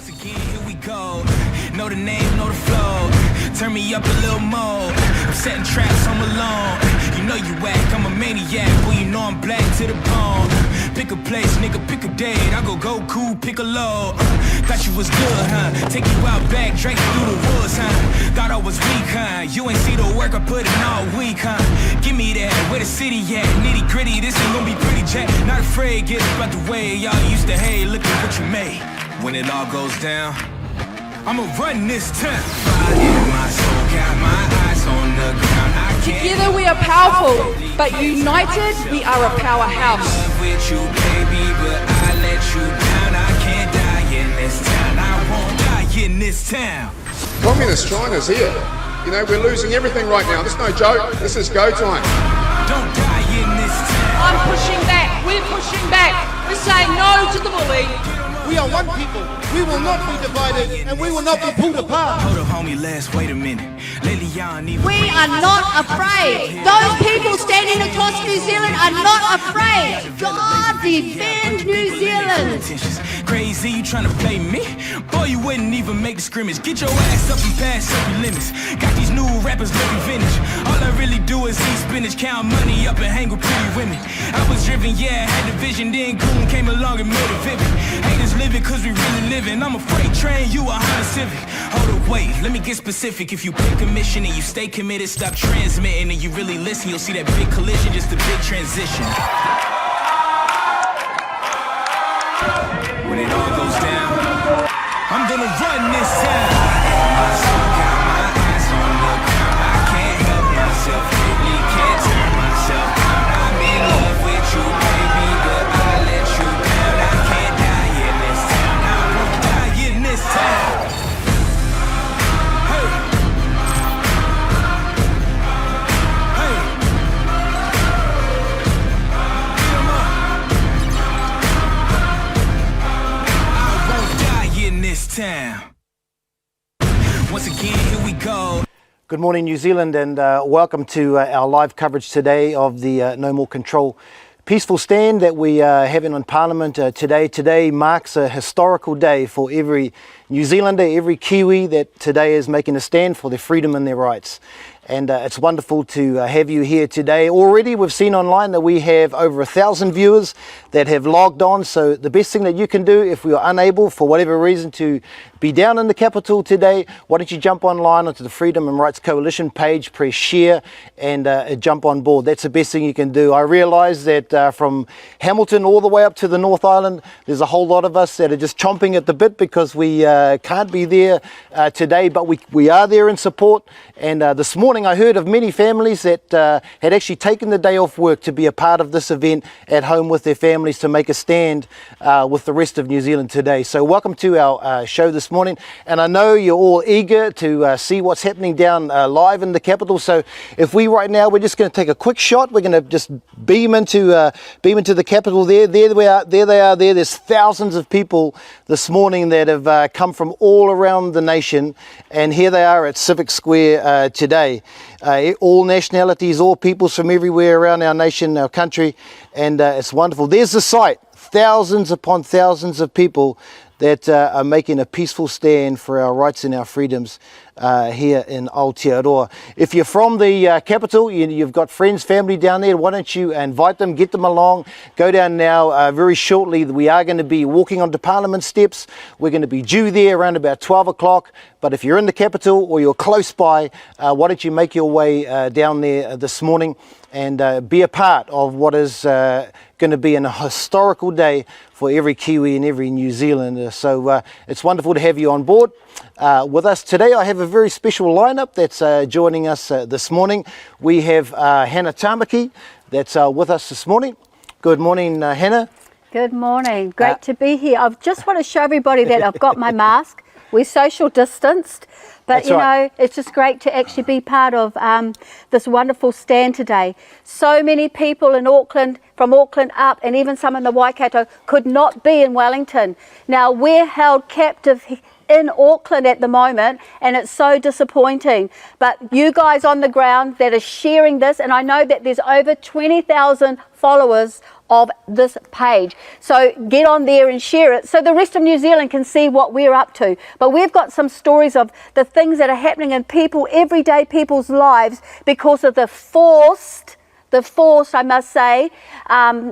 Once again, here we go. Know the name, know the flow. Turn me up a little more. I'm setting traps, I'm alone. You know you whack, I'm a maniac. Boy, you know I'm black to the bone. Pick a place, nigga, pick a date. I go cool, pick a low. Thought you was good, huh? Take you out back, drink through the woods, huh? Thought I was weak, huh? You ain't see the work I put in all week, huh? Give me that, where the city at? Nitty gritty, this ain't gonna be pretty, Jack. Not afraid, get up out the way. Y'all used to hate, look at what you made. When it all goes down, I'ma run this town. Fire in my soul, got my eyes on the ground. I can't. Together we are powerful, but united we are a powerhouse. Love with you, baby, but I let you down. I can't die in this town. I won't die in this town. Communist China's here. You know, we're losing everything right now. This is no joke. This is go time. Don't die in this town. I'm pushing back, we're pushing back. We're saying no to the bully. We are one people. We will not be divided and we will not be pulled apart. Hold up, homie, wait a minute. Lately, y'all ain't even. We are not afraid. Those people standing across New Zealand are not afraid. God defend New Zealand. Crazy, you trying to play me? Boy, you wouldn't even make the scrimmage. Get your ass up and pass up your limits. Got these new rappers looking vintage. All I really do is eat spinach, count money up and hang with pretty women. I was driven, yeah, I had the vision. Then Goon came along and made it vivid. Haters living cause we really living. I'm a freight train, you a Honda Civic. Hold up, wait, let me get specific. If you pick a mission and you stay committed, stop transmitting, and you really listen, you'll see that big collision, just a big transition. When it all goes down, I'm gonna run this town. My soul got my eyes on the ground. I can't help myself, really can't turn myself down. I'm in love with you, baby, but I let you down. I can't die in this town. I won't die in this town. Hey. Hey. Get 'em up. In this town. Once again, here we go. Good morning, New Zealand, and welcome to our live coverage today of the No More Control peaceful stand that we are having on Parliament today. Today marks a historical day for every New Zealander, every Kiwi that today is making a stand for their freedom and their rights. And it's wonderful to have you here today. Already we've seen online that we have over 1,000 viewers that have logged on. So the best thing that you can do if we are unable for whatever reason to be down in the capital today, why don't you jump online onto the Freedom and Rights Coalition page, press share and jump on board. That's the best thing you can do. I realise that from Hamilton all the way up to the North Island, there's a whole lot of us that are just chomping at the bit because we can't be there today, but we are there in support. And this morning I heard of many families that had actually taken the day off work to be a part of this event at home with their families to make a stand with the rest of New Zealand today. So welcome to our show this morning, and I know you're all eager to see what's happening down live in the capital. So if we right now, we're just going to take a quick shot. We're going to just beam into the capital there. There they are. There's thousands of people this morning that have come from all around the nation, and here they are at Civic Square today. All nationalities, all peoples from everywhere around our nation, our country, and it's wonderful. There's the site. Thousands upon thousands of people that are making a peaceful stand for our rights and our freedoms here in Aotearoa. If you're from the capital, you've got friends, family down there, why don't you invite them, get them along, go down now. Very shortly we are going to be walking onto Parliament steps. We're going to be due there around about 12 o'clock, but if you're in the capital or you're close by, why don't you make your way down there this morning and be a part of what is going to be a historical day for every Kiwi and every New Zealander. So it's wonderful to have you on board with us today. I have a very special lineup that's joining us this morning. We have Hannah Tamaki that's with us this morning. Good morning, Hannah. Good morning. Great to be here. I just want to show everybody that I've got my mask. We're social distanced, but you know, it's just great to actually be part of this wonderful stand today. So many people in Auckland, from Auckland up, and even some in the Waikato, could not be in Wellington. Now, we're held captive in Auckland at the moment, and it's so disappointing. But you guys on the ground that are sharing this, and I know that there's over 20,000 followers of this page, so get on there and share it so the rest of New Zealand can see what we're up to. But we've got some stories of the things that are happening in people, everyday people's lives, because of the forced, I must say,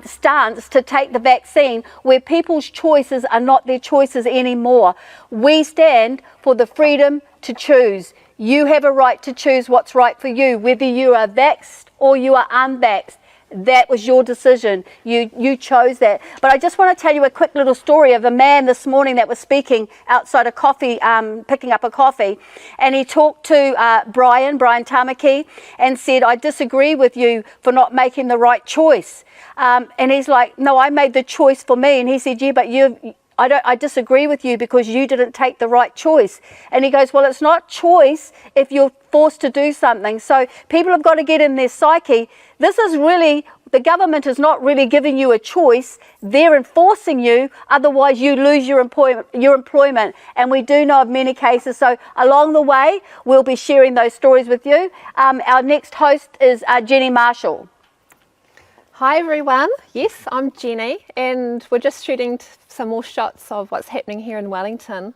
stance to take the vaccine, where people's choices are not their choices anymore. We stand for the freedom to choose. You have a right to choose what's right for you, whether you are vaxxed or you are unvaxxed. That was your decision. You chose that. But I just want to tell you a quick little story of a man this morning that was speaking outside a coffee, picking up a coffee, and he talked to Brian Tamaki, and said, I disagree with you for not making the right choice. And he's like, no, I made the choice for me. And he said, yeah, but I disagree with you because you didn't take the right choice. And he goes, well, it's not choice if you're forced to do something. So people have got to get in their psyche. This is really, the government is not really giving you a choice. They're enforcing you, otherwise you lose your employment. And we do know of many cases. So along the way, we'll be sharing those stories with you. Our next host is Jenny Marshall. Hi everyone, yes, I'm Jenny, and we're just shooting some more shots of what's happening here in Wellington.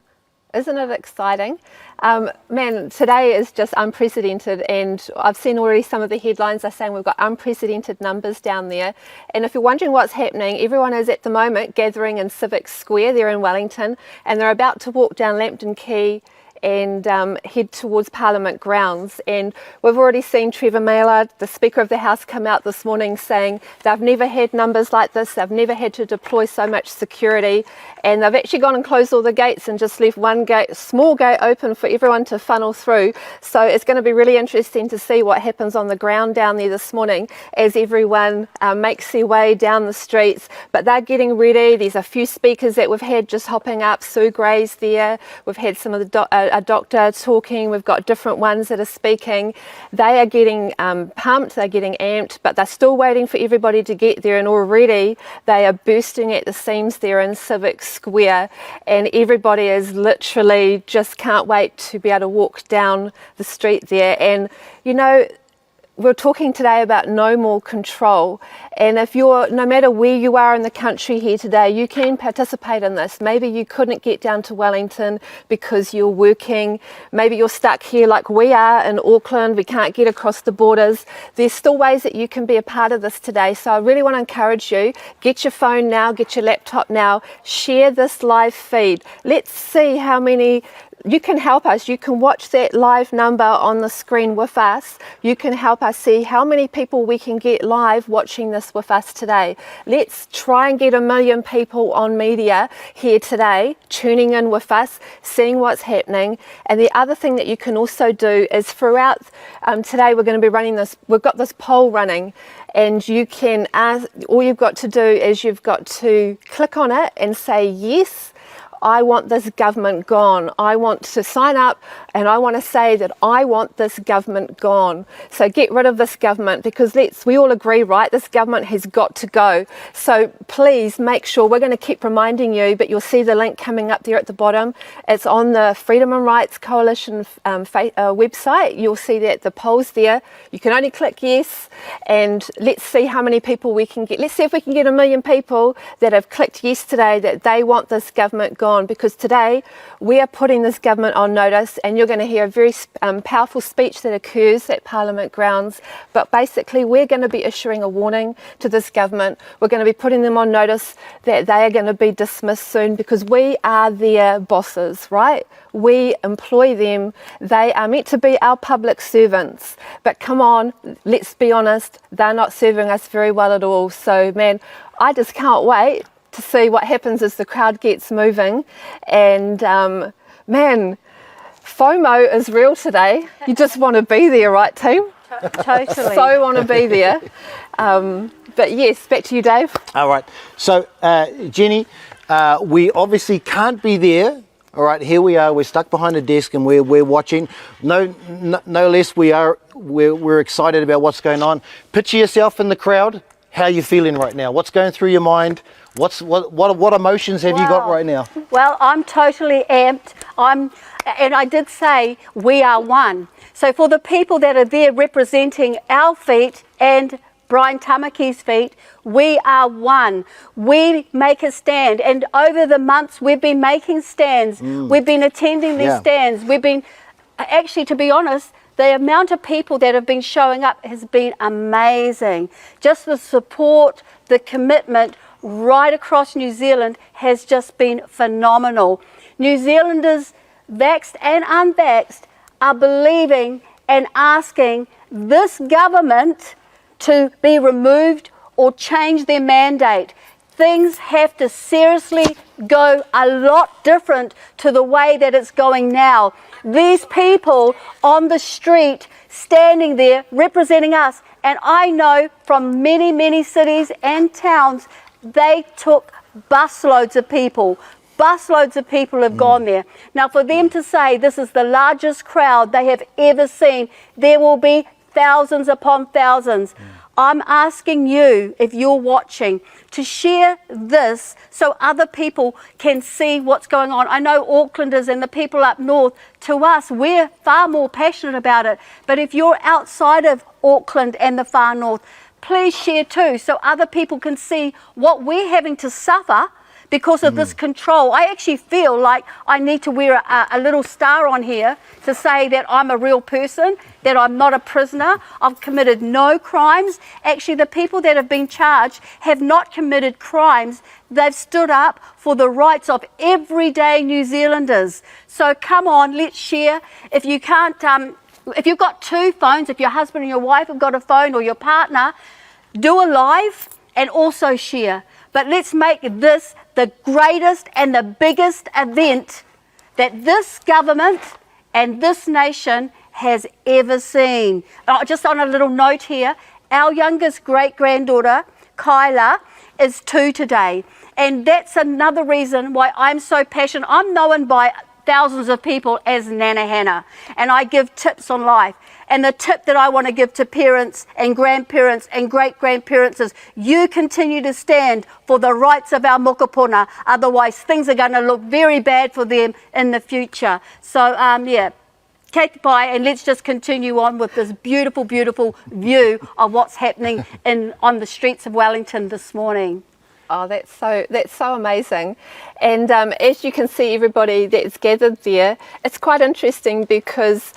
Isn't it exciting? Man, today is just unprecedented, and I've seen already some of the headlines are saying we've got unprecedented numbers down there. And if you're wondering what's happening, everyone is at the moment gathering in Civic Square there in Wellington, and they're about to walk down Lambton Quay and head towards Parliament grounds. And we've already seen Trevor Mailer, the Speaker of the House, come out this morning saying they've never had numbers like this, they've never had to deploy so much security, and they've actually gone and closed all the gates and just left one gate, small gate, open for everyone to funnel through. So it's going to be really interesting to see what happens on the ground down there this morning as everyone makes their way down the streets. But they're getting ready. There's a few speakers that we've had just hopping up. Sue Gray's there. We've had some of the a doctor talking. We've got different ones that are speaking. They are getting pumped, they're getting amped, but they're still waiting for everybody to get there, and already they are bursting at the seams there in Civic Square, and everybody is literally just can't wait to be able to walk down the street there. And you know, we're talking today about no more control, and if you're, no matter where you are in the country here today, you can participate in this. Maybe you couldn't get down to Wellington because you're working, maybe you're stuck here like we are in Auckland, we can't get across the borders. There's still ways that you can be a part of this today, so I really want to encourage you, get your phone now, get your laptop now, share this live feed. Let's see how many. You can help us. You can watch that live number on the screen with us. You can help us see how many people we can get live watching this with us today. Let's try and get 1 million people on media here today, tuning in with us, seeing what's happening. And the other thing that you can also do is throughout today, we're going to be running this, we've got this poll running, and you can ask, all you've got to do is you've got to click on it and say yes, I want this government gone. I want to sign up and I want to say that I want this government gone. So get rid of this government, because we all agree, right? This government has got to go. So please make sure, we're going to keep reminding you, but you'll see the link coming up there at the bottom. It's on the Freedom and Rights Coalition website. You'll see that the poll's there. You can only click yes, and let's see how many people we can get. Let's see if we can get 1 million people that have clicked yes today that they want this government gone. Because today we are putting this government on notice, and you're going to hear a very powerful speech that occurs at Parliament grounds. But basically we're going to be issuing a warning to this government. We're going to be putting them on notice that they are going to be dismissed soon, because we are their bosses, right? We employ them. They are meant to be our public servants. But come on, let's be honest, they're not serving us very well at all. So man, I just can't wait to see what happens as the crowd gets moving. And man, FOMO is real today. You just want to be there, right team? Totally. So want to be there. But yes, back to you, Dave. All right. So Jenny, we obviously can't be there. All right, here we are. We're stuck behind a desk and we're watching. No less, we're excited about what's going on. Picture yourself in the crowd. How are you feeling right now? What's going through your mind? What emotions have you got Wow. right now? Well, I'm totally amped. And I did say we are one. So for the people that are there representing our feet and Brian Tamaki's feet, we are one. We make a stand. And over the months, we've been making stands. We've been attending these stands. We've been, actually, to be honest, the amount of people that have been showing up has been amazing. Just the support, the commitment right across New Zealand has just been phenomenal. New Zealanders, vaxxed and unvaxxed, are believing and asking this government to be removed or change their mandate. Things have to seriously go a lot different to the way that it's going now. These people on the street standing there representing us, and I know from many, many cities and towns, they took busloads of people. Busloads of people have gone there. Now, for them to say this is the largest crowd they have ever seen, there will be thousands upon thousands. I'm asking you, if you're watching, to share this so other people can see what's going on. I know Aucklanders and the people up north, to us, we're far more passionate about it. But if you're outside of Auckland and the far north, please share too, so other people can see what we're having to suffer because of this control. I actually feel like I need to wear a little star on here to say that I'm a real person, that I'm not a prisoner, I've committed no crimes. Actually, the people that have been charged have not committed crimes. They've stood up for the rights of everyday New Zealanders. So come on, let's share. If you can't, if you've got two phones, if your husband and your wife have got a phone, or your partner, do a live and also share. But let's make this the greatest and the biggest event that this government and this nation has ever seen. Just on a little note here, our youngest great-granddaughter, Kyla, is 2 today. And that's another reason why I'm so passionate. I'm known by thousands of people as Nana Hannah, and I give tips on life. And the tip that I want to give to parents and grandparents and great-grandparents is you continue to stand for the rights of our mokopuna, otherwise things are going to look very bad for them in the future. So yeah, kate pai, and let's just continue on with this beautiful, beautiful view of what's happening on the streets of Wellington this morning. Oh, that's so amazing. And as you can see, everybody that's gathered there, it's quite interesting because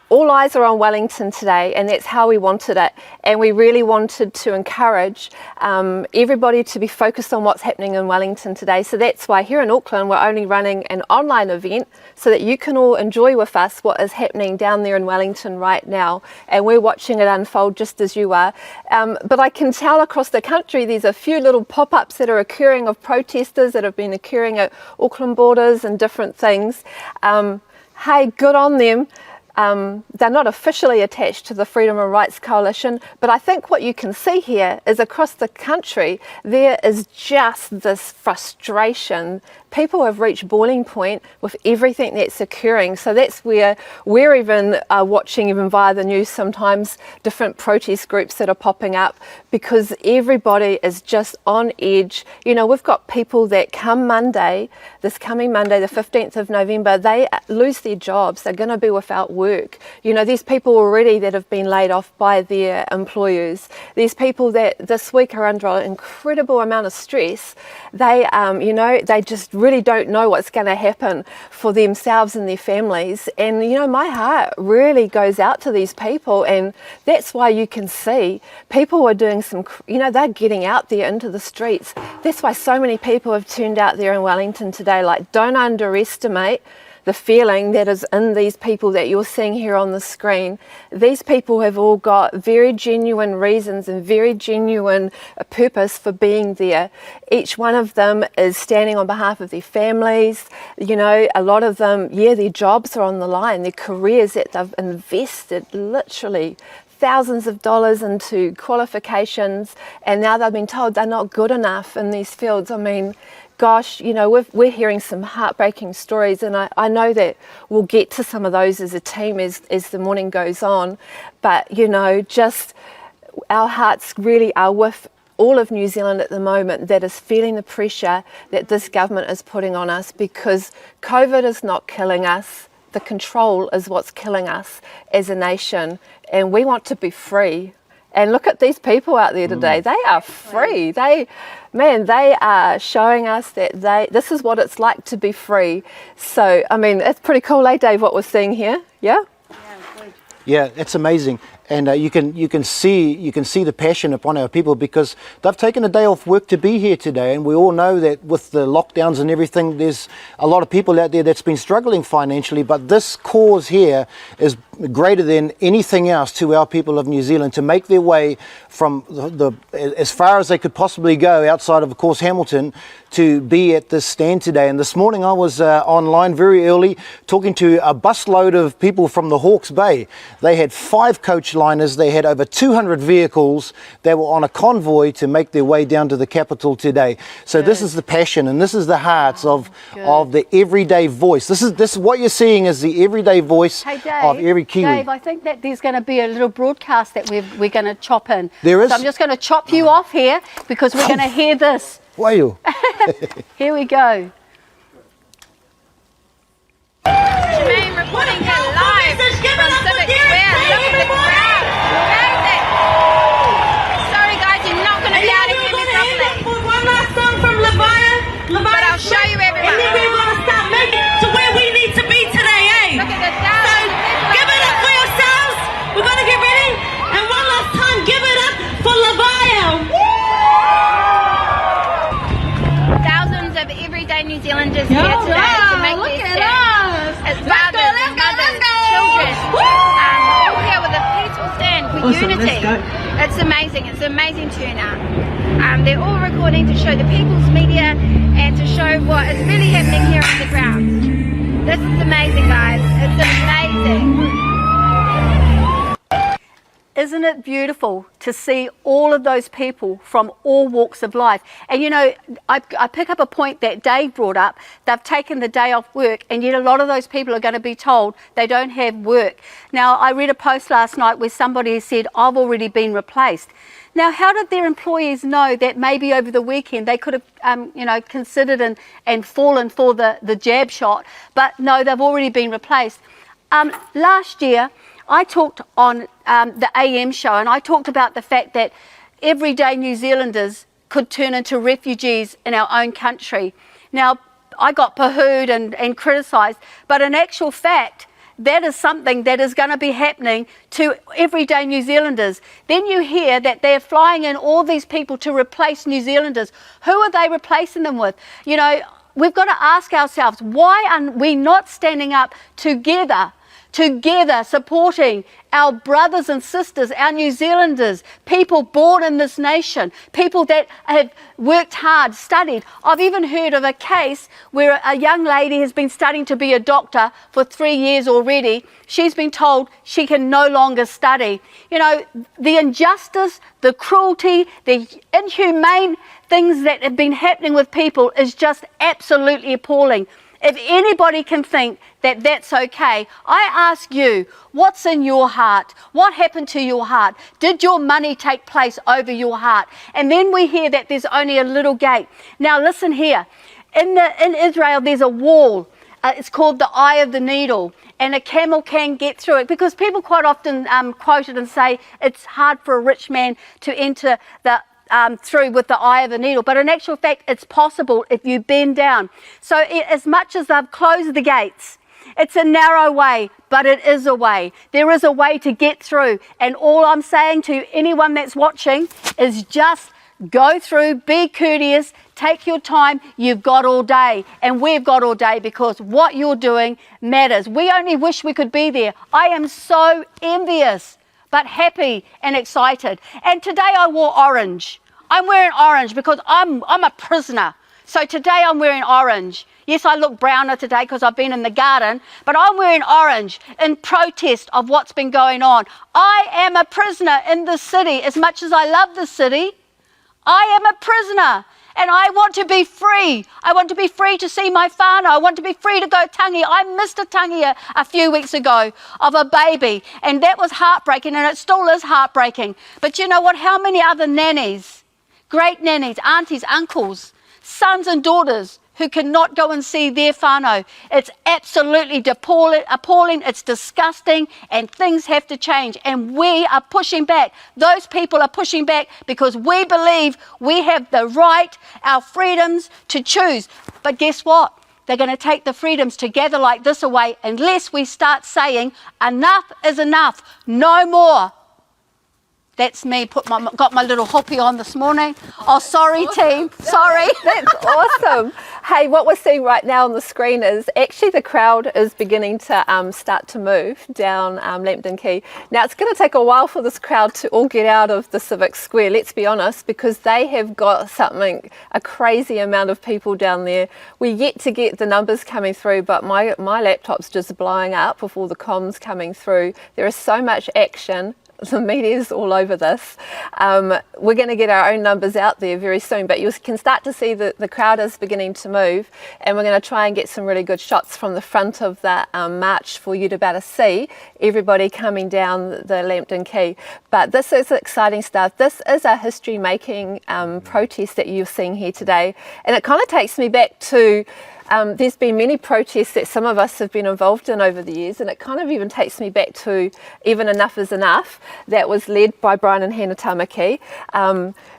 all eyes are on Wellington today, and that's how we wanted it. And we really wanted to encourage everybody to be focused on what's happening in Wellington today. So that's why here in Auckland, we're only running an online event so that you can all enjoy with us what is happening down there in Wellington right now. And we're watching it unfold just as you are. But I can tell across the country, there's a few little pop-ups that are occurring of protesters that have been occurring at Auckland borders and different things. Hey, good on them. They're not officially attached to the Freedom and Rights Coalition, but I think what you can see here is across the country, there is just this frustration. People have reached boiling point with everything that's occurring. So that's where we're even watching, even via the news sometimes, different protest groups that are popping up because everybody is just on edge. You know, we've got people that come Monday, this coming Monday, the 15th of November, they lose their jobs. They're going to be without work. You know, there's people already that have been laid off by their employers. There's people that this week are under an incredible amount of stress. They, you know, they just really don't know what's going to happen for themselves and their families. And, you know, my heart really goes out to these people. And that's why you can see people are doing some, you know, they're getting out there into the streets. That's why so many people have turned out there in Wellington today. Like, don't underestimate the feeling that is in these people that you're seeing here on the screen. These people have all got very genuine reasons and very genuine purpose for being there. Each one of them is standing on behalf of their families. You know, a lot of them, yeah, their jobs are on the line, their careers that they've invested literally thousands of dollars into qualifications, and now they've been told they're not good enough in these fields. I mean, gosh, you know, we're hearing some heartbreaking stories, and I know that we'll get to some of those as a team as the morning goes on. But, you know, just our hearts really are with all of New Zealand at the moment that is feeling the pressure that this government is putting on us, because COVID is not killing us. The control is what's killing us as a nation, and we want to be free. And look at these people out there today. They are free. They are showing us that this is what it's like to be free. So, I mean, it's pretty cool, eh, Dave, what we're seeing here? Yeah? Yeah, it's amazing, and you can see the passion upon our people, because they've taken a day off work to be here today, and we all know that with the lockdowns and everything, there's a lot of people out there that's been struggling financially. But this cause here is greater than anything else to our people of New Zealand, to make their way from as far as they could possibly go outside of course, Hamilton, to be at this stand today. And this morning I was online very early talking to a busload of people from the Hawke's Bay. They had 5 coach liners, they had over 200 vehicles. They were on a convoy to make their way down to the capital today. So this is the passion, and this is the hearts of the everyday voice. This is what you're seeing is the everyday voice of every Kiwi. Dave, I think that there's going to be a little broadcast that we're going to chop in. There is? So I'm just going to chop you off here, because we're going to hear this. Waio. Here we go. Jermaine reporting here live from Civic Square. Look at the crowd. Amazing. Sorry guys, you're not going to be able to hear me properly. One last song from Levia. But I'll show you everyone. And then we're going to start making it to where we need to be today, eh? Look at the thousands of people. Give it up for yourselves. We're going to get ready. And one last time, give it up for Levia. Thousands of everyday New Zealanders here today to make their stand. As fathers, mothers, children, all here with a peaceful stand for unity. It's amazing. It's an amazing turnout. They're all recording to show the people's media and to show what is really happening here on the ground. This is amazing, guys. It's amazing. Isn't it beautiful to see all of those people from all walks of life? And you know, I pick up a point that Dave brought up. They've taken the day off work, and yet a lot of those people are going to be told they don't have work. Now, I read a post last night where somebody said, I've already been replaced. Now, how did their employees know that maybe over the weekend they could have, considered and fallen for the jab shot? But no, they've already been replaced. Last year, I talked on the AM show, and I talked about the fact that everyday New Zealanders could turn into refugees in our own country. Now, I got pooh-hooed and criticised, but in actual fact, that is something that is going to be happening to everyday New Zealanders. Then you hear that they're flying in all these people to replace New Zealanders. Who are they replacing them with? You know, we've got to ask ourselves, why are we not standing up together supporting our brothers and sisters, our New Zealanders, people born in this nation, people that have worked hard, studied. I've even heard of a case where a young lady has been studying to be a doctor for 3 years already. She's been told she can no longer study. You know, the injustice, the cruelty, the inhumane things that have been happening with people is just absolutely appalling. If anybody can think that that's okay, I ask you, what's in your heart? What happened to your heart? Did your money take place over your heart? And then we hear that there's only a little gate. Now listen here, in Israel there's a wall. It's called the Eye of the Needle, and a camel can get through it, because people quite often quote it and say it's hard for a rich man to enter through with the eye of the needle, but in actual fact it's possible if you bend down. So as much as they've closed the gates, it's a narrow way, but it is a way. There is a way to get through, and all I'm saying to anyone that's watching is just go through, be courteous, take your time. You've got all day, and we've got all day, because what you're doing matters. We only wish we could be there. I am so envious, but happy and excited. And today I wore orange. I'm wearing orange because I'm a prisoner. So today I'm wearing orange. Yes, I look browner today because I've been in the garden, but I'm wearing orange in protest of what's been going on. I am a prisoner in this city. As much as I love this city, I am a prisoner. And I want to be free. I want to be free to see my whānau. I want to be free to go tangi. I missed a tangi a few weeks ago of a baby, and that was heartbreaking, and it still is heartbreaking. But you know what? How many other nannies great nannies, aunties, uncles, sons and daughters who cannot go and see their whānau. It's absolutely appalling, it's disgusting, and things have to change. And we are pushing back. Those people are pushing back because we believe we have the right, our freedoms to choose. But guess what? They're going to take the freedoms to gather like this away unless we start saying enough is enough, no more. That's me, got my little hoppy on this morning. Oh, sorry team, sorry. That's awesome. Hey, what we're seeing right now on the screen is actually the crowd is beginning to start to move down Lambton Quay. Now, it's going to take a while for this crowd to all get out of the Civic Square, let's be honest, because they have got a crazy amount of people down there. We're yet to get the numbers coming through, but my laptop's just blowing up with all the comms coming through. There is so much action. The media's all over this. We're going to get our own numbers out there very soon, but you can start to see that the crowd is beginning to move, and we're going to try and get some really good shots from the front of that march for you to be able to see everybody coming down the Lambton Quay. But this is exciting stuff. This is a history-making protest that you're seeing here today, and it kind of takes me back to there's been many protests that some of us have been involved in over the years, and it kind of even takes me back to Even Enough is Enough, that was led by Brian and Hannah Tamaki.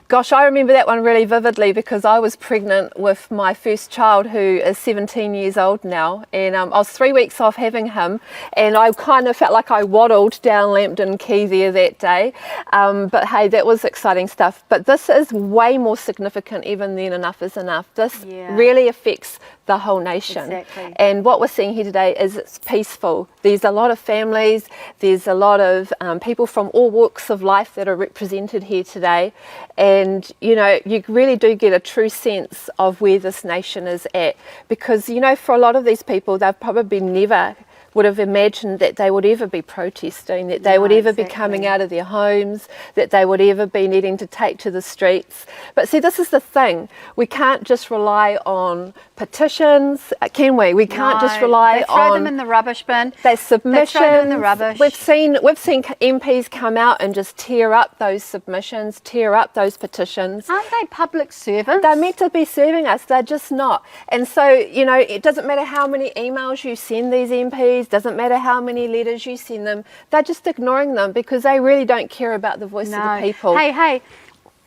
Gosh, I remember that one really vividly because I was pregnant with my first child, who is 17 years old now, and I was 3 weeks off having him, and I kind of felt like I waddled down Lambton Quay there that day. But hey, that was exciting stuff. But this is way more significant even than Enough is Enough. This really affects the whole nation. Exactly. And what we're seeing here today is it's peaceful. There's a lot of families, there's a lot of people from all walks of life that are represented here today. And, you know, you really do get a true sense of where this nation is at. Because, you know, for a lot of these people, they've probably never would have imagined that they would ever be protesting, that they would ever be coming out of their homes, that they would ever be needing to take to the streets. But see, this is the thing. We can't just rely on petitions, can we? We can't just rely on... Throw them in the rubbish bin. Their submissions. They throw them in the rubbish. We've seen MPs come out and just tear up those submissions, tear up those petitions. Aren't they public servants? They're meant to be serving us. They're just not. And so, you know, it doesn't matter how many emails you send these MPs, doesn't matter how many letters you send them, they're just ignoring them because they really don't care about the voice of the people. Hey,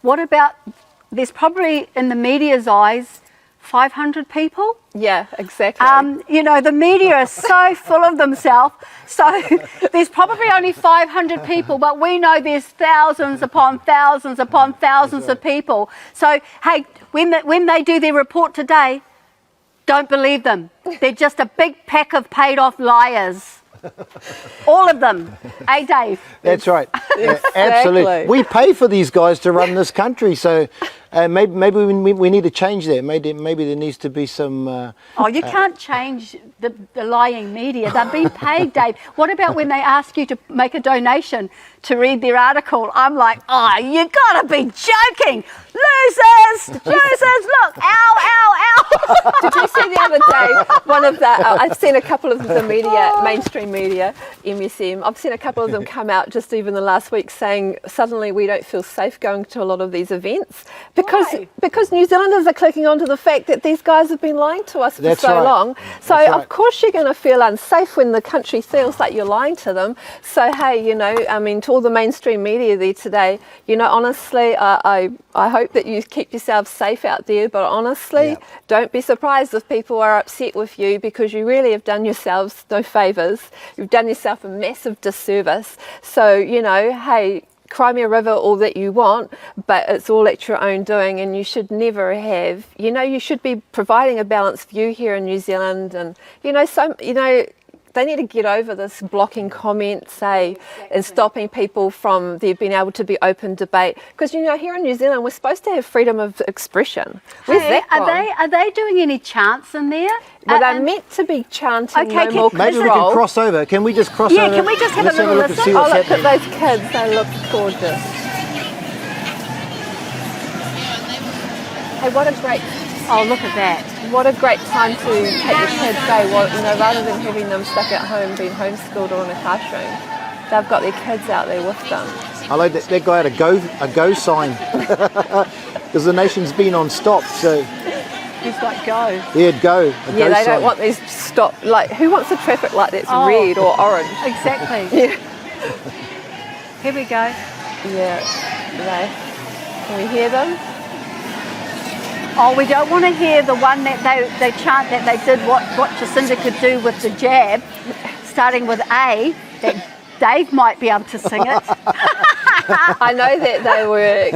what about, there's probably in the media's eyes 500 people? Yeah, exactly. You know, the media is so full of themselves, so there's probably only 500 people, but we know there's thousands upon thousands upon thousands of people. So, hey, when they do their report today, don't believe them. They're just a big pack of paid off liars. All of them. Hey, Dave? That's right. Absolutely. We pay for these guys to run this country, so maybe we need to change that. Maybe there needs to be some... you can't change the lying media. They're being paid, Dave. What about when they ask you to make a donation to read their article? I'm like, oh, you gotta be joking. Losers! Look, ow, ow, ow. Did you see the other day, one of the, I've seen a couple of the media, mainstream media, MSM, I've seen a couple of them come out just even the last week saying suddenly we don't feel safe going to a lot of these events because New Zealanders are clicking onto the fact that these guys have been lying to us for so long. So of course you're going to feel unsafe when the country feels like you're lying to them. So hey, you know, I mean, to all the mainstream media there today, you know, honestly, I hope that you keep yourselves safe out there, but honestly, don't be surprised if people are upset with you because you really have done yourselves no favours. You've done yourself a massive disservice. So, you know, hey, cry me a river all that you want, but it's all at your own doing, and you should never have, you know, you should be providing a balanced view here in New Zealand, and, you know, they need to get over this blocking comments, and stopping people from there being able to be open debate. Because, you know, here in New Zealand, we're supposed to have freedom of expression. Where's that gone? Are they doing any chants in there? Well, they're meant to be chanting no more control. Maybe we can cross over. Can we just cross over? Yeah, can we just have a little listen? Oh, look at those kids. They look gorgeous. Hey, what a great... Oh, look at that. What a great time to take your kids, you know, rather than having them stuck at home being homeschooled or in a classroom. They've got their kids out there with them. I like that guy had a go sign because the nation's been on stop. So He's got go. yeah, go. Yeah, they don't want these stop. Like, who wants a traffic light that's red or orange? Exactly. Yeah. Here we go. Yeah. Can we hear them? Oh, we don't want to hear the one that they chant that they did what Jacinda could do with the jab, starting with A, that Dave might be able to sing it. I know that they were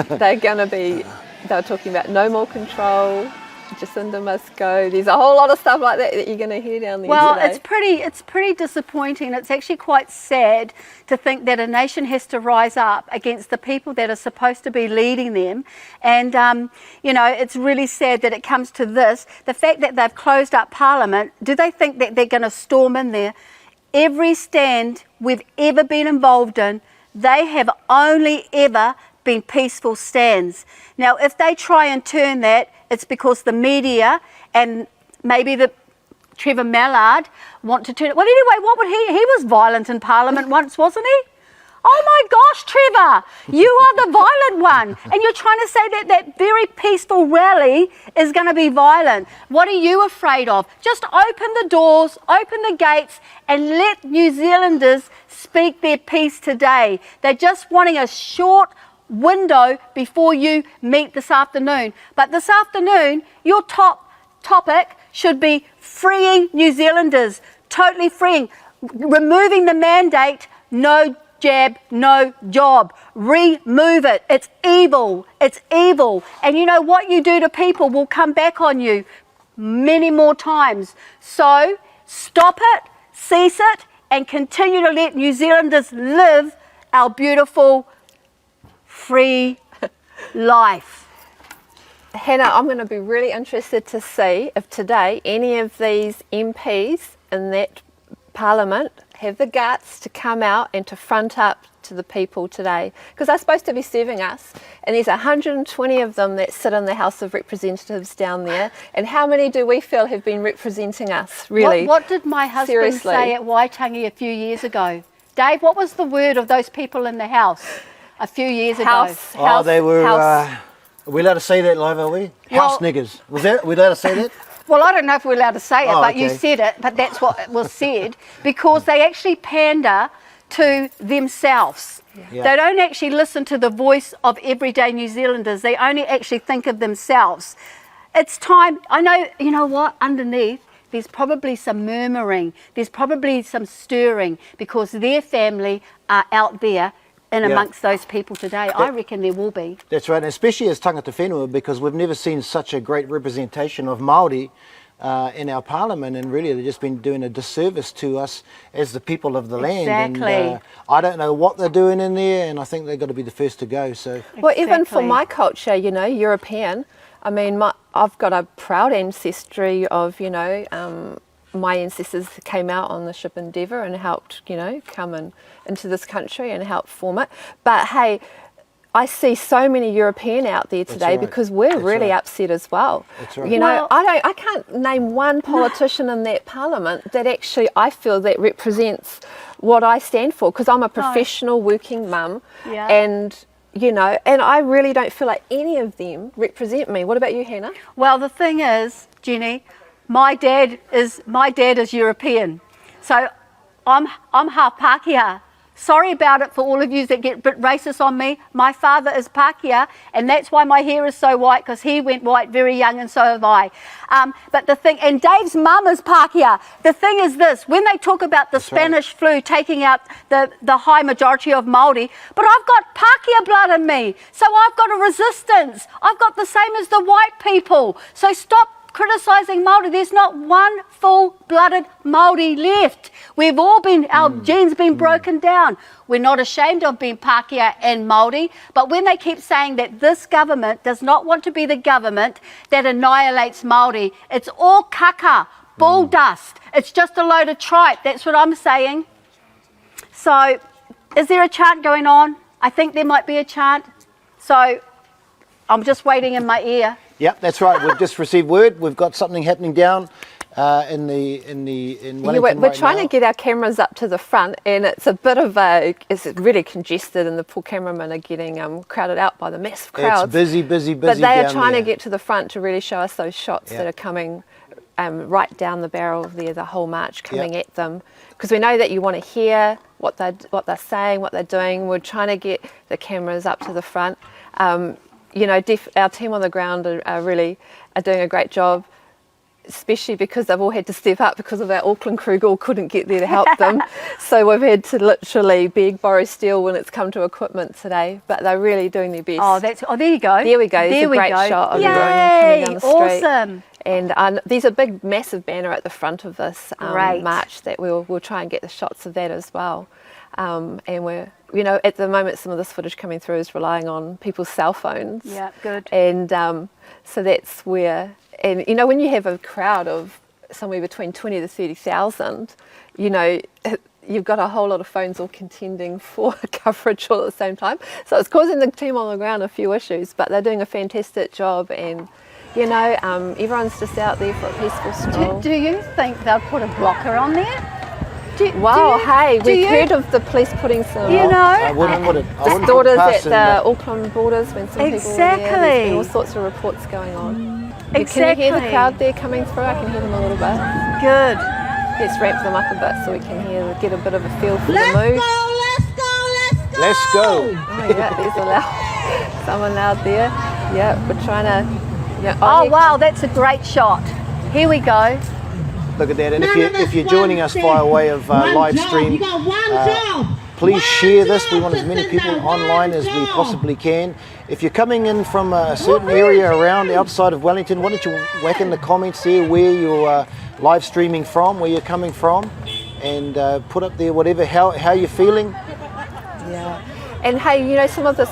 talking about no more control, Jacinda must go. There's a whole lot of stuff like that you're going to hear down there today. It's pretty disappointing. It's actually quite sad to think that a nation has to rise up against the people that are supposed to be leading them. And, it's really sad that it comes to this. The fact that they've closed up Parliament, do they think that they're going to storm in there? Every stand we've ever been involved in, they have only ever been peaceful stands. Now, if they try and turn that, it's because the media and maybe the Trevor Mallard want to turn it. Well, anyway, what would he was violent in Parliament once, wasn't he? Oh my gosh, Trevor, you are the violent one. And you're trying to say that that very peaceful rally is going to be violent. What are you afraid of? Just open the doors, open the gates, and let New Zealanders speak their piece today. They're just wanting a short window before you meet this afternoon. But this afternoon, your top topic should be freeing New Zealanders, totally freeing, removing the mandate, no jab, no job. Remove it. It's evil. It's evil. And you know what you do to people will come back on you many more times. So stop it, cease it, and continue to let New Zealanders live our beautiful free life. Hannah, I'm going to be really interested to see if today any of these MPs in that Parliament have the guts to come out and to front up to the people today, because they're supposed to be serving us, and there's 120 of them that sit in the House of Representatives down there, and how many do we feel have been representing us, really? What did my husband say at Waitangi a few years ago? Dave, what was the word of those people in the House a few years ago? They were, are we allowed to say that live, are we? House niggers. Are we allowed to say that? Well, I don't know if we're allowed to say it, but okay. you said it, but that's what was said, because they actually pander to themselves. Yeah. They don't actually listen to the voice of everyday New Zealanders. They only actually think of themselves. It's time, I know, you know what, underneath, there's probably some murmuring, there's probably some stirring, because their family are out there in amongst those people today. I reckon there will be. That's right, and especially as tangata whenua, because we've never seen such a great representation of Māori in our Parliament, and really they've just been doing a disservice to us as the people of the land. And I don't know what they're doing in there, and I think they've got to be the first to go. So, well, even for my culture, you know, European, I mean, I've got a proud ancestry of, you know, my ancestors came out on the ship Endeavour and helped, you know, come into this country and help form it. But hey, I see so many European out there today because we're really upset as well. That's right. You know, I can't name one politician in that Parliament that actually I feel that represents what I stand for, because I'm a professional working mum, and you know, and I really don't feel like any of them represent me. What about you, Hannah? Well, the thing is, Jenny, my dad is European, so I'm half Pākehā. Sorry about it for all of you that get a bit racist on me. My father is Pākehā, and that's why my hair is so white, because he went white very young, and so have I. But the thing, and Dave's mum is Pākehā. The thing is this, when they talk about the Spanish flu taking out the high majority of Māori, but I've got Pākehā blood in me, so I've got a resistance. I've got the same as the white people. So stop criticising Māori. There's not one full-blooded Māori left. We've all been, our genes been broken down. We're not ashamed of being Pākehā and Māori, but when they keep saying that this government does not want to be the government that annihilates Māori, it's all kaka, bull dust. It's just a load of tripe. That's what I'm saying. So, is there a chant going on? I think there might be a chant. So, I'm just waiting in my ear. Yep, that's right. We've just received word. We've got something happening down in Wellington we're right trying now? to get our cameras up to the front, and it's a bit of it's really congested, and the poor cameramen are getting crowded out by the massive crowds. It's busy, busy, busy. But they are down trying there. to get to the front to really show us those shots that are coming right down the barrel there, the whole march coming at them, because we know that you want to hear what they're saying, what they're doing. We're trying to get the cameras up to the front. You know, our team on the ground are really doing a great job, especially because they've all had to step up because of our Auckland crew all couldn't get there to help them. So we've had to literally beg, borrow, steal when it's come to equipment today, but they're really doing their best. Oh, there you go. There we go. There's a great shot of everyone coming down the street. Awesome. And there's a big, massive banner at the front of this Great. march that we'll try and get the shots of that as well. And we're, you know, at the moment, some of this footage coming through is relying on people's cell phones. Yeah, good. And so that's where, and you know, when you have a crowd of somewhere between 20 to 30,000, you know, you've got a whole lot of phones all contending for coverage all at the same time. So it's causing the team on the ground a few issues, but they're doing a fantastic job. And you know, everyone's just out there for a peaceful stroll. Do you think they'll put a blocker on there? We've heard of the police putting some. You know, I wouldn't put it. I wouldn't put Distorters past at them, the but Auckland borders when some people were there. There's been all sorts of reports going on. Can you hear the crowd there coming through? I can hear them a little bit. Good. Let's ramp them up a bit so we can get a bit of a feel for the mood. let's go. Oh yeah, there's someone loud there. Yeah, we're trying to. Yeah, Wow, that's a great shot. Here we go. Look at that. And if you're joining us by way of live stream, please share this. We want as many people online as we possibly can. If you're coming in from a certain area around outside of Wellington, why don't you whack in the comments there where you're live streaming from, where you're coming from, and put up there whatever how you're feeling. Yeah, and hey, you know, some of this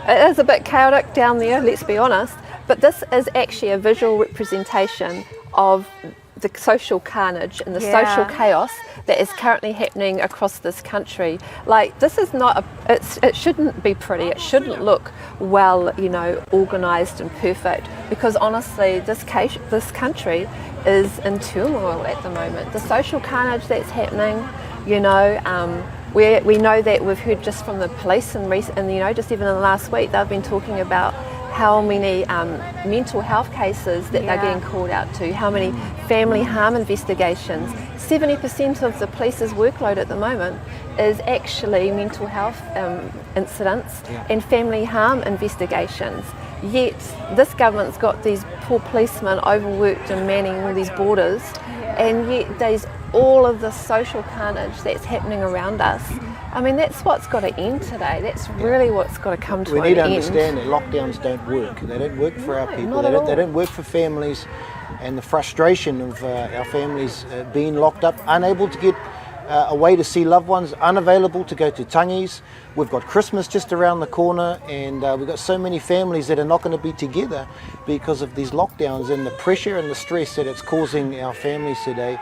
it is a bit chaotic down there, let's be honest, but this is actually a visual representation of the social carnage and the social chaos that is currently happening across this country. Like, this is not it shouldn't be pretty, it shouldn't look well, you know, organised and perfect, because honestly this country is in turmoil at the moment. The social carnage that's happening, you know, we know that we've heard just from the police and you know, just even in the last week they've been talking about how many mental health cases that they're getting called out to, how many family harm investigations. 70% of the police's workload at the moment is actually mental health incidents and family harm investigations. Yet this government's got these poor policemen overworked and manning all these borders, and yet there's all of the social carnage that's happening around us. I mean, that's what's got to end today. That's really what's got to come to an end. We need to understand that lockdowns don't work. They don't work for our people. They don't work for families, and the frustration of our families being locked up, unable to get away to see loved ones, unavailable to go to tangis. We've got Christmas just around the corner, and we've got so many families that are not going to be together because of these lockdowns, and the pressure and the stress that it's causing our families today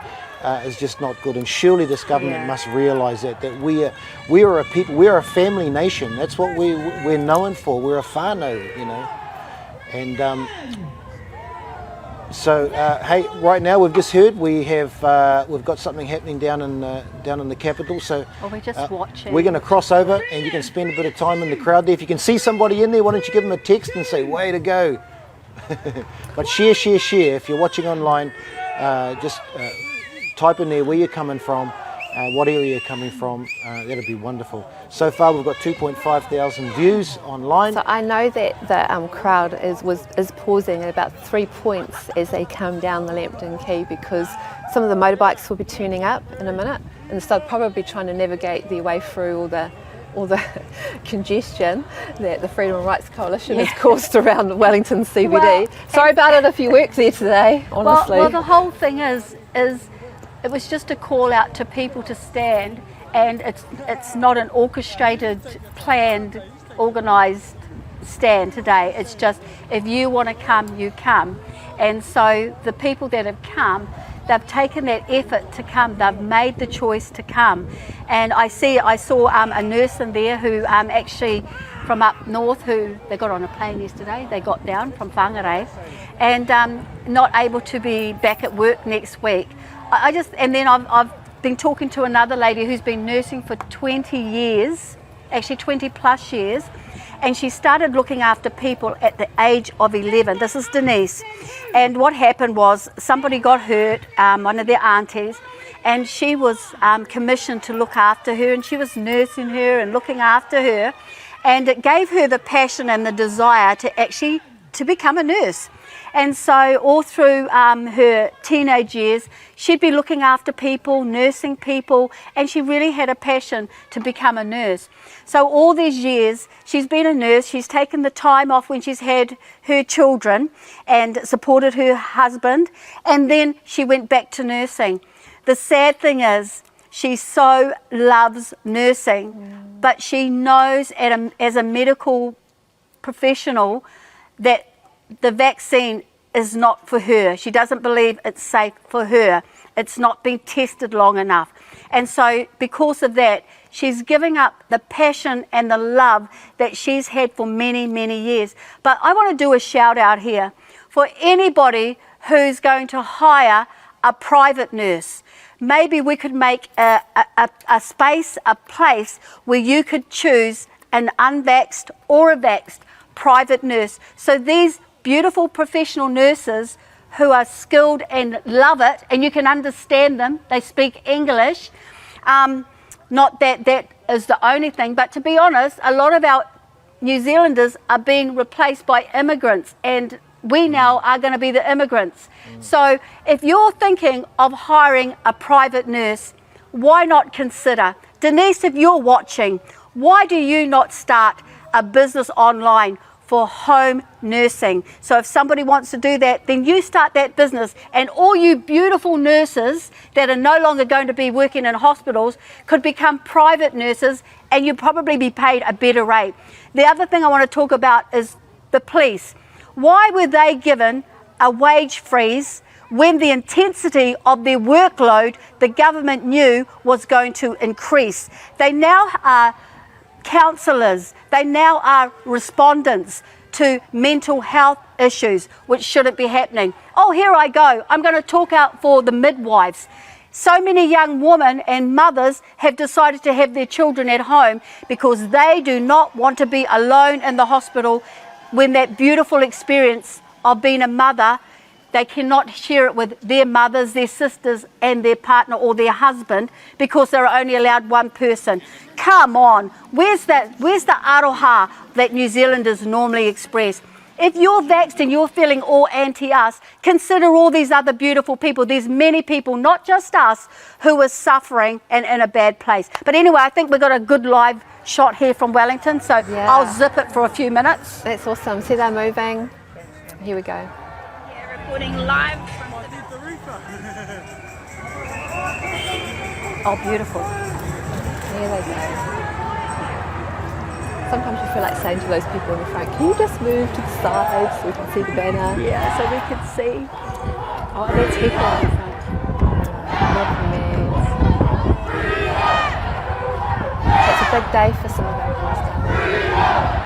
is just not good. And surely this government must realise that we are a people, we are a family nation. That's what we're known for. We're a whānau, you know. And so hey, right now we've just heard we've got something happening down in the capital. So we're just watching. We're going to cross over, and you can spend a bit of time in the crowd there. If you can see somebody in there, why don't you give them a text and say, "Way to go!" But share. If you're watching online, just type in there where you're coming from, what area you're coming from. That'll be wonderful. So far we've got 2,500 views online. So I know that the crowd is pausing at about 3 points as they come down the Lambton Quay, because some of the motorbikes will be turning up in a minute, and so they'll probably trying to navigate their way through all the congestion that the Freedom and Rights Coalition has caused around Wellington CBD. Well, sorry about it if you work there today, honestly. Well, the whole thing is it was just a call out to people to stand, and it's not an orchestrated, planned, organised stand today. It's just, if you want to come, you come. And so the people that have come, they've taken that effort to come. They've made the choice to come. And I saw a nurse in there who actually from up north, who they got on a plane yesterday. They got down from Whangarei, and not able to be back at work next week. And then I've been talking to another lady who's been nursing for 20 years, actually 20 plus years, and she started looking after people at the age of 11. This is Denise. And what happened was somebody got hurt, one of their aunties, and she was commissioned to look after her, and she was nursing her and looking after her. And it gave her the passion and the desire to become a nurse. And so all through her teenage years, she'd be looking after people, nursing people, and she really had a passion to become a nurse. So all these years, she's been a nurse. She's taken the time off when she's had her children and supported her husband, and then she went back to nursing. The sad thing is, she so loves nursing, but she knows as a medical professional that the vaccine is not for her. She doesn't believe it's safe for her. It's not been tested long enough. And so because of that, she's giving up the passion and the love that she's had for many, many years. But I want to do a shout out here for anybody who's going to hire a private nurse. Maybe we could make a place where you could choose an unvaxxed or a vaxxed private nurse. So these beautiful professional nurses who are skilled and love it, and you can understand them, they speak English. Not that that is the only thing, but to be honest, a lot of our New Zealanders are being replaced by immigrants, and we now are going to be the immigrants. So if you're thinking of hiring a private nurse, why not consider? Denise, if you're watching, why do you not start a business online for home nursing? So if somebody wants to do that, then you start that business, and all you beautiful nurses that are no longer going to be working in hospitals could become private nurses, and you'd probably be paid a better rate. The other thing I want to talk about is the police. Why were they given a wage freeze when the intensity of their workload the government knew was going to increase? They now are counsellors, they now are respondents to mental health issues, which shouldn't be happening. Oh, here I go. I'm going to talk out for the midwives. So many young women and mothers have decided to have their children at home because they do not want to be alone in the hospital when that beautiful experience of being a mother, they cannot share it with their mothers, their sisters, and their partner or their husband because they're only allowed one person. Come on, where's the aroha that New Zealanders normally express? If you're vaxxed and you're feeling all anti-us, consider all these other beautiful people. There's many people, not just us, who are suffering and in a bad place. But anyway, I think we've got a good live shot here from Wellington, so yeah. I'll zip it for a few minutes. That's awesome. See, they're moving. Here we go. Yeah, reporting live from the Oh, beautiful. Here they go. Sometimes you feel like saying to those people in the front, can you just move to the side so we can see the banner? Yeah, so we can see. Oh, that's people on the front. It's a big day for some of our guys down there.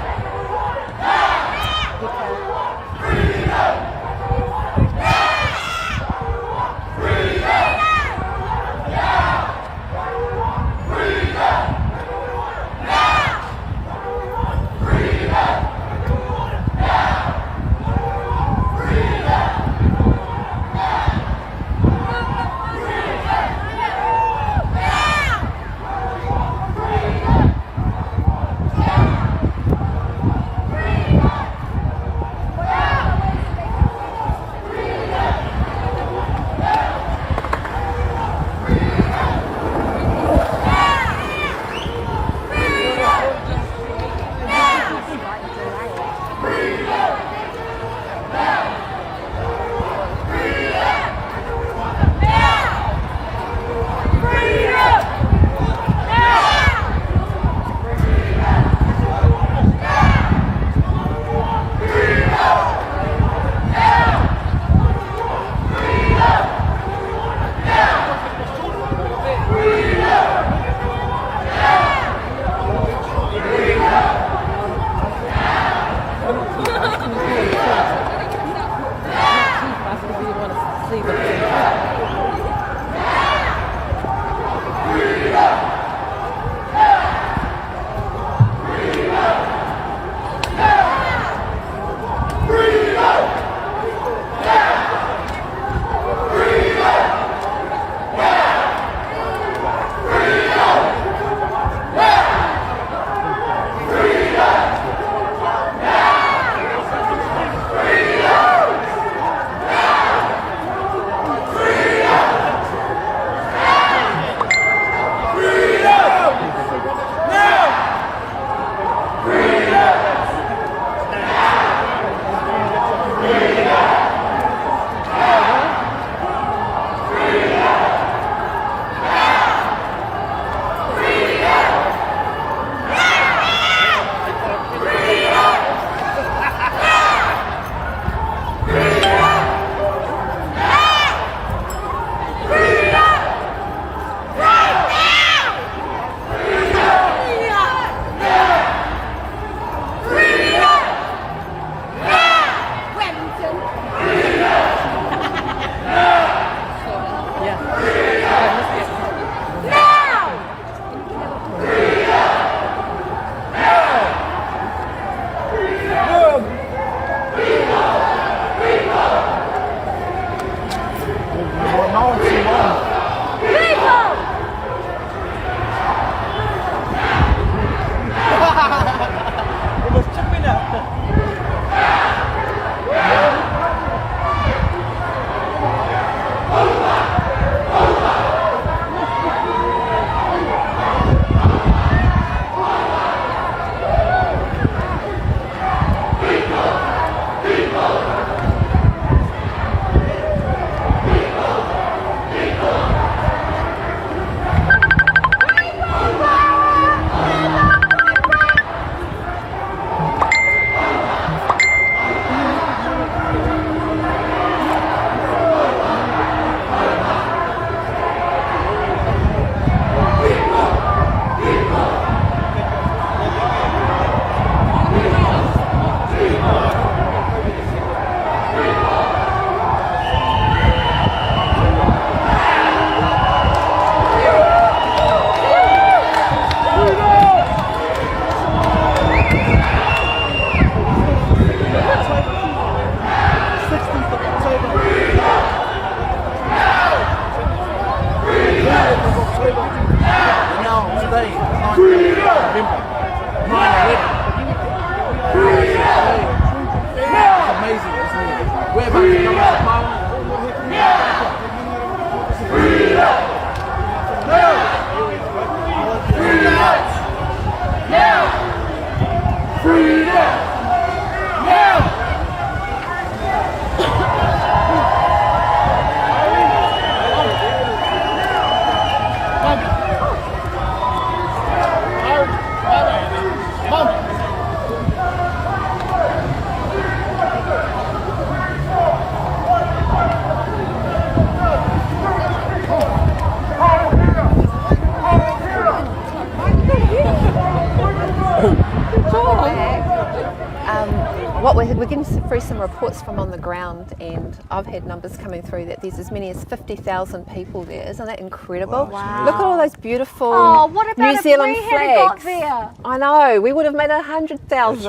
we're getting through some reports from on the ground, and I've had numbers coming through that there's as many as 50,000 people there. Isn't that incredible? Wow. Look at all those beautiful what about New Zealand if we had got flags. there? I know, we would have made 100,000.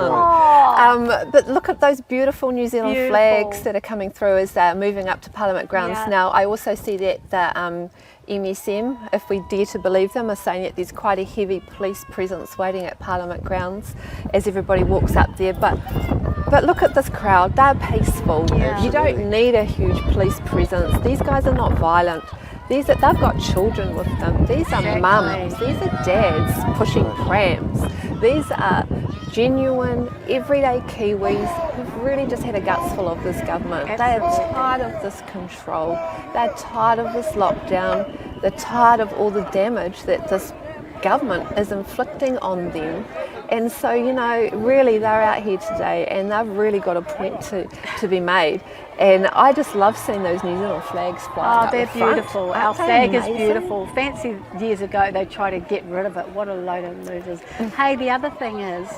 But look at those beautiful New Zealand flags that are coming through as they're moving up to Parliament grounds. Yeah. Now, I also see that the MSM, if we dare to believe them, are saying that there's quite a heavy police presence waiting at Parliament grounds as everybody walks up there. But look at this crowd, they're peaceful. Yeah. You don't need a huge police presence. These guys are not violent. They've got children with them. These are mums, these are dads pushing prams. These are genuine, everyday Kiwis who've really just had a guts full of this government. They are tired of this control. They're tired of this lockdown. They're tired of all the damage that this government is inflicting on them. And so, you know, really they're out here today and they've really got a point to be made. And I just love seeing those New Zealand flags flying. Oh, they're beautiful. Our flag is amazing? beautiful. Fancy years ago they tried to get rid of it. What a load of losers. Hey, the other thing is,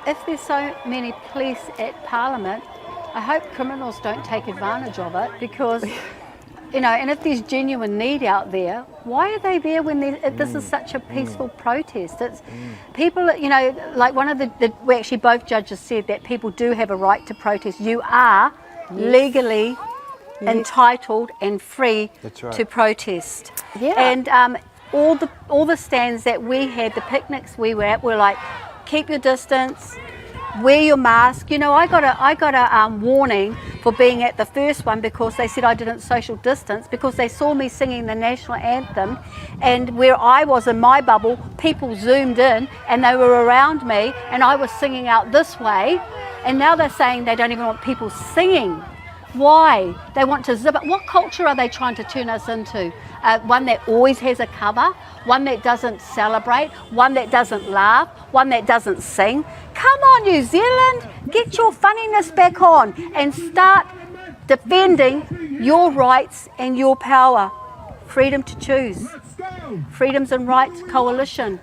if there's so many police at Parliament, I hope criminals don't take advantage of it, because, you know, and if there's genuine need out there, why are they there when this is such a peaceful protest? It's people, you know, like one of well, actually both judges said that people do have a right to protest. You are legally entitled and free to protest. Yeah. And all the stands that we had, the picnics we were at, were like, keep your distance, wear your mask. You know, I got a warning for being at the first one because they said I didn't social distance, because they saw me singing the national anthem, and where I was in my bubble, people zoomed in and they were around me and I was singing out this way, and now they're saying they don't even want people singing. Why? They want to zip it. What culture are they trying to turn us into? One that always has a cover, one that doesn't celebrate, one that doesn't laugh, one that doesn't sing. Come on, New Zealand, get your funniness back on and start defending your rights and your power. Freedom to choose. Freedoms and Rights Coalition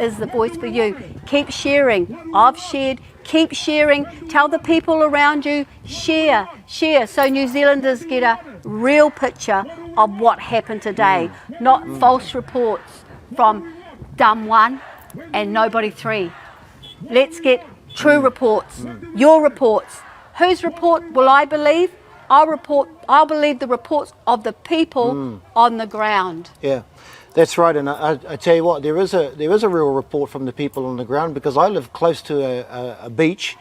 is the voice for you. Keep sharing. I've shared. Keep sharing. Tell the people around you. Share. So New Zealanders get a real picture of what happened today. Not false reports from Dumb 1 and Nobody 3. Let's get true reports. Your reports. Whose report will I believe? I'll believe the reports of the people on the ground. Yeah. That's right, and I tell you what, there is a real report from the people on the ground, because I live close to a beach,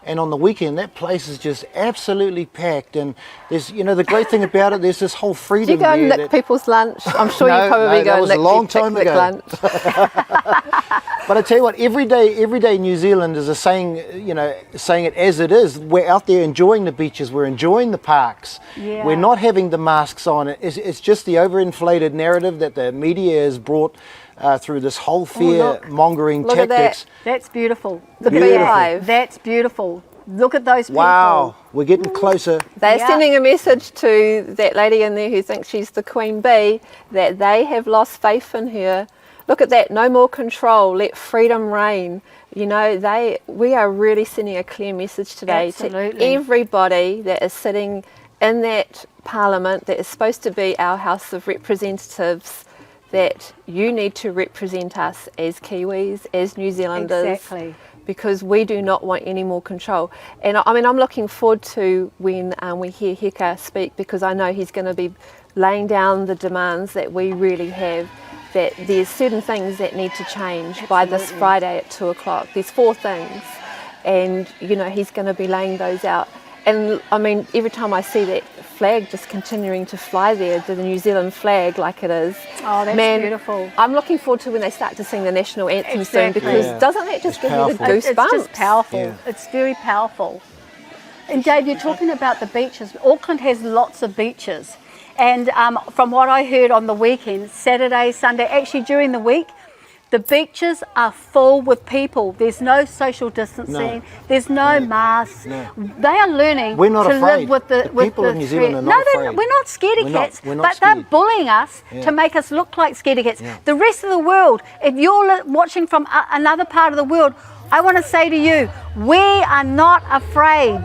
and on the weekend that place is just absolutely packed. And there's, you know, the great thing about it, there's this whole freedom. Do you go and nick people's lunch? I'm sure you probably go and nick people's lunch. But I tell you what, everyday New Zealanders are saying it as it is. We're out there enjoying the beaches, we're enjoying the parks. Yeah. We're not having the masks on. It's just the overinflated narrative that the media has brought through this whole fear-mongering tactics. That's beautiful. The beehive. That's beautiful. Look at those people. Wow, we're getting closer. They're sending a message to that lady in there who thinks she's the queen bee, that they have lost faith in her. Look at that, no more control, let freedom reign. You know, we are really sending a clear message today to everybody that is sitting in that parliament that is supposed to be our House of Representatives, that you need to represent us as Kiwis, as New Zealanders. Exactly. Because we do not want any more control. And I mean, I'm looking forward to when we hear Heka speak, because I know he's going to be laying down the demands that we really have, that there's certain things that need to change by this Friday at 2 o'clock. There's 4 things, and you know, he's going to be laying those out. And I mean, every time I see that flag just continuing to fly there, the New Zealand flag like it is. Oh, that's beautiful. I'm looking forward to when they start to sing the national anthem soon, because doesn't that just give you the goosebumps? It's just powerful. Yeah. It's very powerful. And Dave, you're talking about the beaches. Auckland has lots of beaches. And from what I heard on the weekend, Saturday, Sunday, actually during the week, the beaches are full with people. There's no social distancing. There's no masks. They are learning to live with the people in New Zealand are not afraid. We're not scaredy cats, we're not but scared. they're bullying us to make us look like scaredy cats. The rest of the world, if you're watching from another part of the world, I want to say to you, we are not afraid.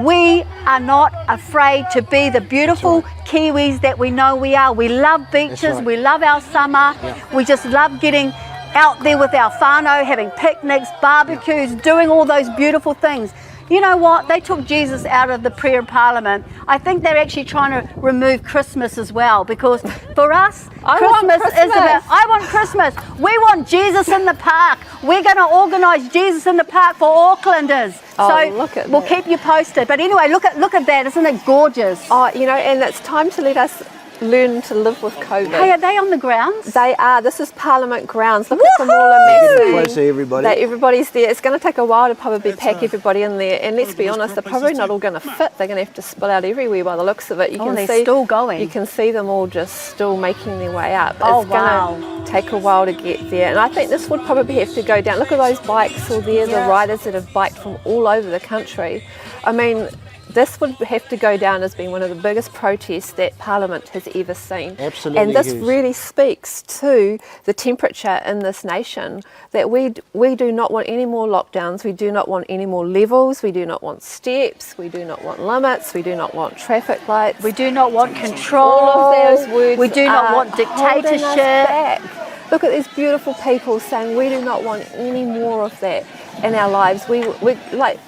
We are not afraid to be the beautiful Kiwis that we know we are. We love beaches, we love our summer, we just love getting out there with our whānau, having picnics, barbecues, doing all those beautiful things. You know what? They took Jesus out of the prayer parliament. I think they're actually trying to remove Christmas as well, because for us, Christmas is about, I want Christmas. We want Jesus in the park. We're going to organise Jesus in the park for Aucklanders. So we'll keep you posted. But anyway, look at that. Isn't it gorgeous? Oh, you know, and it's time to let us learn to live with COVID. Hey, are they on the grounds? They are. This is Parliament grounds. Look at them all amassing. Close to everybody. Everybody's there. It's going to take a while to probably pack everybody in there. And let's be honest, they're probably not all going to fit. They're going to have to spill out everywhere by the looks of it. You can they're see, still going. You can see them all just still making their way up. Oh, it's going to take a while to get there. And I think this would probably have to go down. Look at those bikes all there, the riders that have biked from all over the country. I mean, this would have to go down as being one of the biggest protests that Parliament has ever seen. Absolutely. And this really speaks to the temperature in this nation, that we do not want any more lockdowns, we do not want any more levels, we do not want steps, we do not want limits, we do not want traffic lights. We do not want control. All of those words we do not want holding us dictatorship. back. Look at these beautiful people saying we do not want any more of that in our lives. We like,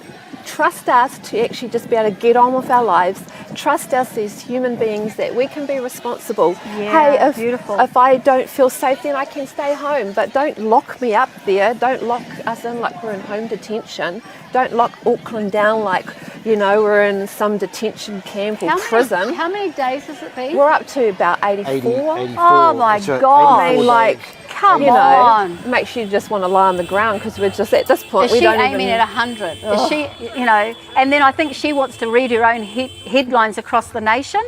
trust us to actually just be able to get on with our lives. Trust us as human beings that we can be responsible. Yeah, hey, if I don't feel safe, then I can stay home. But don't lock me up there. Don't lock us in like we're in home detention. Don't lock Auckland down like, you know, we're in some detention camp or prison. How many days has it been? We're up to about 84. Oh my God. I mean, like, come you know, on. makes you just want to lie on the ground, because we're just at this point. Is she aiming at 100? Is she, you know, and then I think she wants to read her own headlines across the nation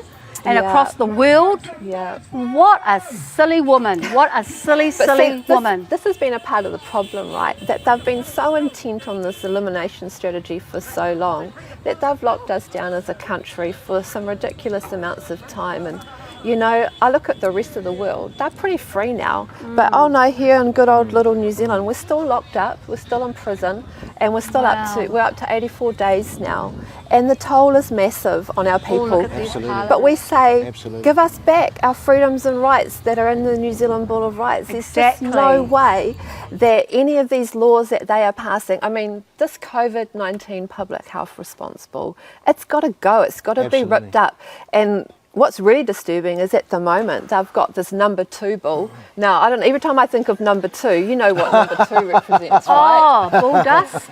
and across the world. Yeah. What a silly woman. What a silly woman. This has been a part of the problem, right? That they've been so intent on this elimination strategy for so long that they've locked us down as a country for some ridiculous amounts of time. And you know, I look at the rest of the world, they're pretty free now. But oh no, here in good old little New Zealand, we're still locked up, we're still in prison, and we're still we're up to 84 days now. And the toll is massive on our people. But we say, give us back our freedoms and rights that are in the New Zealand Bill of Rights. There's just no way that any of these laws that they are passing, I mean, this COVID-19 public health responsible, it's got to go, it's got to be ripped up. And what's really disturbing is at the moment they've got this number 2 bill. Now, I don't. Every time I think of number 2, you know what number 2 represents, right? Oh, bull dust.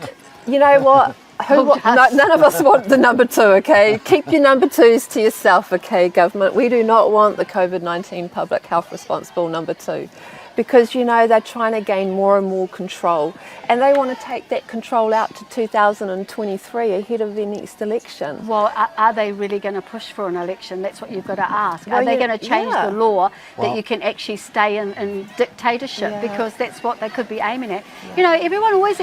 You know what? None of us want the number 2, okay? Keep your number 2s to yourself, okay, government? We do not want the COVID-19 public health responsible number 2. Because, you know, they're trying to gain more and more control, and they want to take that control out to 2023 ahead of their next election. Well, are they really going to push for an election? That's what you've got to ask. Are they going to change the law that you can actually stay in dictatorship? Because that's what they could be aiming at. You know, everyone always,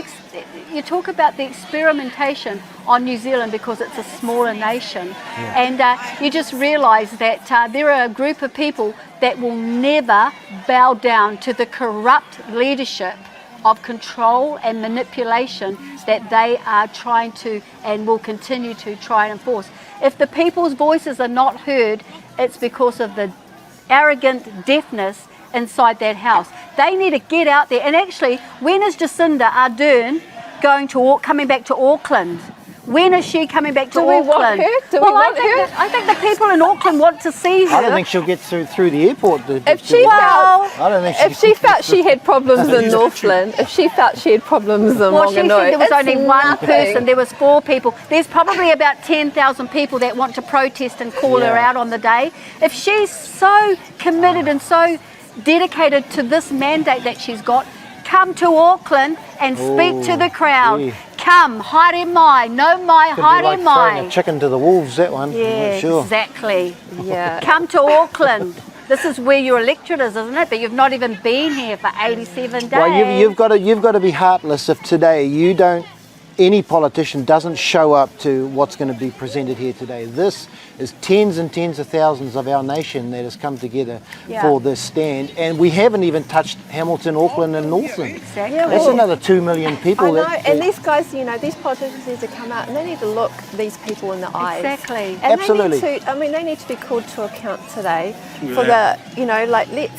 you talk about the experimentation on New Zealand because it's a smaller nation. And you just realise that there are a group of people that will never bow down to the corrupt leadership of control and manipulation that they are trying to and will continue to try and enforce. If the people's voices are not heard, it's because of the arrogant deafness inside that house. They need to get out there. And actually, when is Jacinda Ardern coming back to Auckland? When is she coming back to Auckland? Want her? I think the people in Auckland want to see her. I don't think she'll get through the airport. If she felt she had problems in Northland, if she felt she had problems in Wanganui, she said there was only one person, there was 4 people. There's probably about 10,000 people that want to protest and call her out on the day. If she's so committed and so dedicated to this mandate that she's got, come to Auckland and speak to the crowd. Come, haere mai, no mai, haere mai. Throwing a chicken to the wolves, that one. Yeah, sure. exactly. Yeah. Come to Auckland. This is where your electorate is, isn't it? But you've not even been here for 87 days. Well, you've got to be heartless if today you don't any politician doesn't show up to what's going to be presented here today. This is tens and tens of thousands of our nation that has come together for this stand, and we haven't even touched Hamilton, Auckland and Northland. Exactly. Yeah, That's another 2 million people. I know, and these guys, you know, these politicians need to come out and they need to look these people in the eyes. Exactly. And Absolutely. they need to, I mean, they need to be called to account today for the, you know, like let's,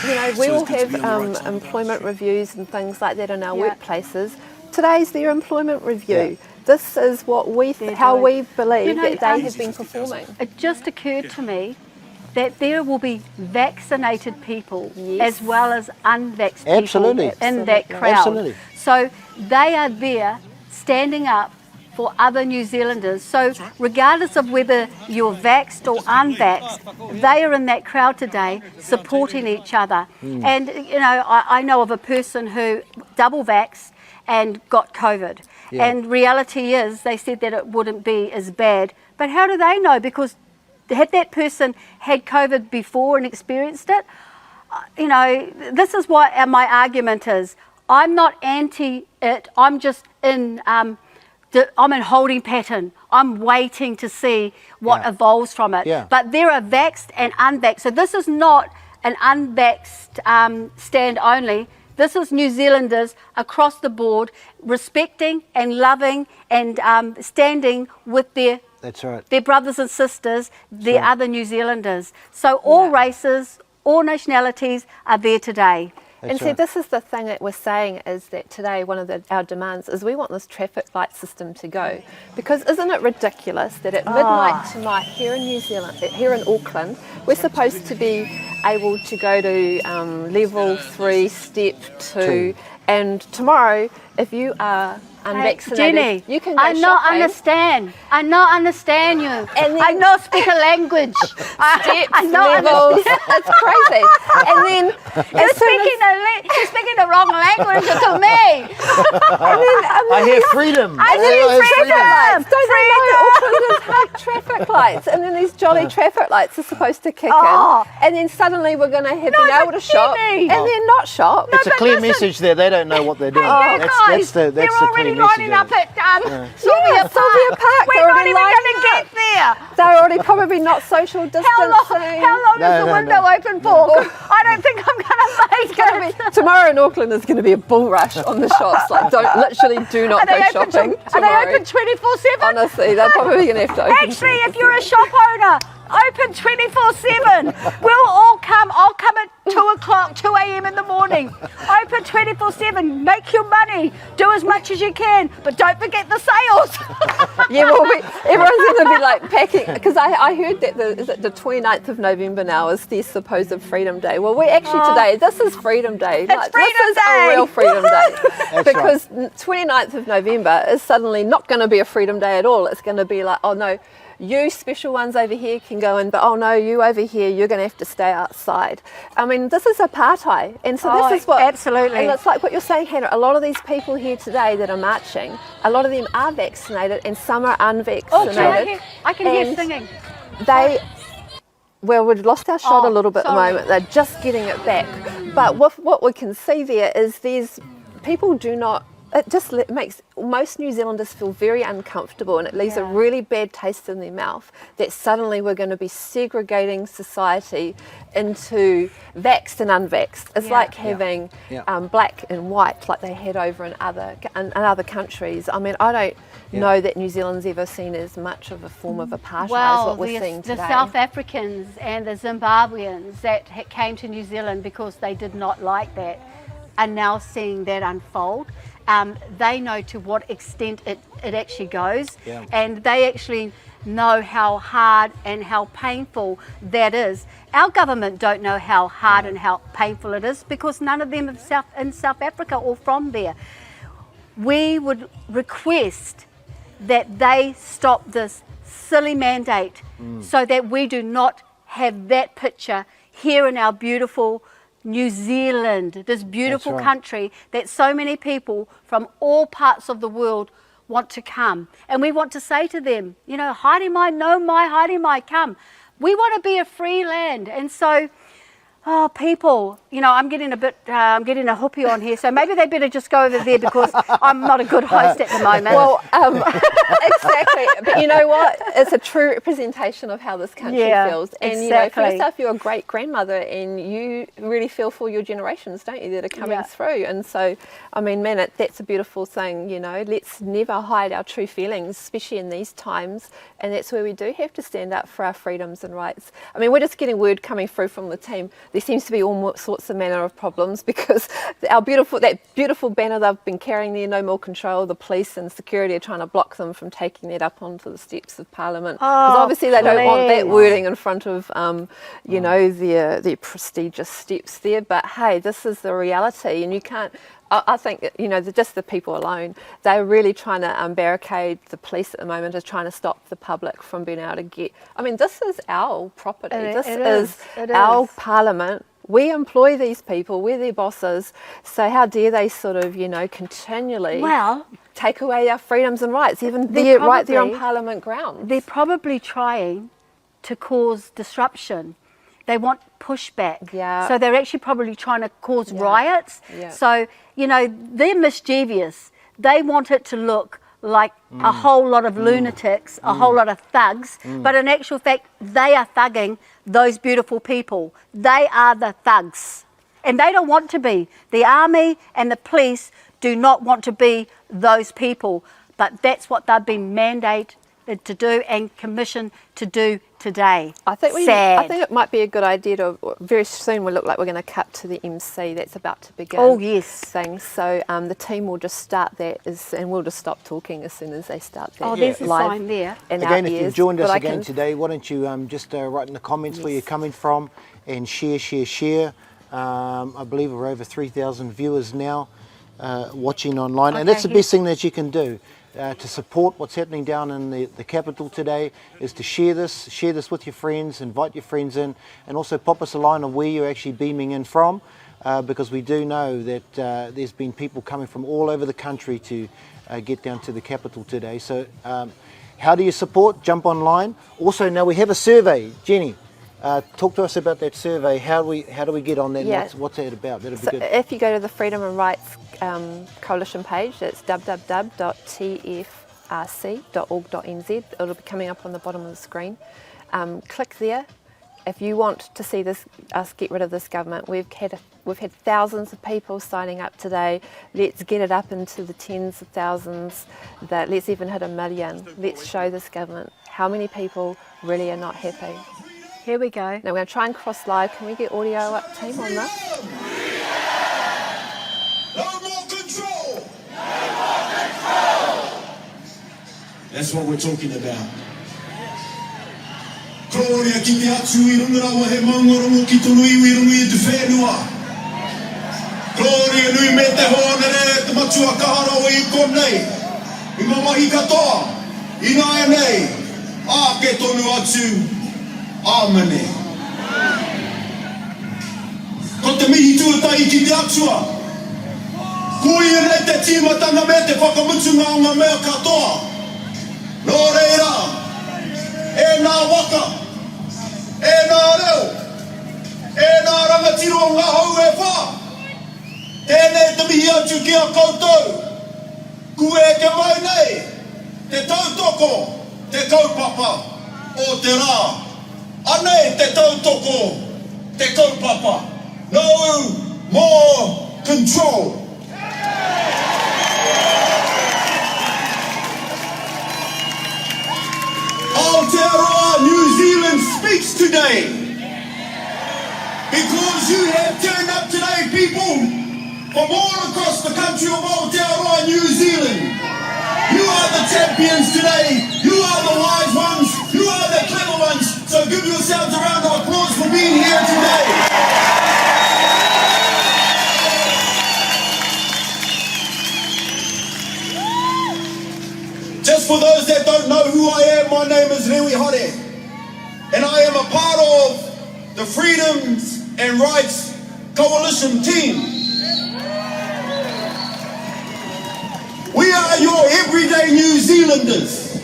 you know, we all have employment reviews and things like that in our workplaces. Today's their employment review. This is what we, how we believe that they have been performing. It just occurred to me that there will be vaccinated people as well as unvaccinated people in that crowd. Absolutely. So they are there standing up for other New Zealanders. So regardless of whether you're vaxxed or unvaxxed, they are in that crowd today supporting each other. And, you know, I know of a person who double vaxxed and got COVID. And reality is, they said that it wouldn't be as bad. But how do they know? Because had that person had COVID before and experienced it? You know, this is what my argument is. I'm not anti it. I'm just in, I'm in holding pattern. I'm waiting to see what evolves from it. But there are vaxxed and unvaxxed. So this is not an unvaxxed stand only. This is New Zealanders across the board respecting and loving and standing with their their brothers and sisters, their other New Zealanders. So all races, all nationalities are there today. And see, this is the thing that we're saying is that today one of our demands is we want this traffic light system to go. Because isn't it ridiculous that at midnight tonight here in New Zealand, here in Auckland, we're supposed to be able to go to level 3, step 2, and tomorrow, if you are unvaccinated, Jenny, you can go I not understand. I not understand you. And I not speak a language. Steps, I not levels, it's crazy. And then you're speaking the wrong language to me. I hear freedom. I hear freedom. Don't they know Aucklanders hate traffic lights? And then these jolly traffic lights are supposed to kick in, and then suddenly we're going to have been able to shop, and then not shop. It's a clear message there. They don't know what they're doing. That's the they're already clear lining message. up at Sylvia Park. We're not even going to get there. They're already probably not social distancing. How long is the window open for? I don't think I'm going to make it. Tomorrow in Auckland is going to be a bull rush on the shops. Like, do not go shopping. Are they open 24/7? Honestly, they're probably going to have to open. Actually, if you're a shop owner, open 24/7. We'll all come. I'll come at 2 o'clock, 2 a.m. in the morning. Open 24/7. Make your money. Do as much as you can, but don't forget the sales. Everyone's going to be like packing. Because I heard that the 29th of November now is their supposed Freedom Day. Well, we actually today, this is Freedom Day. It's Freedom This is Day. a real Freedom Day. Because 29th of November is suddenly not going to be a Freedom Day at all. It's going to be like, oh no, you special ones over here can go in, but oh no, you over here, you're going to have to stay outside. I mean, this is apartheid. And so this is what... Absolutely. And it's like what you're saying, Hannah, a lot of these people here today that are marching, a lot of them are vaccinated and some are unvaccinated. I can hear singing. Well, we've lost our shot a little bit at the moment. They're just getting it back. But what we can see there is these people do not... It just makes most New Zealanders feel very uncomfortable, and it leaves a really bad taste in their mouth that suddenly we're going to be segregating society into vaxxed and unvaxxed. It's like having black and white like they had over in other countries. I mean, I don't know that New Zealand's ever seen as much of a form of apartheid as what we're seeing today. The South Africans and the Zimbabweans that came to New Zealand because they did not like that are now seeing that unfold. They know to what extent it actually goes, and they actually know how hard and how painful that is. Our government don't know how hard and how painful it is because none of them are in South Africa or from there. We would request that they stop this silly mandate so that we do not have that picture here in our beautiful New Zealand, this beautiful country that so many people from all parts of the world want to come. And we want to say to them, you know, haere mai, no mai, haere mai, come. We want to be a free land. And so Oh, people, you know, I'm getting a hoopy on here, so maybe they better just go over there because I'm not a good host at the moment. Well, exactly. But you know what? It's a true representation of how this country feels. And you know, for yourself, you're a great grandmother, and you really feel for your generations, don't you, that are coming through. And so, I mean, man, that's a beautiful thing. You know, let's never hide our true feelings, especially in these times. And that's where we do have to stand up for our freedoms and rights. I mean, we're just getting word coming through from the team. There seems to be all sorts of manner of problems because that beautiful banner they've been carrying there, no more control, the police and security are trying to block them from taking that up onto the steps of Parliament. Because obviously they don't want that wording in front of, you know, their prestigious steps there. But hey, this is the reality, and you can't. I think, you know, just the people alone, they're really trying to barricade the police at the moment, is trying to stop the public from being able to get. I mean, this is our property. This is our Parliament. We employ these people. We're their bosses. So how dare they sort of, you know, continually take away our freedoms and rights, even right there on Parliament grounds? They're probably trying to cause disruption. They want pushback. So they're actually probably trying to cause riots. So, you know, they're mischievous. They want it to look like a whole lot of lunatics, a whole lot of thugs. But in actual fact, they are thugging those beautiful people. They are the thugs. And they don't want to be. The army and the police do not want to be those people. But that's what they've been mandated to do and commissioned to do today. I think it might be a good idea to, very soon we look like we're going to cut to the MC that's about to begin. Oh yes. Things. So the team will just start that, and we'll just stop talking as soon as they start that. Oh, there's a sign there. Again, if you've joined us again today, why don't you just write in the comments where you're coming from and share. I believe we're over 3,000 viewers now watching online, and that's the best thing that you can do. To support what's happening down in the capital today is to share this with your friends, invite your friends in, and also pop us a line of where you're actually beaming in from, because we do know that there's been people coming from all over the country to get down to the capital today. So how do you support? Jump online. Also, now we have a survey. Jenny, talk to us about that survey. How do we get on that? Yeah. What's that about? That'd be so good. If you go to the Freedom and Rights Coalition page, it's www.tfrc.org.nz. It'll be coming up on the bottom of the screen. Click there. If you want to see us get rid of this government, we've had thousands of people signing up today. Let's get it up into the tens of thousands. Let's even hit 1 million. Let's show this government how many people really are not happy. Here we go. Now we're going to try and cross live. Can we get audio up, team, on this? No more control! No more control! That's what we're talking about. Gloria ki te atu I runga rawa he mangorongo ki tonu iwi runga I te whenua. Gloria nui me te hōna re te matua kahara o I konei. I mamahi katoa, I nāia nei, a ke tonu atu, amane. Ko te mihi tuatai ki te atua. Kui nei te tīmatanga me te whakamutunga o ngā mea katoa. Nō reira, e nā waka, e nā reo, e nā rangatiro o ngā hau e whā. Tēnei te mihi atu ki a koutou. Kue ke mai nei, te tautoko, te kaupapa o te rā. Anei te tautoko, te kaupapa. No more control. Aotearoa New Zealand speaks today. Because you have turned up today, people from all across the country of Aotearoa New Zealand. You are the champions today. You are the wise ones. You are the clever ones. So give yourselves a round of applause for being here today. Just for those that don't know who I am, my name is Rewi Hore, and I am a part of the Freedoms and Rights Coalition team. We are your everyday New Zealanders,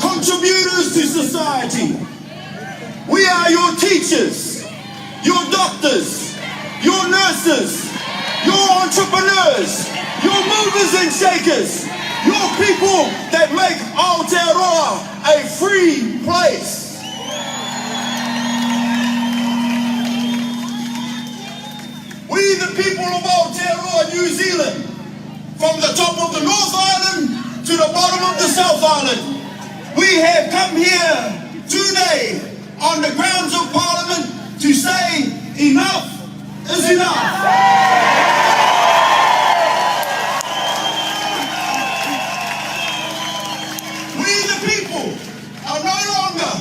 contributors to society. We are your teachers, your doctors, your nurses, your entrepreneurs, your movers and shakers, your people that make Aotearoa a free place. We the people of Aotearoa, New Zealand, from the top of the North Island to the bottom of the South Island, we have come here today on the grounds of Parliament to say enough is enough. We the people are no longer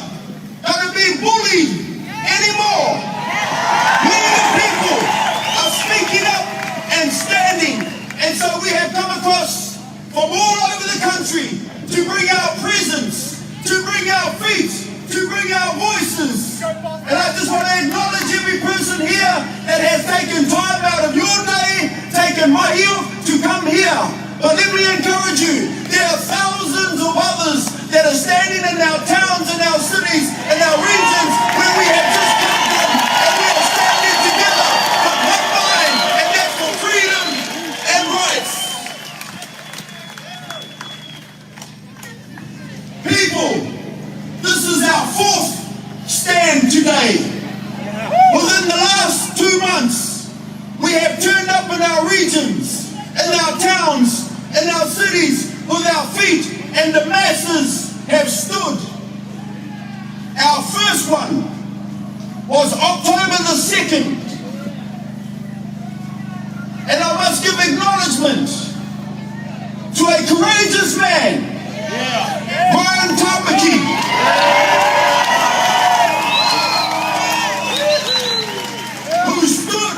going to be bullied anymore. We the people are speaking up and standing, and so we have come across from all over the country to bring our presence, to bring our feet, to bring our voices. And I just want to acknowledge every person here that has taken time out of your day, taken my heel to come here. But let me encourage you, there are thousands of others that are standing in our towns and our cities and our regions where we have just come from, and we are standing together with one mind, and that's for freedom and rights. People, this is our fourth stand today. Within the last 2 months, we have turned up in our regions, in our towns, in our cities with our feet, and the masses have stood. Our first one was October the 2nd. And I must give acknowledgement to a courageous man, Brian Tamaki, who stood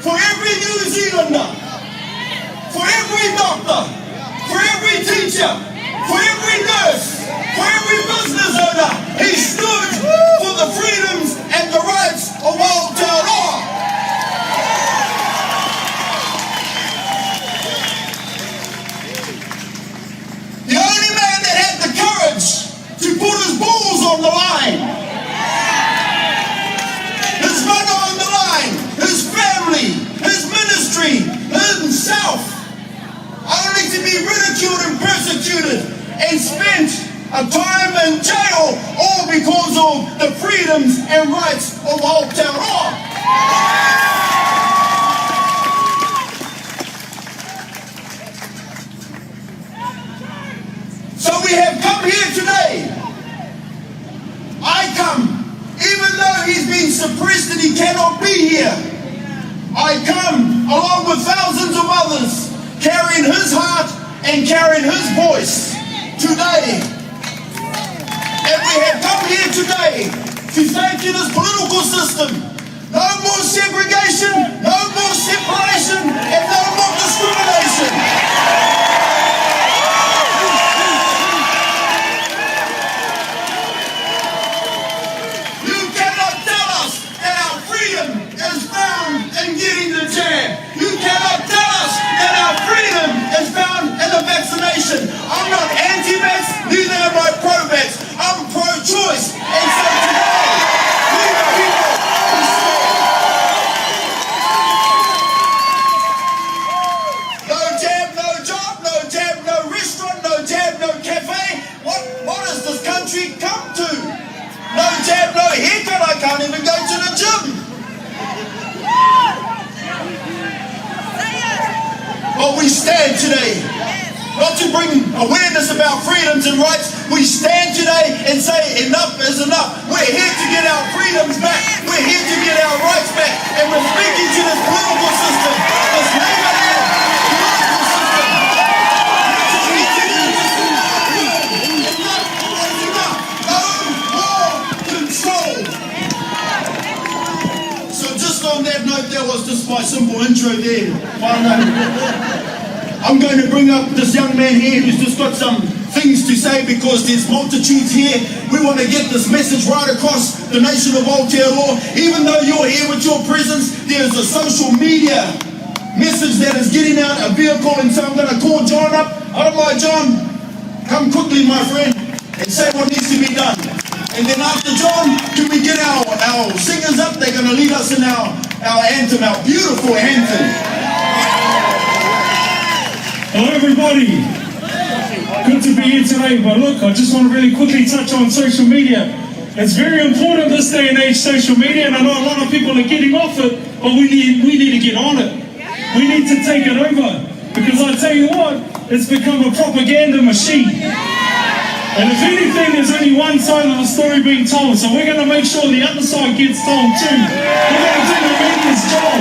for every New Zealander, for every doctor, for every teacher, for every nurse, for every business owner. He stood for the freedoms and the rights of Aotearoa. The only man that had the courage to put his balls on the line, his mother on the line, his family, his ministry, himself, only to be ridiculed and persecuted and spent a time in jail, all because of the freedoms and rights of Aotearoa. So we have come here today. I come, even though he's been suppressed and he cannot be here. I come along with thousands of others, carrying his heart and carrying his voice today. And we have come here today to say to this political system, no more segregation, no more separation, and no more discrimination. I'm not anti-vax, neither am I pro-vax. I'm pro-choice. And so today, we the people who stand. No jab, no job, no jab, no restaurant, no jab, no cafe. What has this country come to? No jab, no haircut, I can't even go to the gym. But we stand today. Not to bring awareness about freedoms and rights, we stand today and say enough is enough. We're here to get our freedoms back. We're here to get our rights back. And we're speaking to this political system, this neighborhood political system. Enough is enough. No more control. So just on that note, that was just my simple intro there. I'm going to bring up this young man here who's just got some things to say because there's multitudes here. We want to get this message right across the nation of Aotearoa. Even though you're here with your presence, there's a social media message that is getting out, a vehicle, and so I'm going to call John up. I don't mind, John. Come quickly, my friend, and say what needs to be done. And then after John, can we get our singers up? They're going to lead us in our anthem, our beautiful anthem. Hello everybody. Good to be here today, but look, I just want to really quickly touch on social media. It's very important this day and age, social media, and I know a lot of people are getting off it, but we need to get on it. We need to take it over, because I tell you what, it's become a propaganda machine. And if anything, there's only one side of the story being told, so we're going to make sure the other side gets told too. We're going to do the media's job.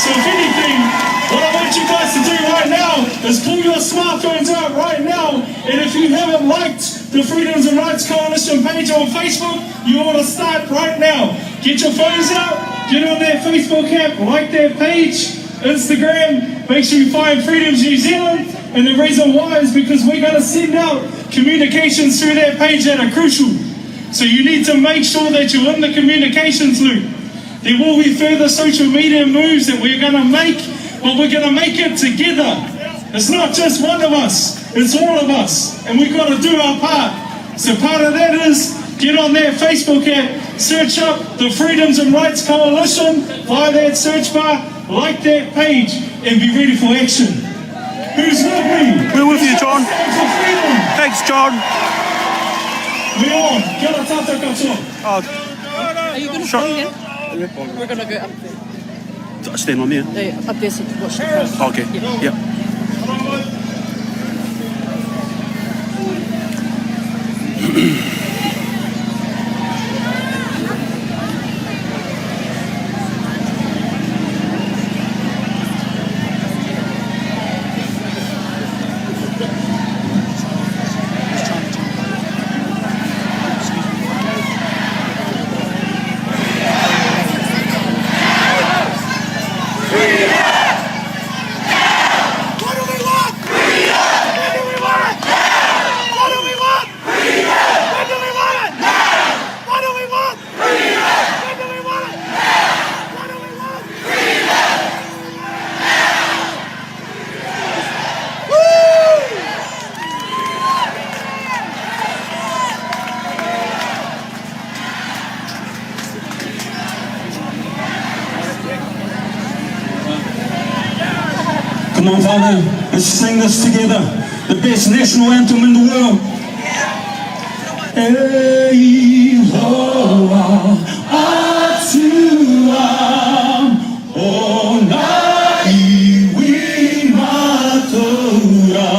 So if anything, what I want you guys to do right now is pull your smartphones out right now, and if you haven't liked the Freedoms and Rights Coalition page on Facebook, you ought to start right now. Get your phones out, get on their Facebook app, like their page, Instagram, make sure you find Freedoms New Zealand, and the reason why is because we're going to send out communications through that page that are crucial. So you need to make sure that you're in the communications loop. There will be further social media moves that we're going to make, but we're going to make it together. It's not just one of us, it's all of us, and we've got to do our part. So part of that is get on that Facebook app, search up the Freedoms and Rights Coalition via that search bar, like that page, and be ready for action. Who's with me? We're with you, John. Thanks, John. We're on. Kia ora tātou katoa. Oh. Are you going to stay here? We're going to go up there. Stand on there. Yeah, up there so to watch the crowd. Okay. Yep. Come on, Father, let's sing this together. The best national anthem in the world. Hey, hoa, atua, o nai wi matura,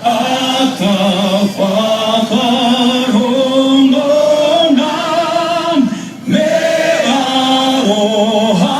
ata whakarongo nam, me aroha.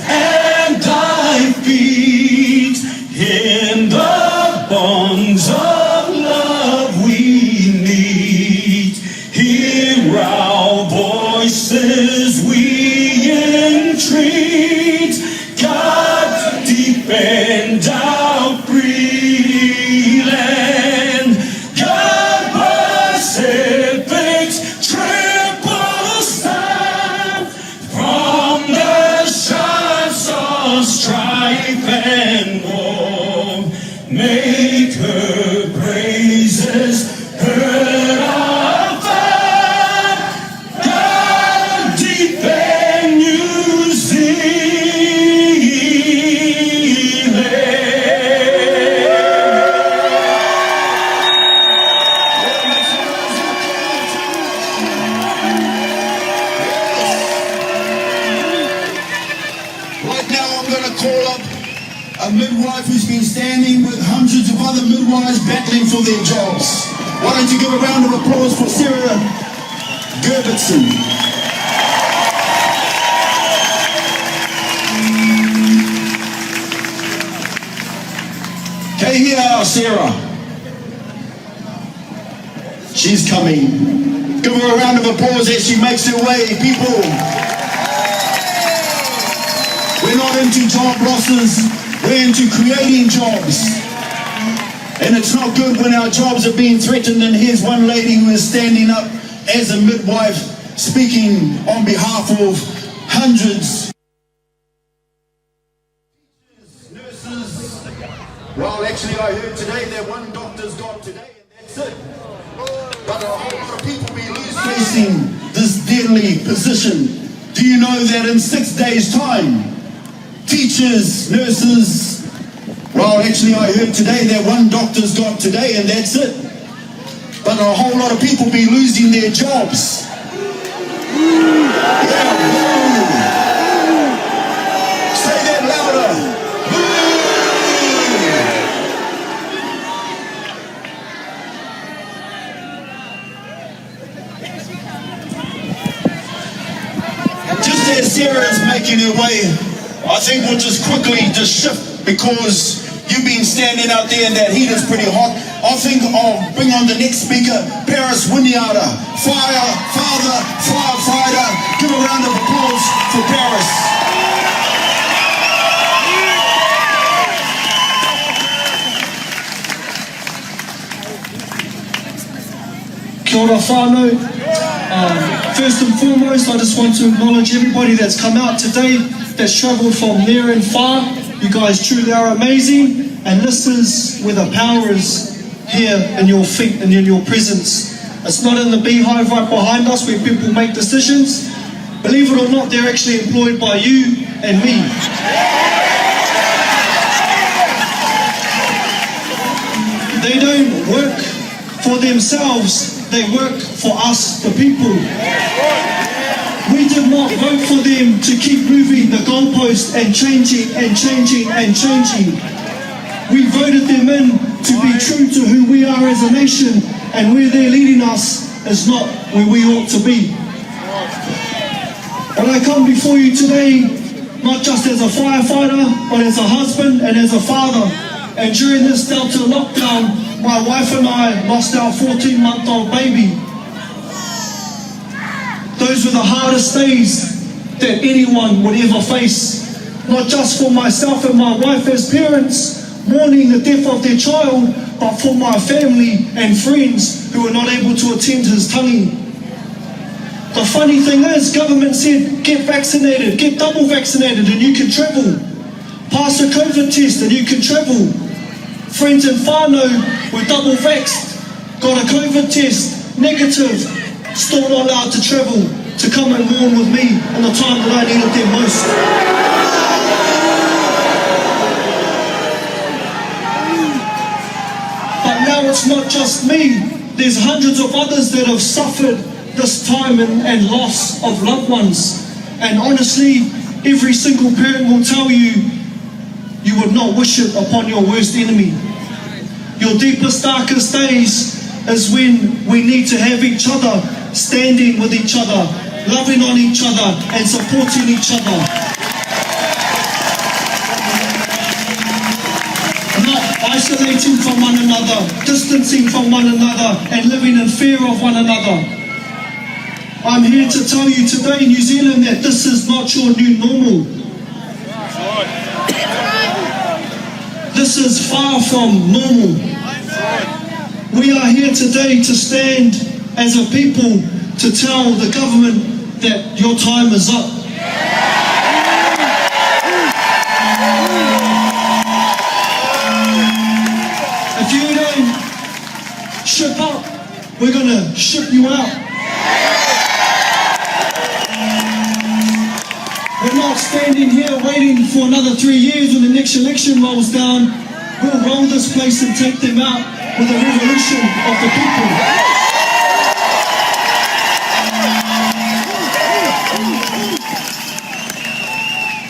And I feed in the bonds of love we need. Hear our voices, we entreat. God, defend our free land. God, Pacific's triple stand from the strife and war, make her praises heard afar. God defend New Zealand. Right now I'm going to call up a midwife who's been standing with hundreds of other midwives battling for their jobs. Why don't you give a round of applause for Sarah Gerbertson. Okay, here, Sarah. She's coming. Give her a round of applause as she makes her way, people. We're not into job losses, we're into creating jobs. And it's not good when our jobs are being threatened, and here's one lady who is standing up as a midwife, speaking on behalf of hundreds. Nurses. Well, actually I heard today that one doctor's got today, and that's it. But a whole lot of people be facing this deadly position. Do you know that in 6 days' time, teachers, nurses, well, actually I heard today that one doctor's got today, and that's it. But a whole lot of people be losing their jobs. Yeah. Say that louder. Just as Sarah is making her way, I think we'll just quickly shift, because you've been standing out there and that heat is pretty hot. I think I'll bring on the next speaker, Paris Winiata, firefighter. Give a round of applause for Paris. Kia ora whānau. First and foremost, I just want to acknowledge everybody that's come out today, that's travelled from near and far. You guys truly are amazing, and this is where the power is, here in your feet and in your presence. It's not in the beehive right behind us where people make decisions. Believe it or not, they're actually employed by you and me. They don't work for themselves, they work for us, the people. We did not vote for them to keep moving the goalpost and changing and changing and changing. We voted them in to be true to who we are as a nation, and where they're leading us is not where we ought to be. And I come before you today, not just as a firefighter, but as a husband and as a father. And during this Delta lockdown, my wife and I lost our 14-month-old baby. Those were the hardest days that anyone would ever face. Not just for myself and my wife as parents, mourning the death of their child, but for my family and friends who were not able to attend his tangi. The funny thing is, government said, get vaccinated, get double vaccinated and you can travel. Pass a COVID test and you can travel. Friends in whānau were double vaxxed, got a COVID test, negative, still not allowed to travel, to come and mourn with me in the time that I needed them most. But now it's not just me. There's hundreds of others that have suffered this time and loss of loved ones. And honestly, every single parent will tell you, you would not wish it upon your worst enemy. Your deepest, darkest days is when we need to have each other, standing with each other, loving on each other and supporting each other. Not isolating from one another, distancing from one another and living in fear of one another. I'm here to tell you today, New Zealand, that this is not your new normal. This is far from normal. We are here today to stand as a people to tell the government that your time is up. If you don't ship up, we're going to ship you out. We're not standing here waiting for another 3 years when the next election rolls down. We'll roll this place and take them out with a revolution of the people.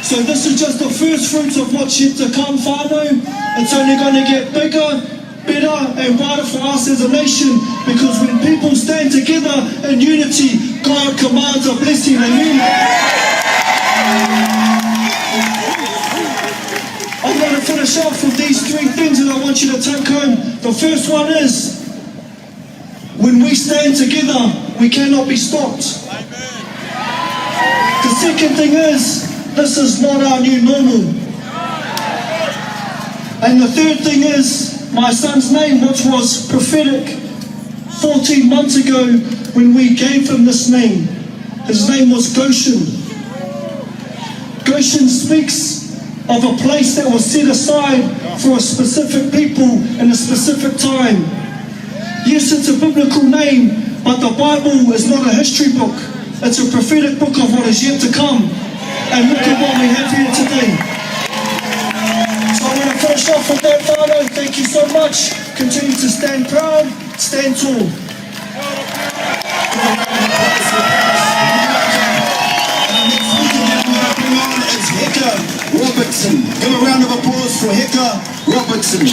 So this is just the first fruits of what's yet to come, whānau. It's only going to get bigger, better and brighter for us as a nation, because when people stand together in unity, God commands a blessing. Amen. I'm going to finish off with these three things that I want you to take home. The first one is, When we stand together, we cannot be stopped. The second thing is, this is not our new normal. And the third thing is, my son's name, which was prophetic 14 months ago when we gave him this name. His name was Goshen. Goshen speaks of a place that was set aside for a specific people in a specific time. Yes, it's a biblical name, but the Bible is not a history book. It's a prophetic book of what is yet to come. And look at what we have here today. So I'm going to finish off with that, Fano. Thank you so much. Continue to stand proud, stand tall. It's Hector Robertson. Give a round of applause for Hector Robertson.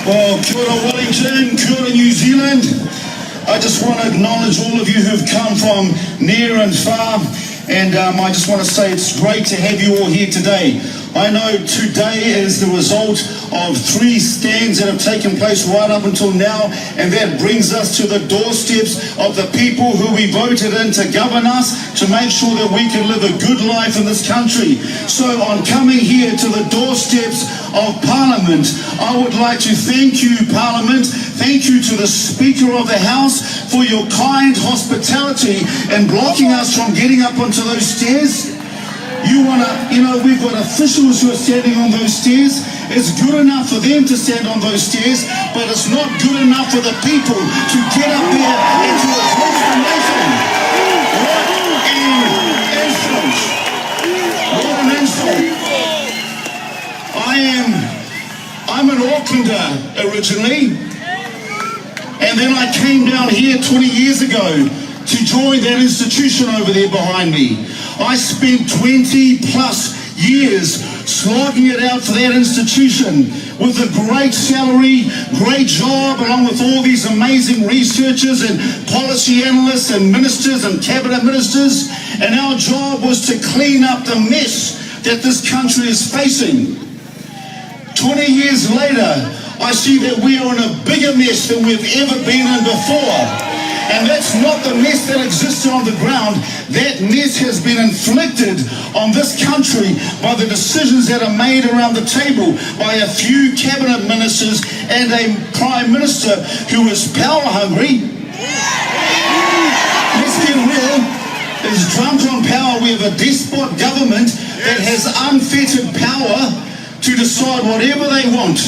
Well, kia ora Wellington, kia ora New Zealand. I just want to acknowledge all of you who've come from near and far, and I just want to say it's great to have you all here today. I know today is the result of 3 stands that have taken place right up until now, and that brings us to the doorsteps of the people who we voted in to govern us, to make sure that we can live a good life in this country. So on coming here to the doorsteps of Parliament, I would like to thank you, Parliament. Thank you to the Speaker of the House for your kind hospitality and blocking us from getting up onto those stairs. We've got officials who are standing on those stairs. It's good enough for them to stand on those stairs, but it's not good enough for the people to get up there and to address the nation. What an insult. I'm an Aucklander originally, and then I came down here 20 years ago to join that institution over there behind me. I spent 20 plus years slogging it out for that institution with a great salary, great job, along with all these amazing researchers and policy analysts and ministers and cabinet ministers. And our job was to clean up the mess that this country is facing. 20 years later, I see that we are in a bigger mess than we've ever been in before. And that's not the mess that existed on the ground. That mess has been inflicted on this country by the decisions that are made around the table by a few cabinet ministers and a prime minister who is power hungry. Let's get real. Is drunk on power. We have a despot government that has unfettered power to decide whatever they want.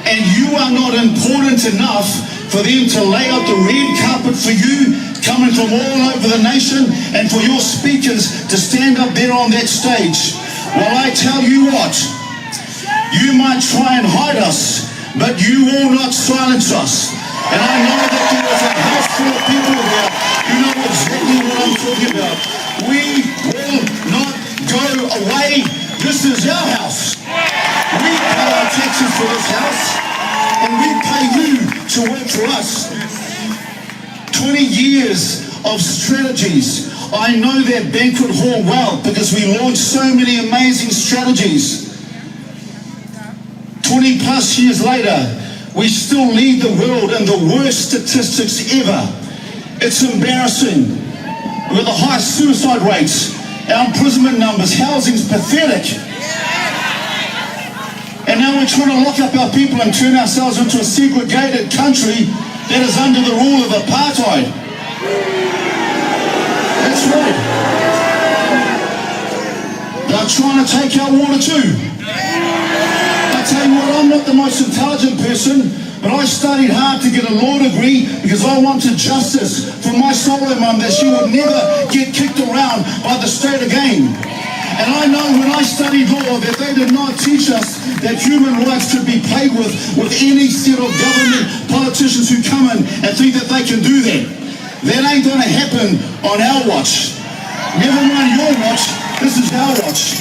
And you are not important enough for them to lay out the red carpet for you, coming from all over the nation, and for your speakers to stand up there on that stage. Well, I tell you what, you might try and hide us, but you will not silence us. And I know that there is a house full of people here who know exactly what I'm talking about. We will not go away. This is our house. We pay our taxes for this house, and we pay you to work for us. 20 years of strategies. I know that banquet hall well because we launched so many amazing strategies. 20 plus years later, we still lead the world in the worst statistics ever. It's embarrassing. We've got the highest suicide rates, our imprisonment numbers, housing's pathetic. And now we're trying to lock up our people and turn ourselves into a segregated country that is under the rule of apartheid. That's right. They're trying to take our water too. I tell you what, I'm not the most intelligent person, but I studied hard to get a law degree because I wanted justice for my solo mum, that she would never get kicked around by the state again. And I know when I studied law that they did not teach us that human rights could be played with any set of government politicians who come in and think that they can do that. That ain't going to happen on our watch. Never mind your watch, this is our watch.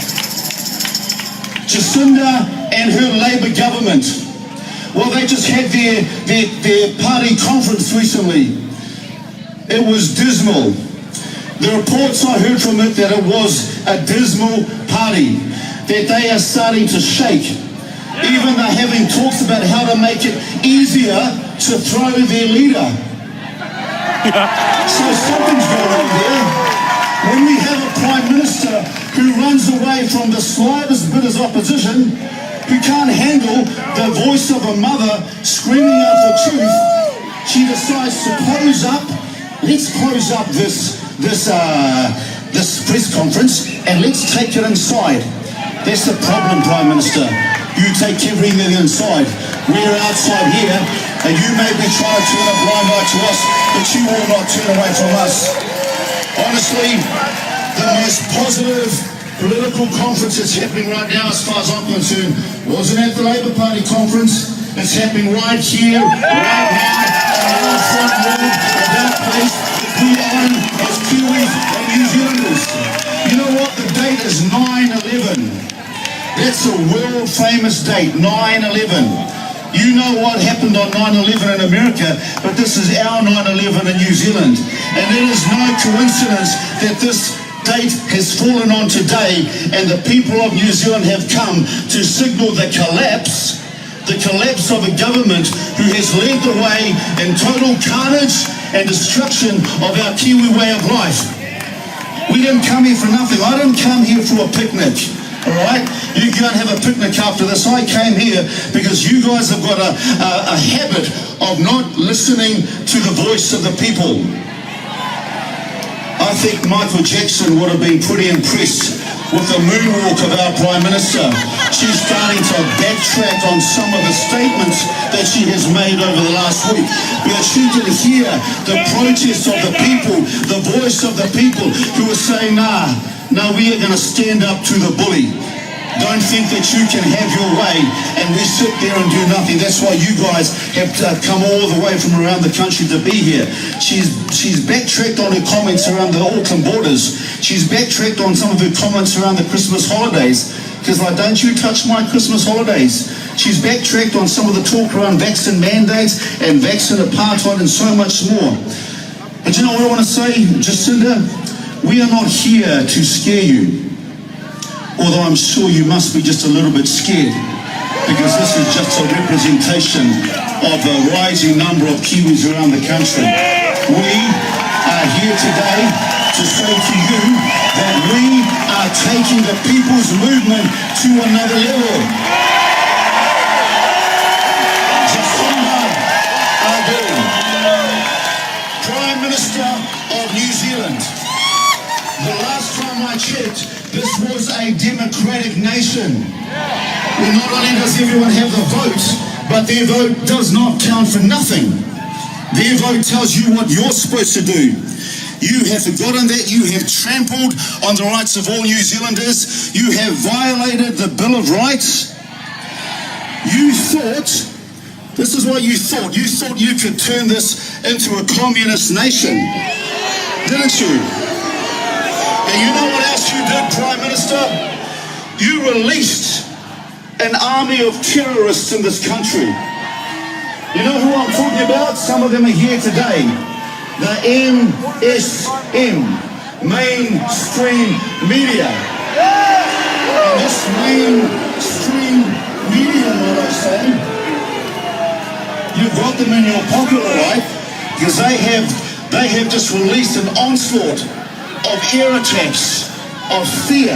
Jacinda and her Labour government. Well, they just had their party conference recently. It was dismal. The reports I heard from it that it was a dismal party, that they are starting to shake. Even they're having talks about how to make it easier to throw their leader. So something's going on there. When we have a Prime Minister who runs away from the slightest bit of opposition, who can't handle the voice of a mother screaming out for truth, she decides to close up. Let's close up this press conference and let's take it inside. That's the problem, Prime Minister. You take everything inside. We're outside here, and you may be trying to turn a blind eye to us, but you will not turn away from us. Honestly, the most positive political conference that's happening right now, as far as I'm concerned, wasn't at the Labour Party conference. It's happening right here, right now, in our front row of our place that we own as Kiwis and New Zealanders. You know what? The date is 9/11. That's a world famous date, 9/11. You know what happened on 9/11 in America, but this is our 9/11 in New Zealand. And it is no coincidence that this date has fallen on today and the people of New Zealand have come to signal the collapse of a government who has led the way in total carnage and destruction of our Kiwi way of life. We didn't come here for nothing. I didn't come here for a picnic. All right, you go and have a picnic after this. I came here because you guys have got a habit of not listening to the voice of the people. I think Michael Jackson would have been pretty impressed with the moonwalk of our Prime Minister. She's starting to backtrack on some of the statements that she has made over the last week, because she can hear the protest of the people, the voice of the people who are saying, nah, we are going to stand up to the bully. Don't think that you can have your way and we sit there and do nothing. That's why you guys have come all the way from around the country to be here. She's backtracked on her comments around the Auckland borders. She's backtracked on some of her comments around the Christmas holidays, because like, don't you touch my Christmas holidays. She's backtracked on some of the talk around vaccine mandates and vaccine apartheid and so much more. But you know what I want to say, Jacinda? We are not here to scare you, although I'm sure you must be just a little bit scared, because this is just a representation of the rising number of Kiwis around the country. We are here today to say to you that we are taking the people's movement to another level. Jacinda Ardern, Prime Minister of New Zealand. The last time I checked, this was a democratic nation. Well, not only does everyone have the vote, but their vote does not count for nothing. Their vote tells you what you're supposed to do. You have forgotten that. You have trampled on the rights of all New Zealanders. You have violated the Bill of Rights. You thought, this is what you thought you could turn this into a communist nation, didn't you? And you know what else you did, Prime Minister? You released an army of terrorists in this country. You know who I'm talking about? Some of them are here today. The MSM, mainstream media. And this mainstream media, what I say, you've got them in your pocket, right? Because they have just released an onslaught of air attacks, of fear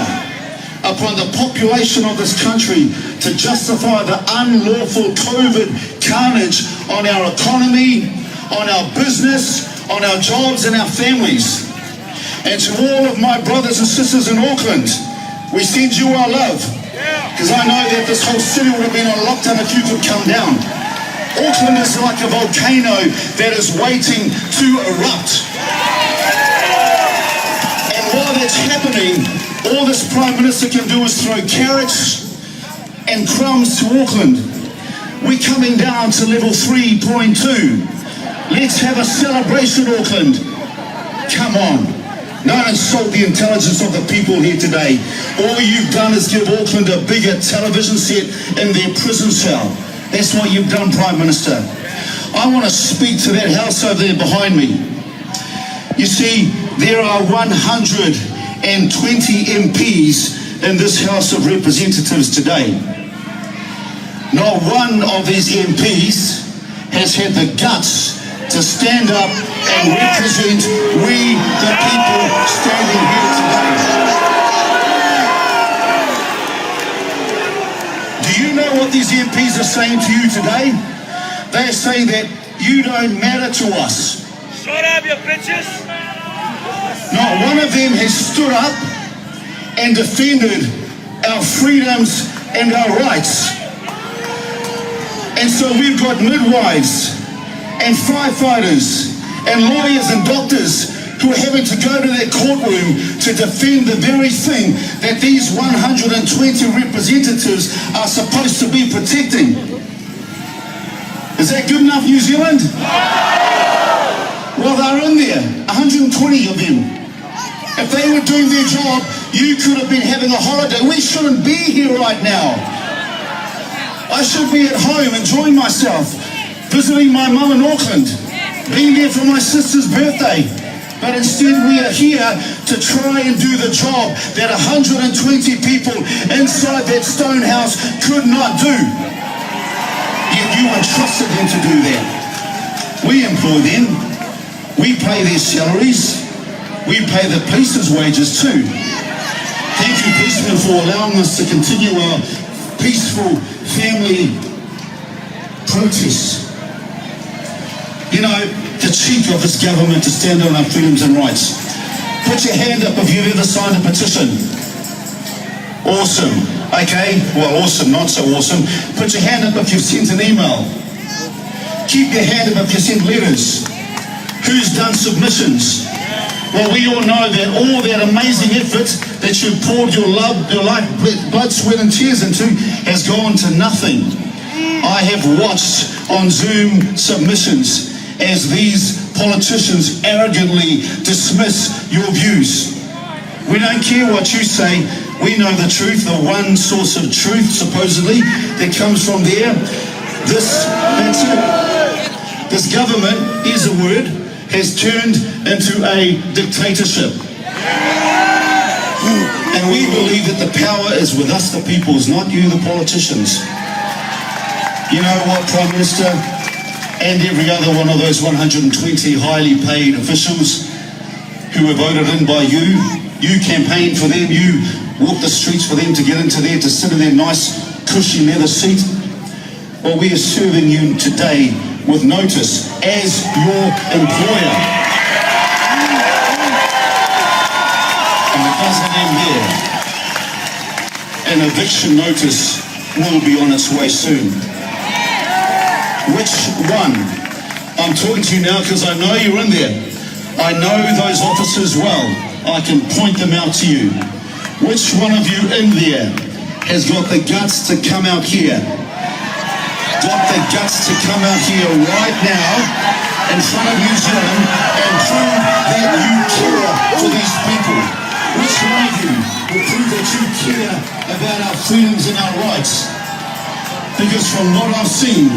upon the population of this country to justify the unlawful COVID carnage on our economy, on our business, on our jobs and our families. And to all of my brothers and sisters in Auckland, we send you our love, because I know that this whole city would have been on lockdown if you could come down. Auckland is like a volcano that is waiting to erupt. While that's happening, all this Prime Minister can do is throw carrots and crumbs to Auckland. We're coming down to level 3.2. Let's have a celebration, Auckland. Come on. Don't insult the intelligence of the people here today. All you've done is give Auckland a bigger television set in their prison cell. That's what you've done, Prime Minister. I want to speak to that house over there behind me. You see, there are 120 MPs in this House of Representatives today. not one of these MPs has had the guts to stand up and represent we, the people, standing here today. Do you know what these MPs are saying to you today? They're saying that you don't matter to us. Shut up, you bitches! Not one of them has stood up and defended our freedoms and our rights. And so we've got midwives and firefighters and lawyers and doctors who are having to go to their courtroom to defend the very thing that these 120 representatives are supposed to be protecting. Is that good enough, New Zealand? Well, they're in there, 120 of them. If they were doing their job, you could have been having a holiday. We shouldn't be here right now. I should be at home enjoying myself, visiting my mum in Auckland, being there for my sister's birthday. But instead we are here to try and do the job that 120 people inside that stone house could not do. Yet you entrusted them to do that. We employ them. We pay their salaries. We pay the police's wages too. Thank you, policemen, for allowing us to continue our peaceful family protests. You know, the cheek of this government to stand on our freedoms and rights. Put your hand up if you've ever signed a petition. Awesome. Okay, well, awesome, not so awesome. Put your hand up if you've sent an email. Keep your hand up if you sent letters. Who's done submissions? Well, we all know that all that amazing effort that you poured your love, your life, blood, sweat and tears into has gone to nothing. I have watched on Zoom submissions as these politicians arrogantly dismiss your views. We don't care what you say. We know the truth, the one source of truth, supposedly, that comes from there. That's it. This government, is a word, has turned into a dictatorship. And we believe that the power is with us, the people, not you, the politicians. You know what, Prime Minister, and every other one of those 120 highly paid officials who were voted in by you, you campaigned for them, you walked the streets for them to get into there, to sit in their nice, cushy leather seat. Well, we are serving you today with notice as your employer. And because I am here, an eviction notice will be on its way soon. Which one? I'm talking to you now because I know you're in there. I know those officers well. I can point them out to you. Which one of you in there has got the guts to come out here? Got the guts to come out here right now in front of New Zealand and prove that you care for these people? Which one of you will prove that you care about our freedoms and our rights? Because from what I've seen,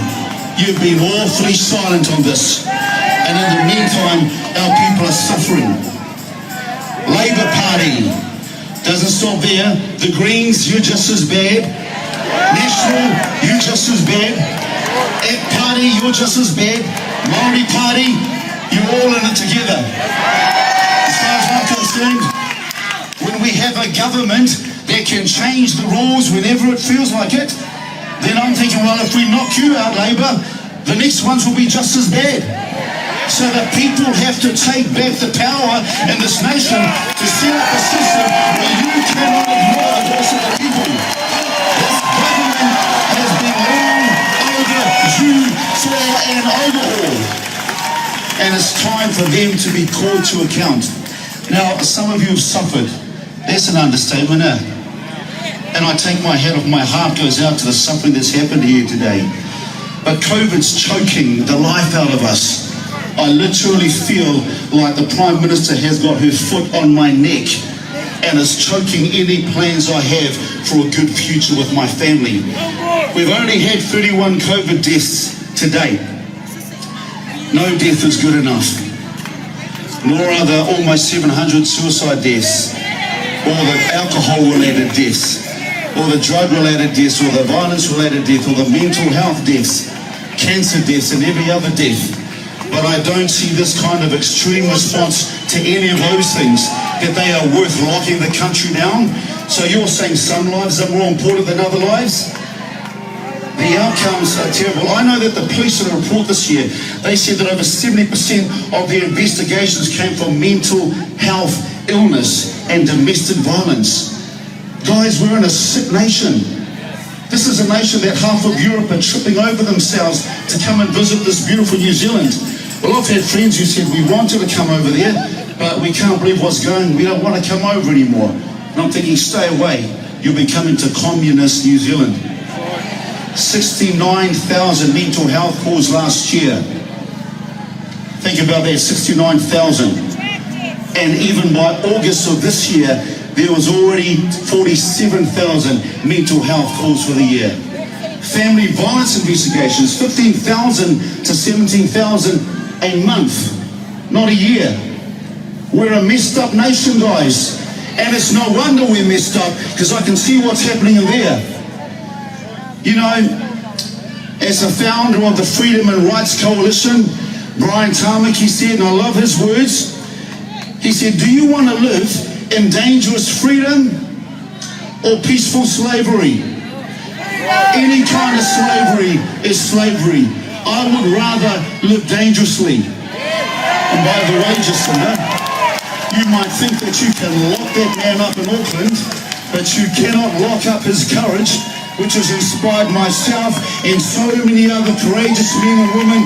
you've been awfully silent on this. And in the meantime, our people are suffering. Labour Party doesn't stop there. The Greens, you're just as bad. National, you're just as bad. Ag Party, you're just as bad. Maori Party, you're all in it together. As far as I'm concerned, when we have a government that can change the rules whenever it feels like it, then I'm thinking, well, if we knock you out, Labour, the next ones will be just as bad. So the people have to take back the power in this nation to set up a system where you cannot ignore the voice of the people. This government has been long overdue for an overhaul. And it's time for them to be called to account. Now, some of you have suffered. That's an understatement, eh? And I take my hat off, my heart goes out to the suffering that's happened here today. But COVID's choking the life out of us. I literally feel like the Prime Minister has got her foot on my neck and is choking any plans I have for a good future with my family. We've only had 31 COVID deaths to date. No death is good enough. Nor are there almost 700 suicide deaths or the alcohol-related deaths or the drug-related deaths, or the violence-related death, or the mental health deaths, cancer deaths, and every other death. But I don't see this kind of extreme response to any of those things, that they are worth locking the country down. So you're saying some lives are more important than other lives? The outcomes are terrible. I know that the police in a report this year, they said that over 70% of their investigations came from mental health illness and domestic violence. Guys, we're in a sick nation. This is a nation that half of Europe are tripping over themselves to come and visit this beautiful New Zealand. Well, I've had friends who said, we wanted to come over there, but we can't believe what's going on. We don't want to come over anymore. And I'm thinking, stay away. You'll be coming to communist New Zealand. 69,000 mental health calls last year. Think about that, 69,000. And even by August of this year, there was already 47,000 mental health calls for the year. Family violence investigations, 15,000 to 17,000 a month, not a year. We're a messed up nation, guys. And it's no wonder we're messed up, because I can see what's happening in there. You know, as the founder of the Freedom and Rights Coalition, Brian Tarmac, he said, and I love his words, he said, do you want to live in dangerous freedom or peaceful slavery? Any kind of slavery is slavery. I would rather live dangerously. And by the way, Jacinda, you might think that you can lock that man up in Auckland, but you cannot lock up his courage, which has inspired myself and so many other courageous men and women.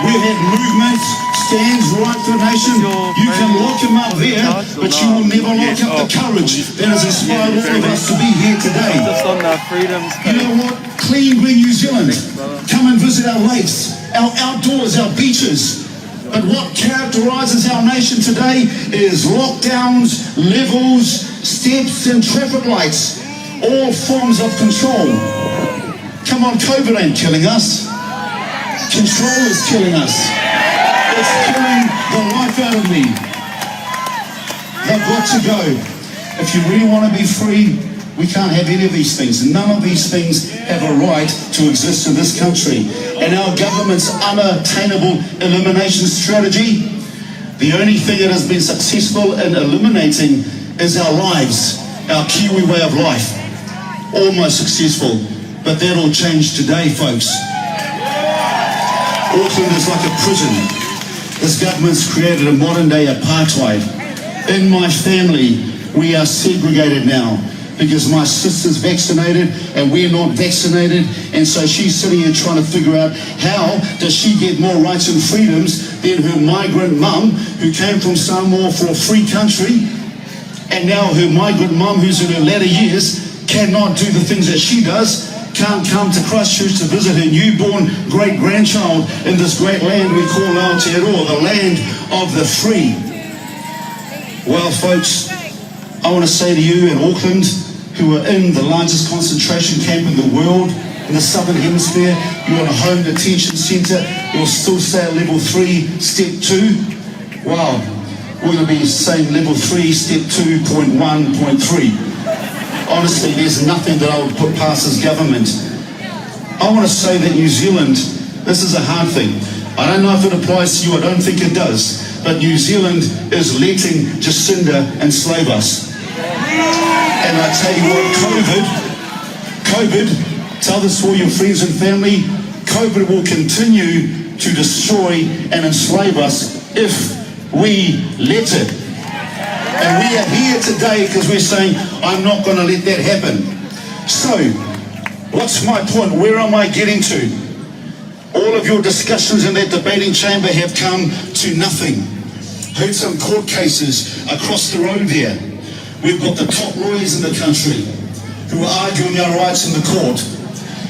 We've had movements, stands right for the nation. You can lock him up there, but you will never lock up the courage that has inspired all of us to be here today. You know what? Clean green New Zealand. Come and visit our lakes, our outdoors, our beaches. But what characterizes our nation today is lockdowns, levels, steps and traffic lights. All forms of control. Come on, COVID ain't killing us. Control is killing us. It's killing the life out of me. They've got to go. If you really want to be free, we can't have any of these things. None of these things have a right to exist in this country. And our government's unattainable elimination strategy, the only thing that has been successful in eliminating is our lives, our Kiwi way of life. Almost successful, but that'll change today, folks. Auckland is like a prison. This government's created a modern day apartheid. In my family, we are segregated now because my sister's vaccinated and we're not vaccinated, and so she's sitting here trying to figure out how does she get more rights and freedoms than her migrant mum who came from Samoa for a free country, and now her migrant mum who's in her latter years cannot do the things that she does, can't come to Christchurch to visit her newborn great-grandchild in this great land we call Aotearoa, the land of the free. Well, folks, I want to say to you in Auckland, who are in the largest concentration camp in the world, in the Southern Hemisphere, you're in a home detention centre, you'll still stay at level 3, step 2. Wow, we're going to be saying level 3, step 2.1.3. Honestly, there's nothing that I would put past this government. I want to say that New Zealand, this is a hard thing. I don't know if it applies to you, I don't think it does. But New Zealand is letting Jacinda enslave us. And I tell you what, COVID, tell this to all your friends and family, COVID will continue to destroy and enslave us if we let it. And we are here today because we're saying, I'm not going to let that happen. So, what's my point? Where am I getting to? All of your discussions in that debating chamber have come to nothing. Heard some court cases across the road there. We've got the top lawyers in the country who are arguing our rights in the court.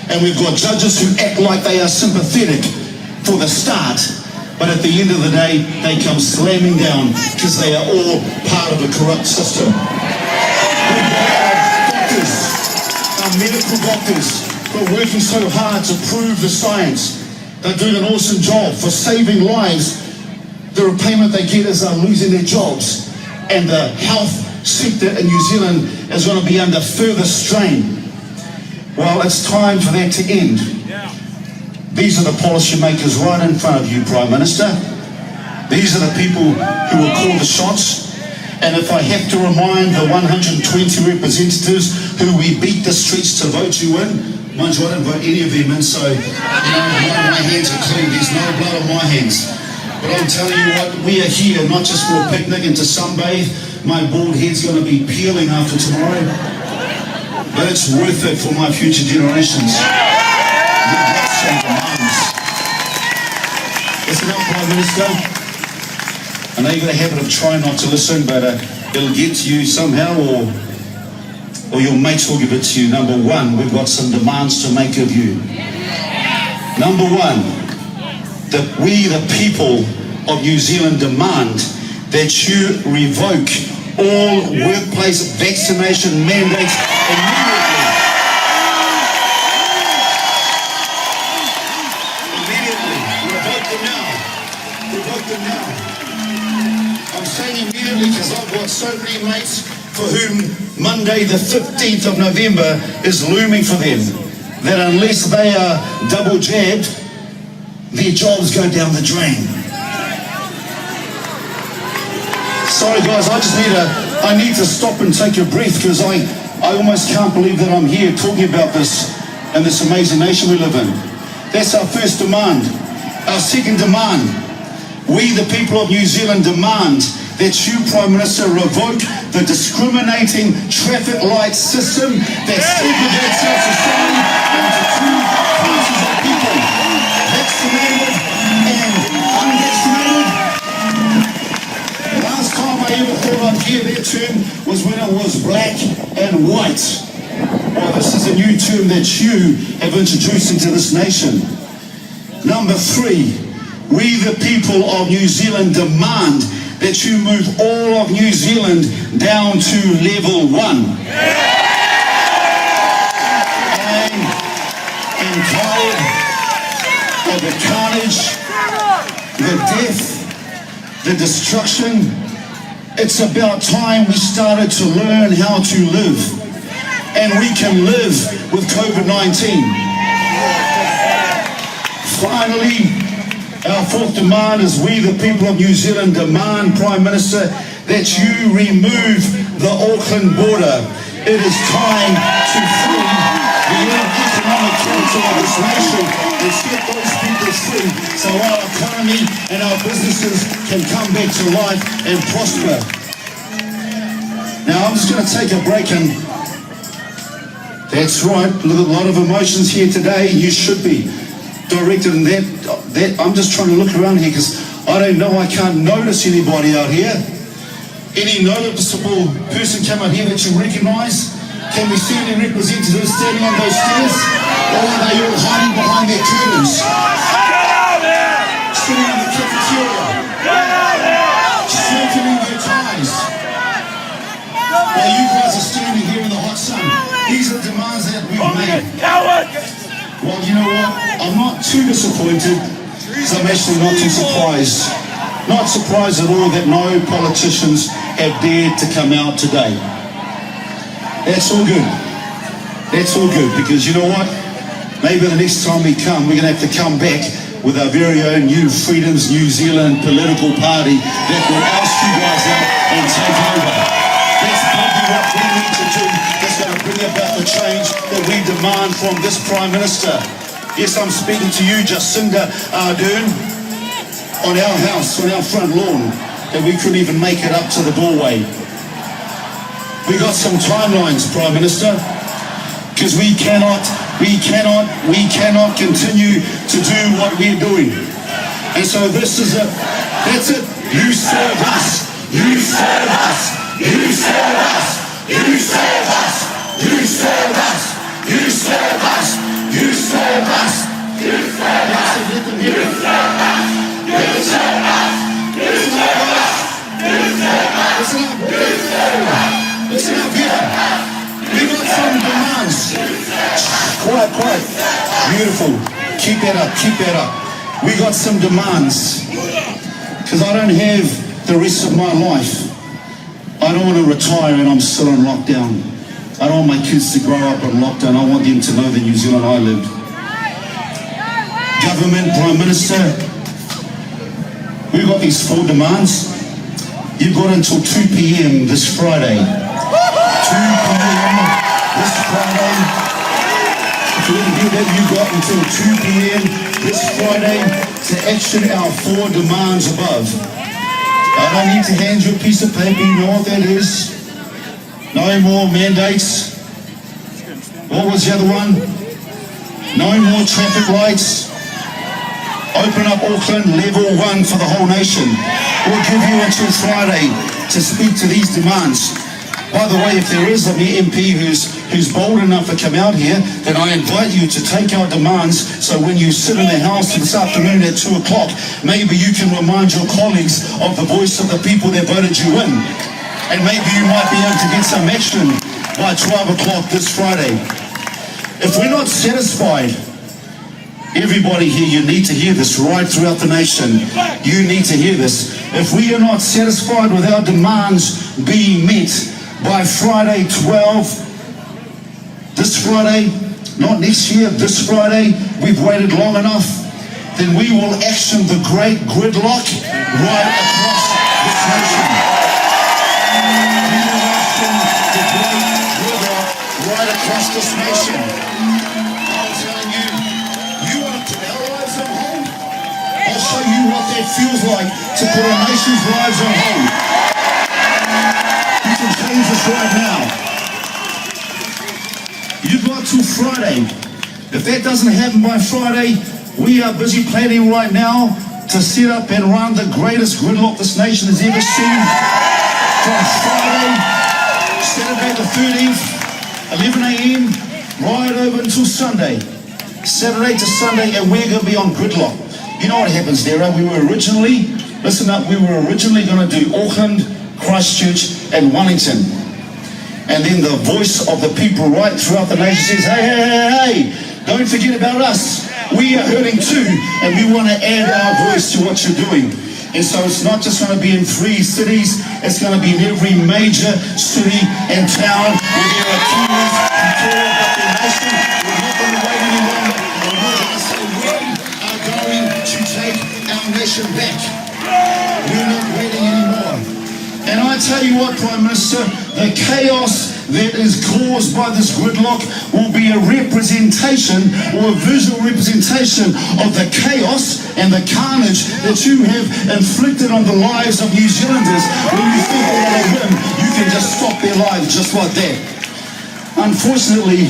And we've got judges who act like they are sympathetic for the start. But at the end of the day, they come slamming down because they are all part of a corrupt system. We've got our doctors, our medical doctors, who are working so hard to prove the science. They're doing an awesome job for saving lives. The repayment they get is they're losing their jobs. And the health sector in New Zealand is going to be under further strain. Well, it's time for that to end. These are the policy makers right in front of you, Prime Minister. These are the people who will call the shots. And if I have to remind the 120 representatives who we beat the streets to vote you in, mind you, I didn't vote any of them in, so my hands are clean. There's no blood on my hands. But I'm telling you what, we are here not just for a picnic and to sunbathe. My bald head's going to be peeling after tomorrow. But it's worth it for my future generations. We've got some demands. Listen up, Prime Minister. I know you've got a habit of trying not to listen, but it'll get to you somehow, or your mates will give it to you. Number one, we've got some demands to make of you. Number one, that we, the people of New Zealand, demand that you revoke all workplace vaccination mandates immediately. Immediately. Revoke them now. Revoke them now. I'm saying immediately because I've got so many mates for whom Monday the 15th of November is looming for them, that unless they are double jabbed, their jobs go down the drain. Sorry guys, I need to stop and take a breath because I almost can't believe that I'm here talking about this and this amazing nation we live in. That's our first demand. Our second demand, we the people of New Zealand demand that you, Prime Minister, revoke the discriminating traffic light system that segregates our society into two classes of people, vaccinated and unvaccinated. The last time I ever thought I'd hear that term was when it was black and white. Well, this is a new term that you have introduced into this nation. Number three, we the people of New Zealand demand that you move all of New Zealand down to level 1. I'm tired of the carnage, the death, the destruction. It's about time we started to learn how to live. And we can live with COVID-19. Finally, our fourth demand is we, the people of New Zealand, demand, Prime Minister, that you remove the Auckland border. It is time to free the economic capital of this nation and set those people free so our economy and our businesses can come back to life and prosper. Now, I'm just going to take a break and that's right, a lot of emotions here today. You should be directed in that I'm just trying to look around here because I don't know, I can't notice anybody out here. Any noticeable person come out here that you recognise? Can we see any representatives standing on those stairs? Or are they all hiding behind their curtains? Sitting in the cafeteria? Circling their ties? While you guys are standing here in the hot sun, these are the demands that we've made. Well, you know what? I'm not too disappointed, because I'm actually not too surprised. Not surprised at all that no politicians have dared to come out today. That's all good. That's all good, because you know what? Maybe the next time we come, we're going to have to come back with our very own New Freedoms New Zealand political party that will oust you guys out and take over. That's probably what we need to do. That's going to bring about the change that we demand from this Prime Minister. Yes, I'm speaking to you, Jacinda Ardern, on our house, on our front lawn, that we couldn't even make it up to the doorway. We got some timelines, Prime Minister, because we cannot continue to do what we're doing. And so this is it. That's it. You serve us. You serve us. You serve us. You serve us. You serve us. You serve us. You serve us. You serve us. You serve us. You serve us. You serve us. You serve us. You serve us. Listen up here. We got some demands. Quiet, quiet. Beautiful. Keep that up. Keep that up. We got some demands. Because I don't have the rest of my life. I don't want to retire and I'm still on lockdown. I don't want my kids to grow up on lockdown. I want them to know the New Zealand I lived. Government, Prime Minister, we've got these 4 demands. You've got until 2 p.m. this Friday. 2 p.m. this Friday. If you didn't hear that, you've got until 2 p.m. this Friday to action our 4 demands above. I don't need to hand you a piece of paper, you know what that is. No more mandates. What was the other one? No more traffic lights. Open up Auckland, level 1 for the whole nation. We'll give you until Friday to speak to these demands. By the way, if there is an MP who's bold enough to come out here, then I invite you to take our demands, so when you sit in the house this afternoon at 2 o'clock, maybe you can remind your colleagues of the voice of the people that voted you in. And maybe you might be able to get some action by 12 o'clock this Friday. If we're not satisfied, everybody here, you need to hear this right throughout the nation. You need to hear this. If we are not satisfied with our demands being met by Friday 12, this Friday, not next year, this Friday, we've waited long enough, then we will action the great gridlock right across this nation. Right across this nation. I'm telling you, you want to put our lives on hold? I'll show you what that feels like to put our nation's lives on hold. You can change this right now. You've got till Friday. If that doesn't happen by Friday, we are busy planning right now to set up and run the greatest gridlock this nation has ever seen. From Friday, Saturday the 13th, 11 a.m. right over until Sunday. Saturday to Sunday, and we're going to be on gridlock. You know what happens there, we were originally, listen up, we were originally going to do Auckland, Christchurch and Wellington. And then the voice of the people right throughout the nation says, hey, don't forget about us. We are hurting too, and we want to add our voice to what you're doing. And so it's not just going to be in 3 cities, it's going to be in every major city and town where there are kings who care about their nation. We're not going to wait any longer. We're going to say we are going to take our nation back. We're not waiting anymore. And I tell you what, Prime Minister, the chaos that is caused by this gridlock will be a representation or a visual representation of the chaos and the carnage that you have inflicted on the lives of New Zealanders when you think that on a whim you can just stop their lives just like that. Unfortunately,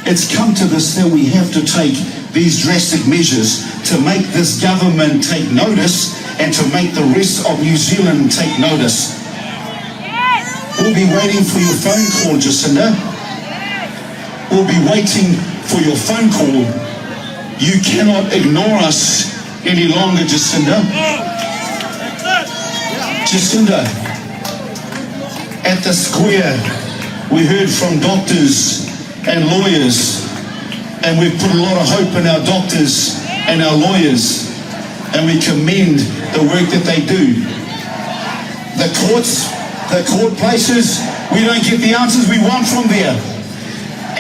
it's come to this that we have to take these drastic measures to make this government take notice and to make the rest of New Zealand take notice. We'll be waiting for your phone call, Jacinda. We'll be waiting for your phone call. You cannot ignore us any longer, Jacinda. Jacinda, at the square, we heard from doctors and lawyers, and we've put a lot of hope in our doctors and our lawyers, and we commend the work that they do. The courts, the court places, we don't get the answers we want from there.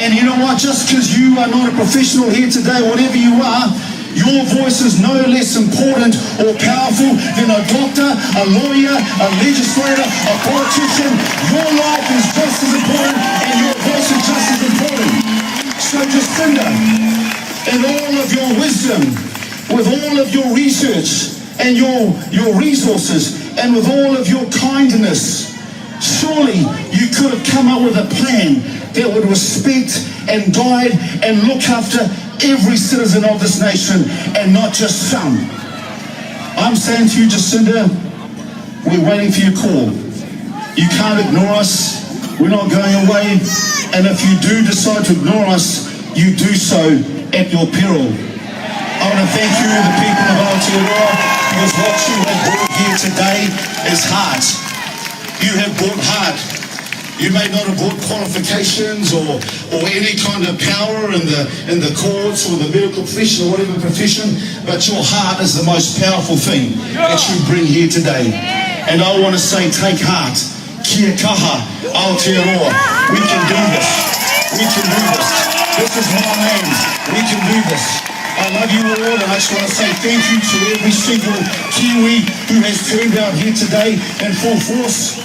And you know what, just because you are not a professional here today, whatever you are, your voice is no less important or powerful than a doctor, a lawyer, a legislator, a politician. Your life is just as important and your voice is just as important. So Jacinda, in all of your wisdom, with all of your research and your resources, and with all of your kindness, surely you could have come up with a plan that would respect and guide and look after every citizen of this nation and not just some. I'm saying to you, Jacinda, we're waiting for your call. You can't ignore us. We're not going away. And if you do decide to ignore us, you do so at your peril. I want to thank you, the people of Aotearoa, because what you have brought here today is heart. You have brought heart. You may not have brought qualifications or any kind of power in the courts or the medical profession or whatever profession, but your heart is the most powerful thing that you bring here today. And I want to say, take heart. Kia kaha, Aotearoa. We can do this. We can do this. This is my name. We can do this. I love you all, and I just want to say thank you to every single Kiwi who has turned out here today in full force.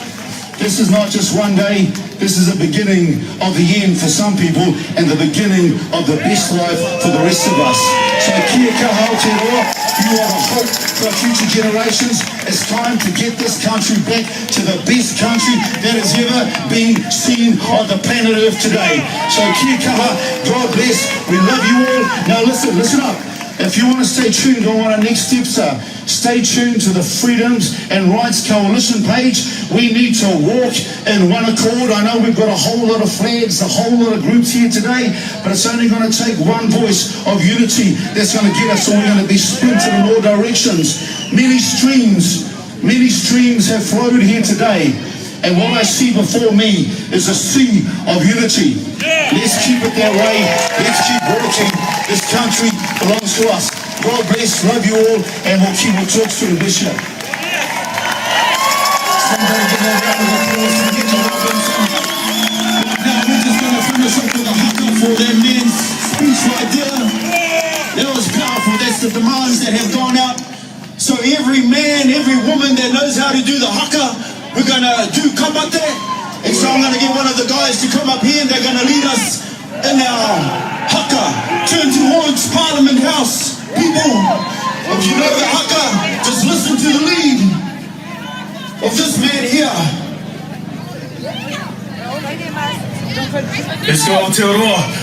This is not just one day, this is the beginning of the end for some people and the beginning of the best life for the rest of us. So kia kaha Aotearoa, you are the hope for future generations. It's time to get this country back to the best country that has ever been seen on the planet Earth today. So kia kaha, God bless, we love you all. Now listen up. If you want to stay tuned on what our next steps are, stay tuned to the Freedoms and Rights Coalition page. We need to walk in one accord. I know we've got a whole lot of flags, a whole lot of groups here today, but it's only going to take one voice of unity that's going to get us, or we're going to be splintered in all directions. Many streams have flowed here today. And what I see before me is a sea of unity. Let's keep it that way. Let's keep working. This country belongs to us. God bless, love you all, and we'll talk soon, Bishop. Somebody give a round of applause to Victor Robinson. Now we're just going to finish up with a haka for that man's speech right there. That was powerful. That's the demands that have gone out. So every man, every woman that knows how to do the haka, we're going to do kabate. And so I'm going to get one of the guys to come up here and they're going to lead us in our haka. Turn towards Parliament House. People, if you know the haka, just listen to the lead of this man here. Let's go, Aotearoa.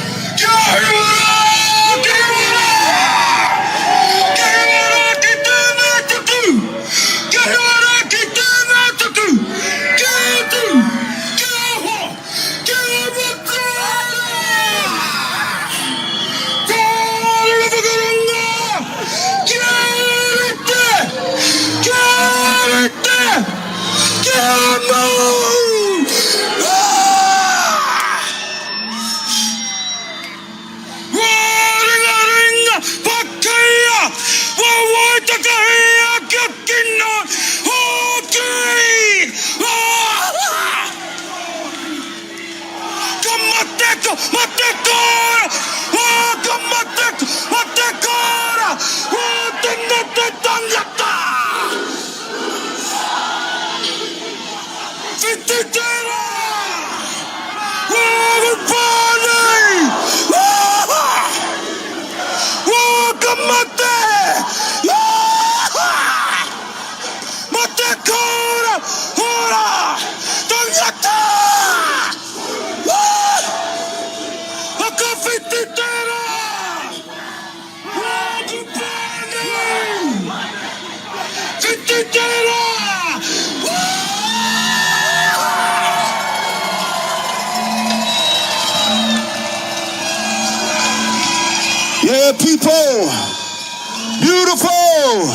Yeah, people, beautiful.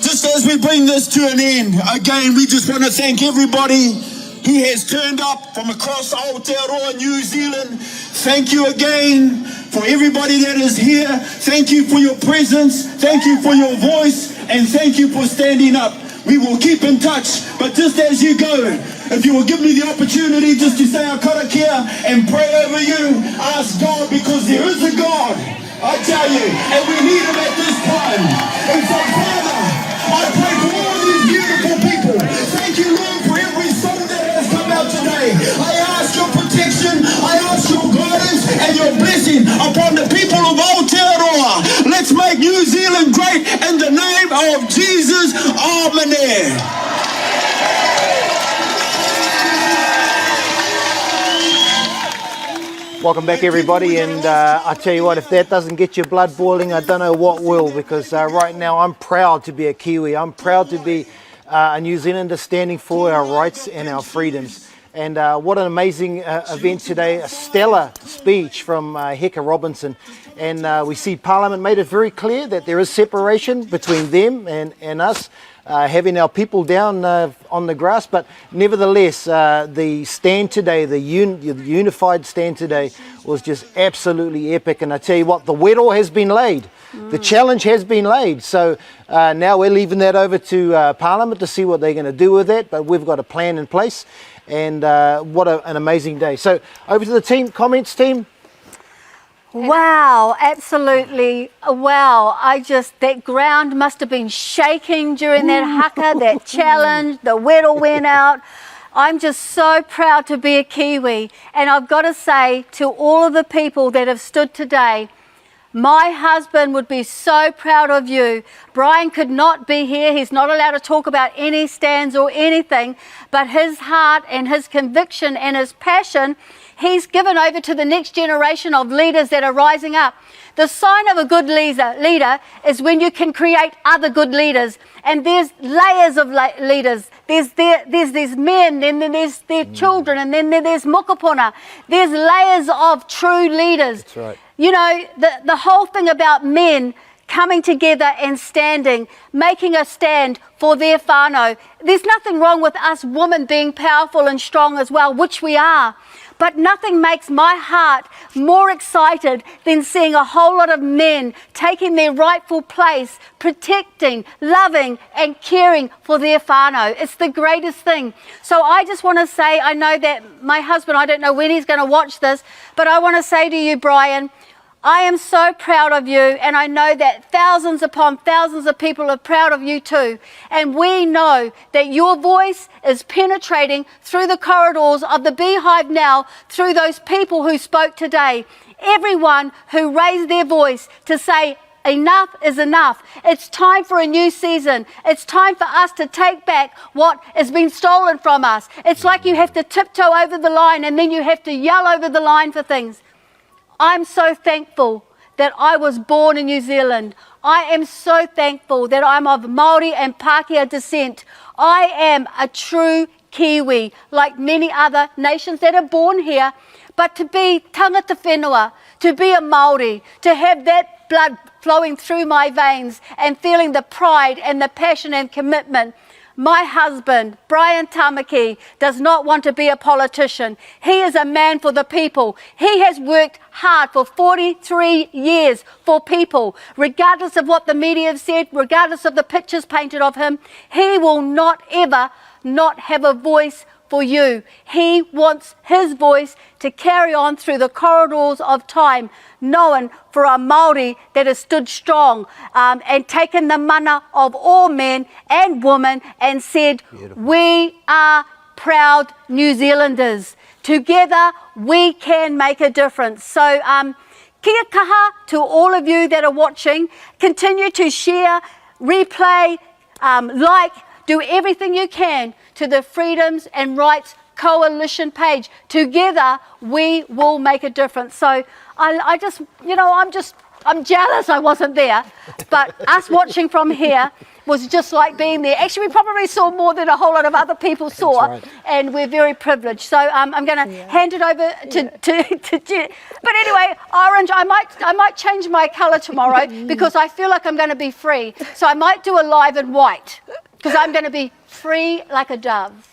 Just as we bring this to an end, again, we just want to thank everybody who has turned up from across Aotearoa, New Zealand. Thank you again for everybody that is here. Thank you for your presence. Thank you for your voice. And thank you for standing up. We will keep in touch. But just as you go, if you will give me the opportunity just to say our karakia and pray over you, ask God, because there is a God, I tell you, and we need him at this time. And so, Father, I pray for all these beautiful people. Thank you, Lord, for every soul that has come out today. I ask your protection, I ask your guidance and your blessing upon the people of Aotearoa. Let's make New Zealand great in the name of Jesus. Amen. Welcome back, everybody, and I tell you what, if that doesn't get your blood boiling, I don't know what will, because right now I'm proud to be a Kiwi. I'm proud to be a New Zealander standing for our rights and our freedoms. And what an amazing event today, a stellar speech from Heka Robinson. And we see Parliament made it very clear that there is separation between them and us. having our people down on the grass, but nevertheless, the stand today, the unified stand today was just absolutely epic. And I tell you what, the wero has been laid. The challenge has been laid. So now we're leaving that over to Parliament to see what they're going to do with that, but we've got a plan in place. And what an amazing day. So over to the team, comments team. Wow, absolutely. Wow. That ground must have been shaking during that haka, that challenge, the wero went out. I'm just so proud to be a Kiwi. And I've got to say to all of the people that have stood today, my husband would be so proud of you. Brian could not be here. He's not allowed to talk about any stands or anything, but his heart and his conviction and his passion, he's given over to the next generation of leaders that are rising up. The sign of a good leader is when you can create other good leaders. And there's layers of leaders. There's these men, and then there's their children, and then there's mokopuna. There's layers of true leaders. That's right. You know, the whole thing about men coming together and standing, making a stand for their whānau. There's nothing wrong with us women being powerful and strong as well, which we are. But nothing makes my heart more excited than seeing a whole lot of men taking their rightful place, protecting, loving and caring for their whānau. It's the greatest thing. So I just want to say, I know that my husband, I don't know when he's going to watch this, but I want to say to you, Brian, I am so proud of you, and I know that thousands upon thousands of people are proud of you too. And we know that your voice is penetrating through the corridors of the Beehive now, through those people who spoke today. Everyone who raised their voice to say, enough is enough. It's time for a new season. It's time for us to take back what has been stolen from us. It's like you have to tiptoe over the line and then you have to yell over the line for things. I'm so thankful that I was born in New Zealand. I am so thankful that I'm of Māori and Pākehā descent. I am a true Kiwi, like many other nations that are born here. But to be tangata whenua, to be a Māori, to have that blood flowing through my veins and feeling the pride and the passion and commitment. My husband, Brian Tamaki, does not want to be a politician. He is a man for the people. He has worked hard for 43 years for people. Regardless of what the media have said, regardless of the pictures painted of him, he will not ever not have a voice for you. He wants his voice to carry on through the corridors of time, known for a Māori that has stood strong and taken the mana of all men and women and said, we are proud New Zealanders. Together we can make a difference. So kia kaha to all of you that are watching. Continue to share, replay, like, do everything you can to the Freedoms and Rights Coalition page. Together we will make a difference. So I just, you know, I'm jealous I wasn't there, but us watching from here was just like being there. Actually, we probably saw more than a whole lot of other people saw, right. And we're very privileged. So I'm going to hand it over to Jen. But anyway, orange, I might change my colour tomorrow because I feel like I'm going to be free. So I might do a live in white because I'm going to be free like a dove.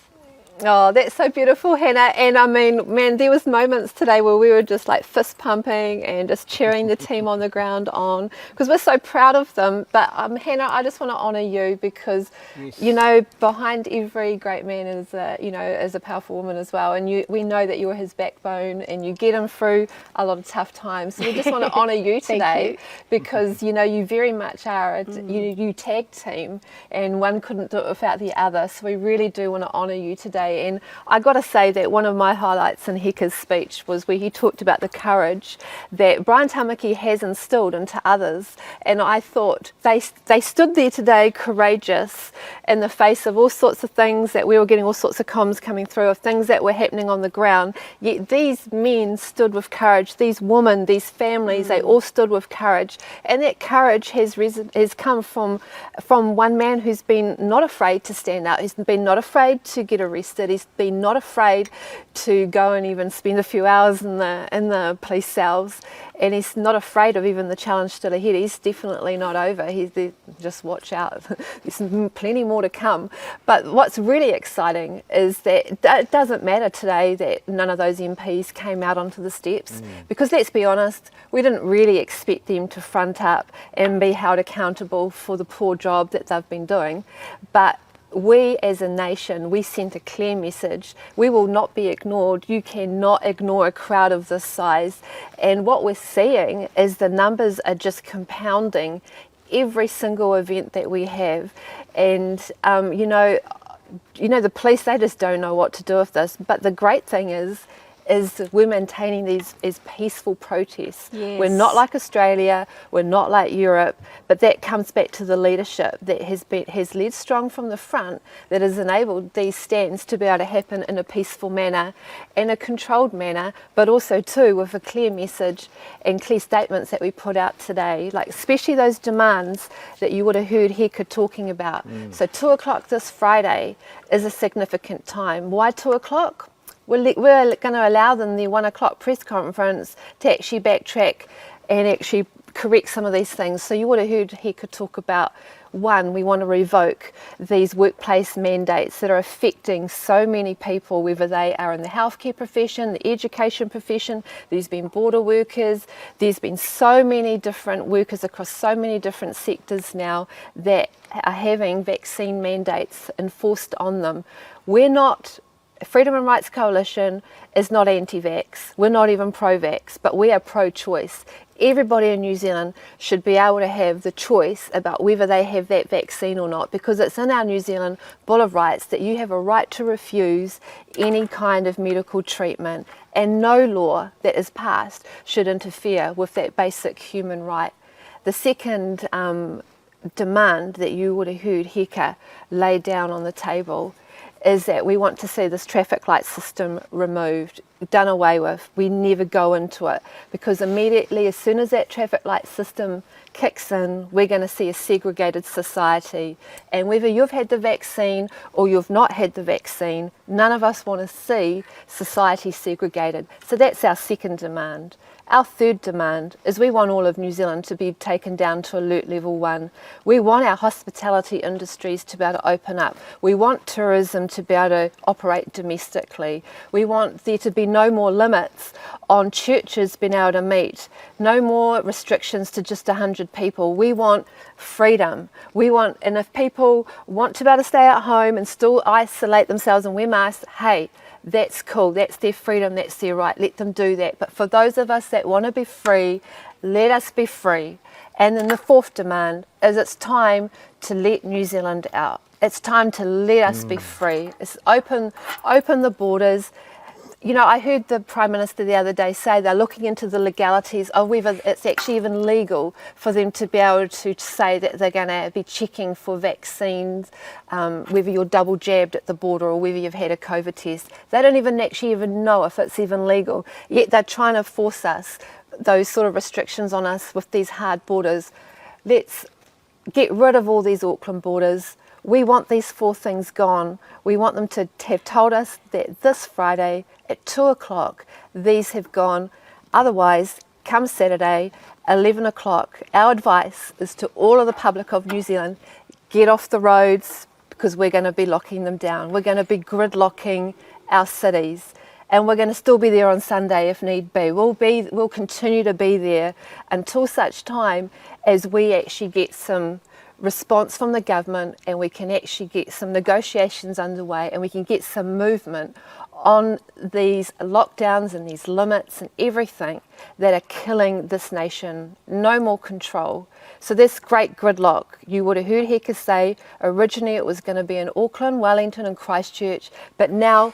Oh, that's so beautiful, Hannah. And I mean, man, there was moments today where we were just like fist pumping and just cheering the team on the ground on because we're so proud of them. But Hannah, I just want to honour you because, you know, behind every great man is a powerful woman as well. And we know that you're his backbone and you get him through a lot of tough times. So we just want to honour you today because, you know, you very much are you tag team and one couldn't do it without the other. So we really do want to honour you today. And I got to say that one of my highlights in Heka's speech was where he talked about the courage that Brian Tamaki has instilled into others. And I thought they stood there today courageous in the face of all sorts of things that we were getting all sorts of comms coming through of things that were happening on the ground. Yet these men stood with courage. These women, these families, they all stood with courage. And that courage has come from one man who's been not afraid to stand out, who's been not afraid to get arrested, it. He's been not afraid to go and even spend a few hours in the police cells, and he's not afraid of even the challenge still ahead. He's definitely not over. Just watch out. There's plenty more to come. But what's really exciting is that it doesn't matter today that none of those MPs came out onto the steps, because let's be honest, we didn't really expect them to front up and be held accountable for the poor job that they've been doing. But we as a nation, we sent a clear message. We will not be ignored. You cannot ignore a crowd of this size. And what we're seeing is the numbers are just compounding every single event that we have. And, you know, the police, they just don't know what to do with this. But the great thing is we're maintaining these as peaceful protests. Yes. We're not like Australia, we're not like Europe, but that comes back to the leadership that has led strong from the front, that has enabled these stands to be able to happen in a peaceful manner, in a controlled manner, but also too with a clear message and clear statements that we put out today, like especially those demands that you would have heard Heka talking about. So 2 o'clock this Friday is a significant time. Why 2 o'clock? We're going to allow them the 1 o'clock press conference to actually backtrack and actually correct some of these things. So you would have heard he could talk about, one, we want to revoke these workplace mandates that are affecting so many people, whether they are in the healthcare profession, the education profession. There's been border workers, there's been so many different workers across so many different sectors now that are having vaccine mandates enforced on them. We're not Freedom and Rights Coalition is not anti-vax, we're not even pro-vax, but we are pro-choice. Everybody in New Zealand should be able to have the choice about whether they have that vaccine or not, because it's in our New Zealand Bill of Rights that you have a right to refuse any kind of medical treatment, and no law that is passed should interfere with that basic human right. The second demand that you would have heard Heka lay down on the table is that we want to see this traffic light system removed, done away with. We never go into it, because immediately as soon as that traffic light system kicks in, we're going to see a segregated society. And whether you've had the vaccine or you've not had the vaccine, none of us want to see society segregated. So that's our second demand. Our third demand is we want all of New Zealand to be taken down to alert level 1. We want our hospitality industries to be able to open up. We want tourism to be able to operate domestically. We want there to be no more limits on churches being able to meet, no more restrictions to just 100 people. We want freedom. And if people want to be able to stay at home and still isolate themselves and wear masks, hey, that's cool, that's their freedom, that's their right, let them do that. But for those of us that want to be free, let us be free. And then the fourth demand is it's time to let New Zealand out. It's time to let us be free. It's open the borders. You know, I heard the Prime Minister the other day say they're looking into the legalities of whether it's actually even legal for them to be able to say that they're going to be checking for vaccines, whether you're double jabbed at the border or whether you've had a COVID test. They don't even actually know if it's even legal, yet they're trying to force us, those sort of restrictions on us with these hard borders. Let's get rid of all these Auckland borders. We want these four things gone. We want them to have told us that this Friday at 2 o'clock, these have gone. Otherwise, come Saturday, 11 o'clock, our advice is to all of the public of New Zealand, get off the roads, because we're going to be locking them down. We're going to be gridlocking our cities. And we're going to still be there on Sunday if need be. We'll continue to be there until such time as we actually get some response from the government and we can actually get some negotiations underway and we can get some movement on these lockdowns and these limits and everything that are killing this nation. No more control. So this great gridlock, you would have heard Heka say originally it was going to be in Auckland, Wellington and Christchurch, but now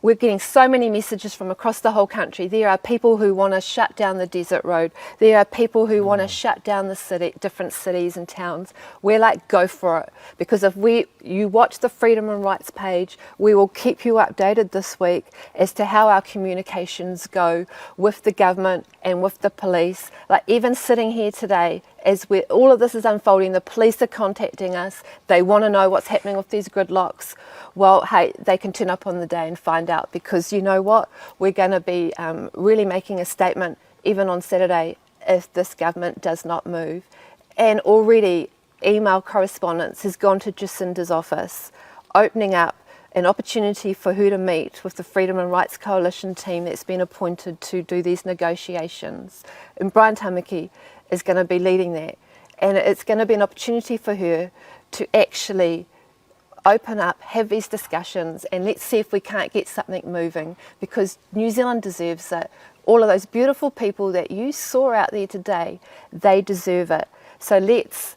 we're getting so many messages from across the whole country. There are people who want to shut down the desert road. There are people who want to shut down the different cities and towns. We're like, go for it. Because if you watch the Freedom and Rights page, we will keep you updated this week as to how our communications go with the government and with the police. Like even sitting here today as all of this is unfolding, the police are contacting us. They want to know what's happening with these gridlocks. Well, hey, they can turn up on the day and find out, because you know what? We're going to be really making a statement even on Saturday if this government does not move. And already email correspondence has gone to Jacinda's office, opening up an opportunity for her to meet with the Freedom and Rights Coalition team that's been appointed to do these negotiations. And Brian Tamaki is going to be leading that. And it's going to be an opportunity for her to actually open up, have these discussions, and let's see if we can't get something moving, because New Zealand deserves it. All of those beautiful people that you saw out there today, they deserve it. So let's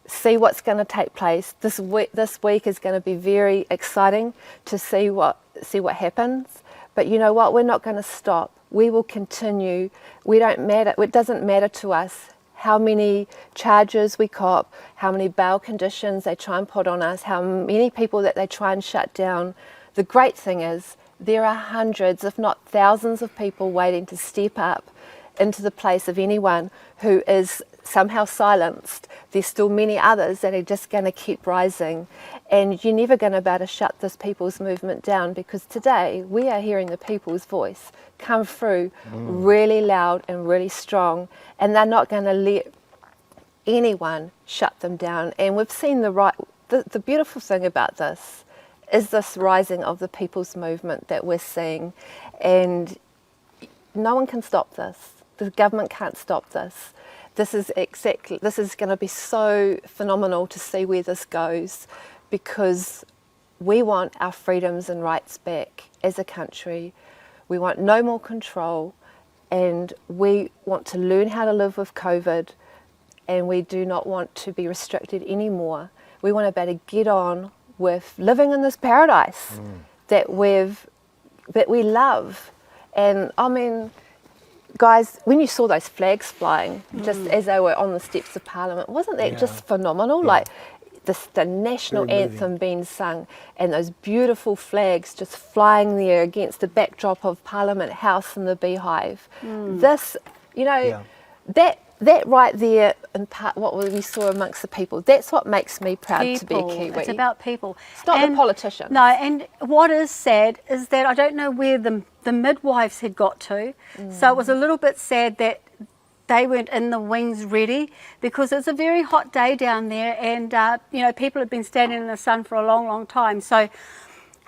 see what's going to take place. This week is going to be very exciting to see what happens. But you know what? We're not going to stop. We will continue. We don't matter. It doesn't matter to us how many charges we cop, how many bail conditions they try and put on us, how many people that they try and shut down. The great thing is there are hundreds, if not thousands, of people waiting to step up into the place of anyone who is somehow silenced. There's still many others that are just going to keep rising, and you're never going to be able to shut this people's movement down, because today we are hearing the people's voice come through really loud and really strong, and they're not going to let anyone shut them down. And we've seen the beautiful thing about this is this rising of the people's movement that we're seeing, and no one can stop this. The government can't stop this. This is going to be so phenomenal to see where this goes, because we want our freedoms and rights back as a country. We want no more control, and we want to learn how to live with COVID, and we do not want to be restricted anymore. We want to be able to get on with living in this paradise that we love. And I mean, guys, when you saw those flags flying just as they were on the steps of Parliament, wasn't that just phenomenal? Yeah. Like the national anthem being sung and those beautiful flags just flying there against the backdrop of Parliament House and the Beehive. This, you know, that right there, in part, what we saw amongst the people, that's what makes me proud to be a Kiwi. It's about people. It's not the politicians. No, and what is sad is that I don't know where the midwives had got to. So it was a little bit sad that they weren't in the wings ready, because it's a very hot day down there, and you know, people have been standing in the sun for a long, long time. So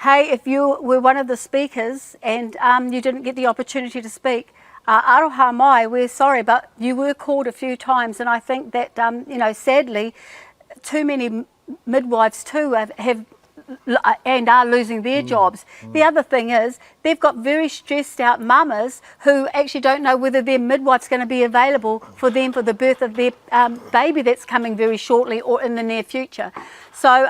hey, if you were one of the speakers and you didn't get the opportunity to speak, aroha mai, we're sorry, but you were called a few times, and I think that you know, sadly, too many midwives too have and are losing their jobs. The other thing is they've got very stressed out mamas who actually don't know whether their midwife's going to be available for them for the birth of their baby that's coming very shortly or in the near future. So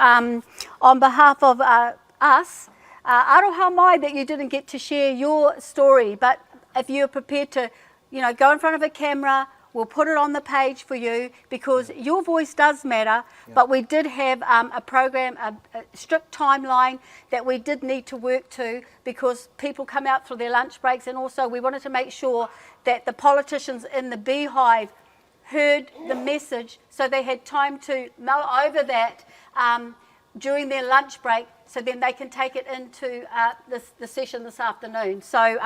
on behalf of us, aroha mai that you didn't get to share your story, but if you're prepared to, you know, go in front of a camera, we'll put it on the page for you, because your voice does matter. But we did have a program, a strict timeline that we did need to work to, because people come out for their lunch breaks, and also we wanted to make sure that the politicians in the Beehive heard the message, so they had time to mull over that during their lunch break, so then they can take it into the session this afternoon. So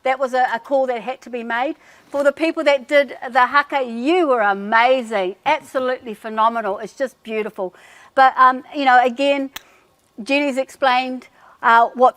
that was a call that had to be made. For the people that did the haka, you were amazing, absolutely phenomenal. It's just beautiful. But, you know, again, Jenny's explained what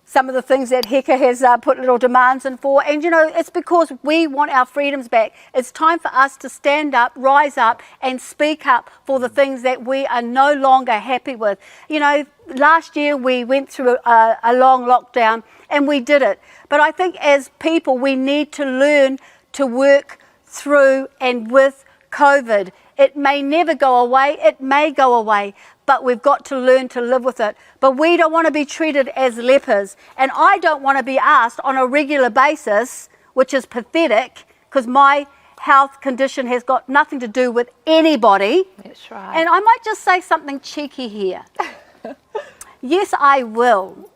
some of the things that Heka has put little demands in for. And, you know, it's because we want our freedoms back. It's time for us to stand up, rise up, and speak up for the things that we are no longer happy with. You know, last year we went through a long lockdown, and we did it. But I think as people, we need to learn to work through and with COVID. It may never go away, it may go away, but we've got to learn to live with it. But we don't want to be treated as lepers. And I don't want to be asked on a regular basis, which is pathetic, because my health condition has got nothing to do with anybody. That's right. And I might just say something cheeky here. Yes, I will.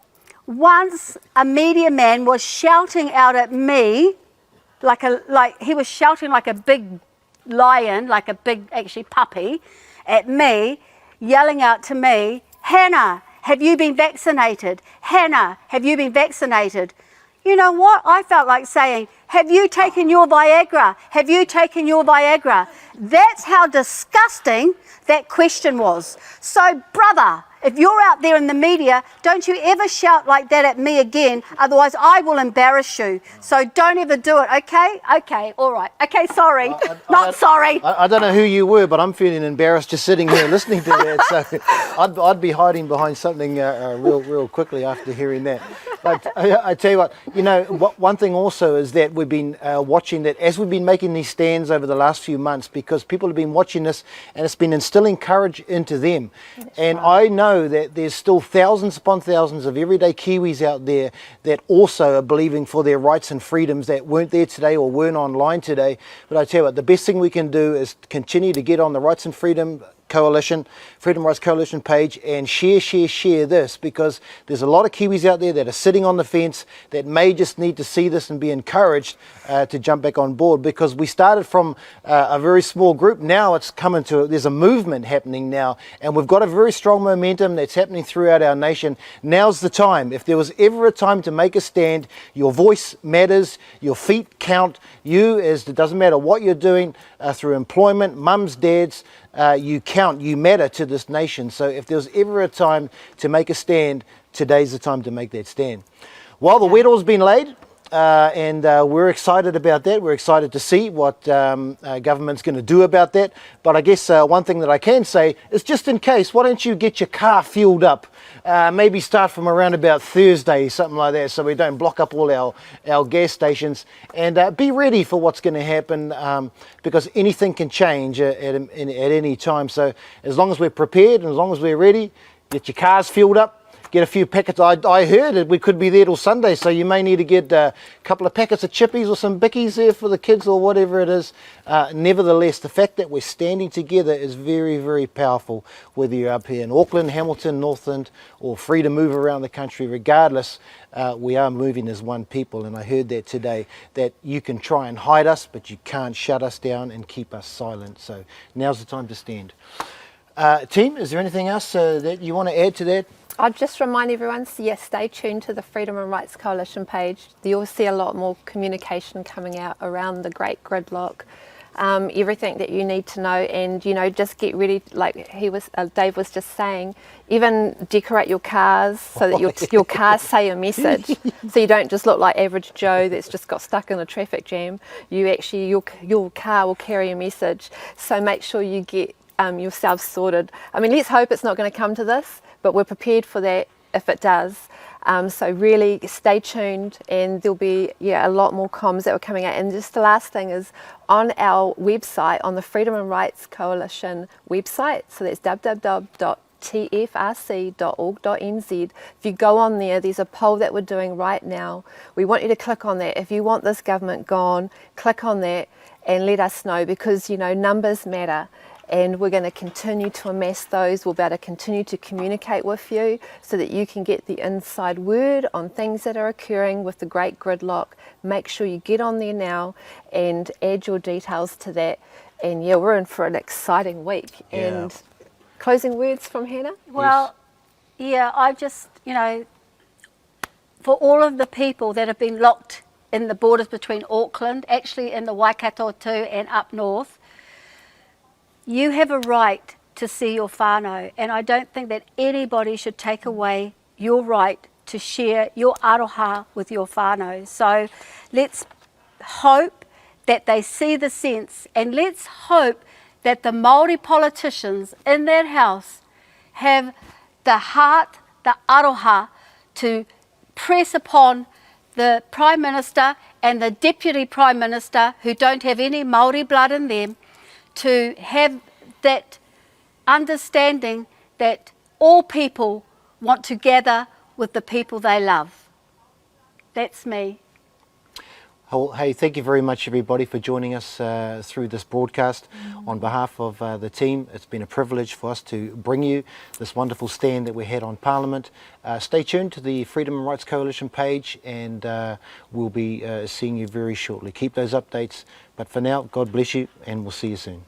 Once a media man was shouting out at me, like he was shouting like a big lion, like a big actually puppy, at me, yelling out to me, Hannah, have you been vaccinated? Hannah, have you been vaccinated? You know what? I felt like saying, have you taken your Viagra? Have you taken your Viagra? That's how disgusting that question was. So, brother, if you're out there in the media, don't you ever shout like that at me again, otherwise I will embarrass you. So don't ever do it, okay? Okay, all right. Okay, sorry. Not sorry. I don't know who you were, but I'm feeling embarrassed just sitting here listening to that. So I'd be hiding behind something real quickly after hearing that. But I tell you what, you know, one thing also is that we've been watching that as we've been making these stands over the last few months, because people have been watching this and it's been instilling courage into them. And I know that there's still thousands upon thousands of everyday Kiwis out there that also are believing for their rights and freedoms that weren't there today or weren't online today. But I tell you what, the best thing we can do is continue to get on the Rights and Freedom Coalition, Freedom Rights Coalition page, and share this, because there's a lot of Kiwis out there that are sitting on the fence that may just need to see this and be encouraged to jump back on board, because we started from a very small group. Now it's coming to, there's a movement happening now, and we've got a very strong momentum that's happening throughout our nation. Now's the time. If there was ever a time to make a stand, your voice matters, your feet count. It doesn't matter what you're doing through employment, mums, dads, you count, you matter to this nation. So if there was ever a time to make a stand, today's the time to make that stand. Well, the wetall's been laid, and we're excited about that. We're excited to see what government's going to do about that. But I guess one thing that I can say is, just in case, why don't you get your car fueled up? Maybe start from around about Thursday, something like that, so we don't block up all our gas stations, and be ready for what's going to happen, because anything can change at any time. So as long as we're prepared and as long as we're ready, get your cars fueled up, get a few packets. I heard that we could be there till Sunday, so you may need to get a couple of packets of chippies or some bickies there for the kids or whatever it is. Nevertheless, the fact that we're standing together is very, very powerful, whether you're up here in Auckland, Hamilton, Northland, or free to move around the country. Regardless, we are moving as one people, and I heard that today, that you can try and hide us, but you can't shut us down and keep us silent. So now's the time to stand. Team, is there anything else that you want to add to that? I'd just remind everyone, so yes, stay tuned to the Freedom and Rights Coalition page. You'll see a lot more communication coming out around the Great Gridlock, everything that you need to know, and you know, just get ready, like Dave was just saying, even decorate your cars so that your cars say a message, so you don't just look like average Joe that's just got stuck in a traffic jam. You actually, your car will carry a message, so make sure you get yourselves sorted. I mean, let's hope it's not going to come to this, but we're prepared for that if it does. So really stay tuned, and there'll be a lot more comms that are coming out. And just the last thing is, on our website, on the Freedom and Rights Coalition website, so that's www.tfrc.org.nz. If you go on there, there's a poll that we're doing right now. We want you to click on that. If you want this government gone, click on that and let us know, because you know, numbers matter. And we're going to continue to amass those. We'll be able to continue to communicate with you so that you can get the inside word on things that are occurring with the Great Gridlock. Make sure you get on there now and add your details to that. And yeah, we're in for an exciting week. Yeah. And closing words from Hannah? Well, yeah, I just, you know, for all of the people that have been locked in the borders between Auckland, actually in the Waikato too, and up north, you have a right to see your whānau, and I don't think that anybody should take away your right to share your aroha with your whānau. So let's hope that they see the sense, and let's hope that the Māori politicians in that house have the heart, the aroha, to press upon the Prime Minister and the Deputy Prime Minister, who don't have any Māori blood in them, to have that understanding that all people want to gather with the people they love. That's me. Well, hey, thank you very much, everybody, for joining us through this broadcast. On behalf of the team, it's been a privilege for us to bring you this wonderful stand that we had on Parliament. Stay tuned to the Freedom and Rights Coalition page, and we'll be seeing you very shortly. Keep those updates. But for now, God bless you, and we'll see you soon.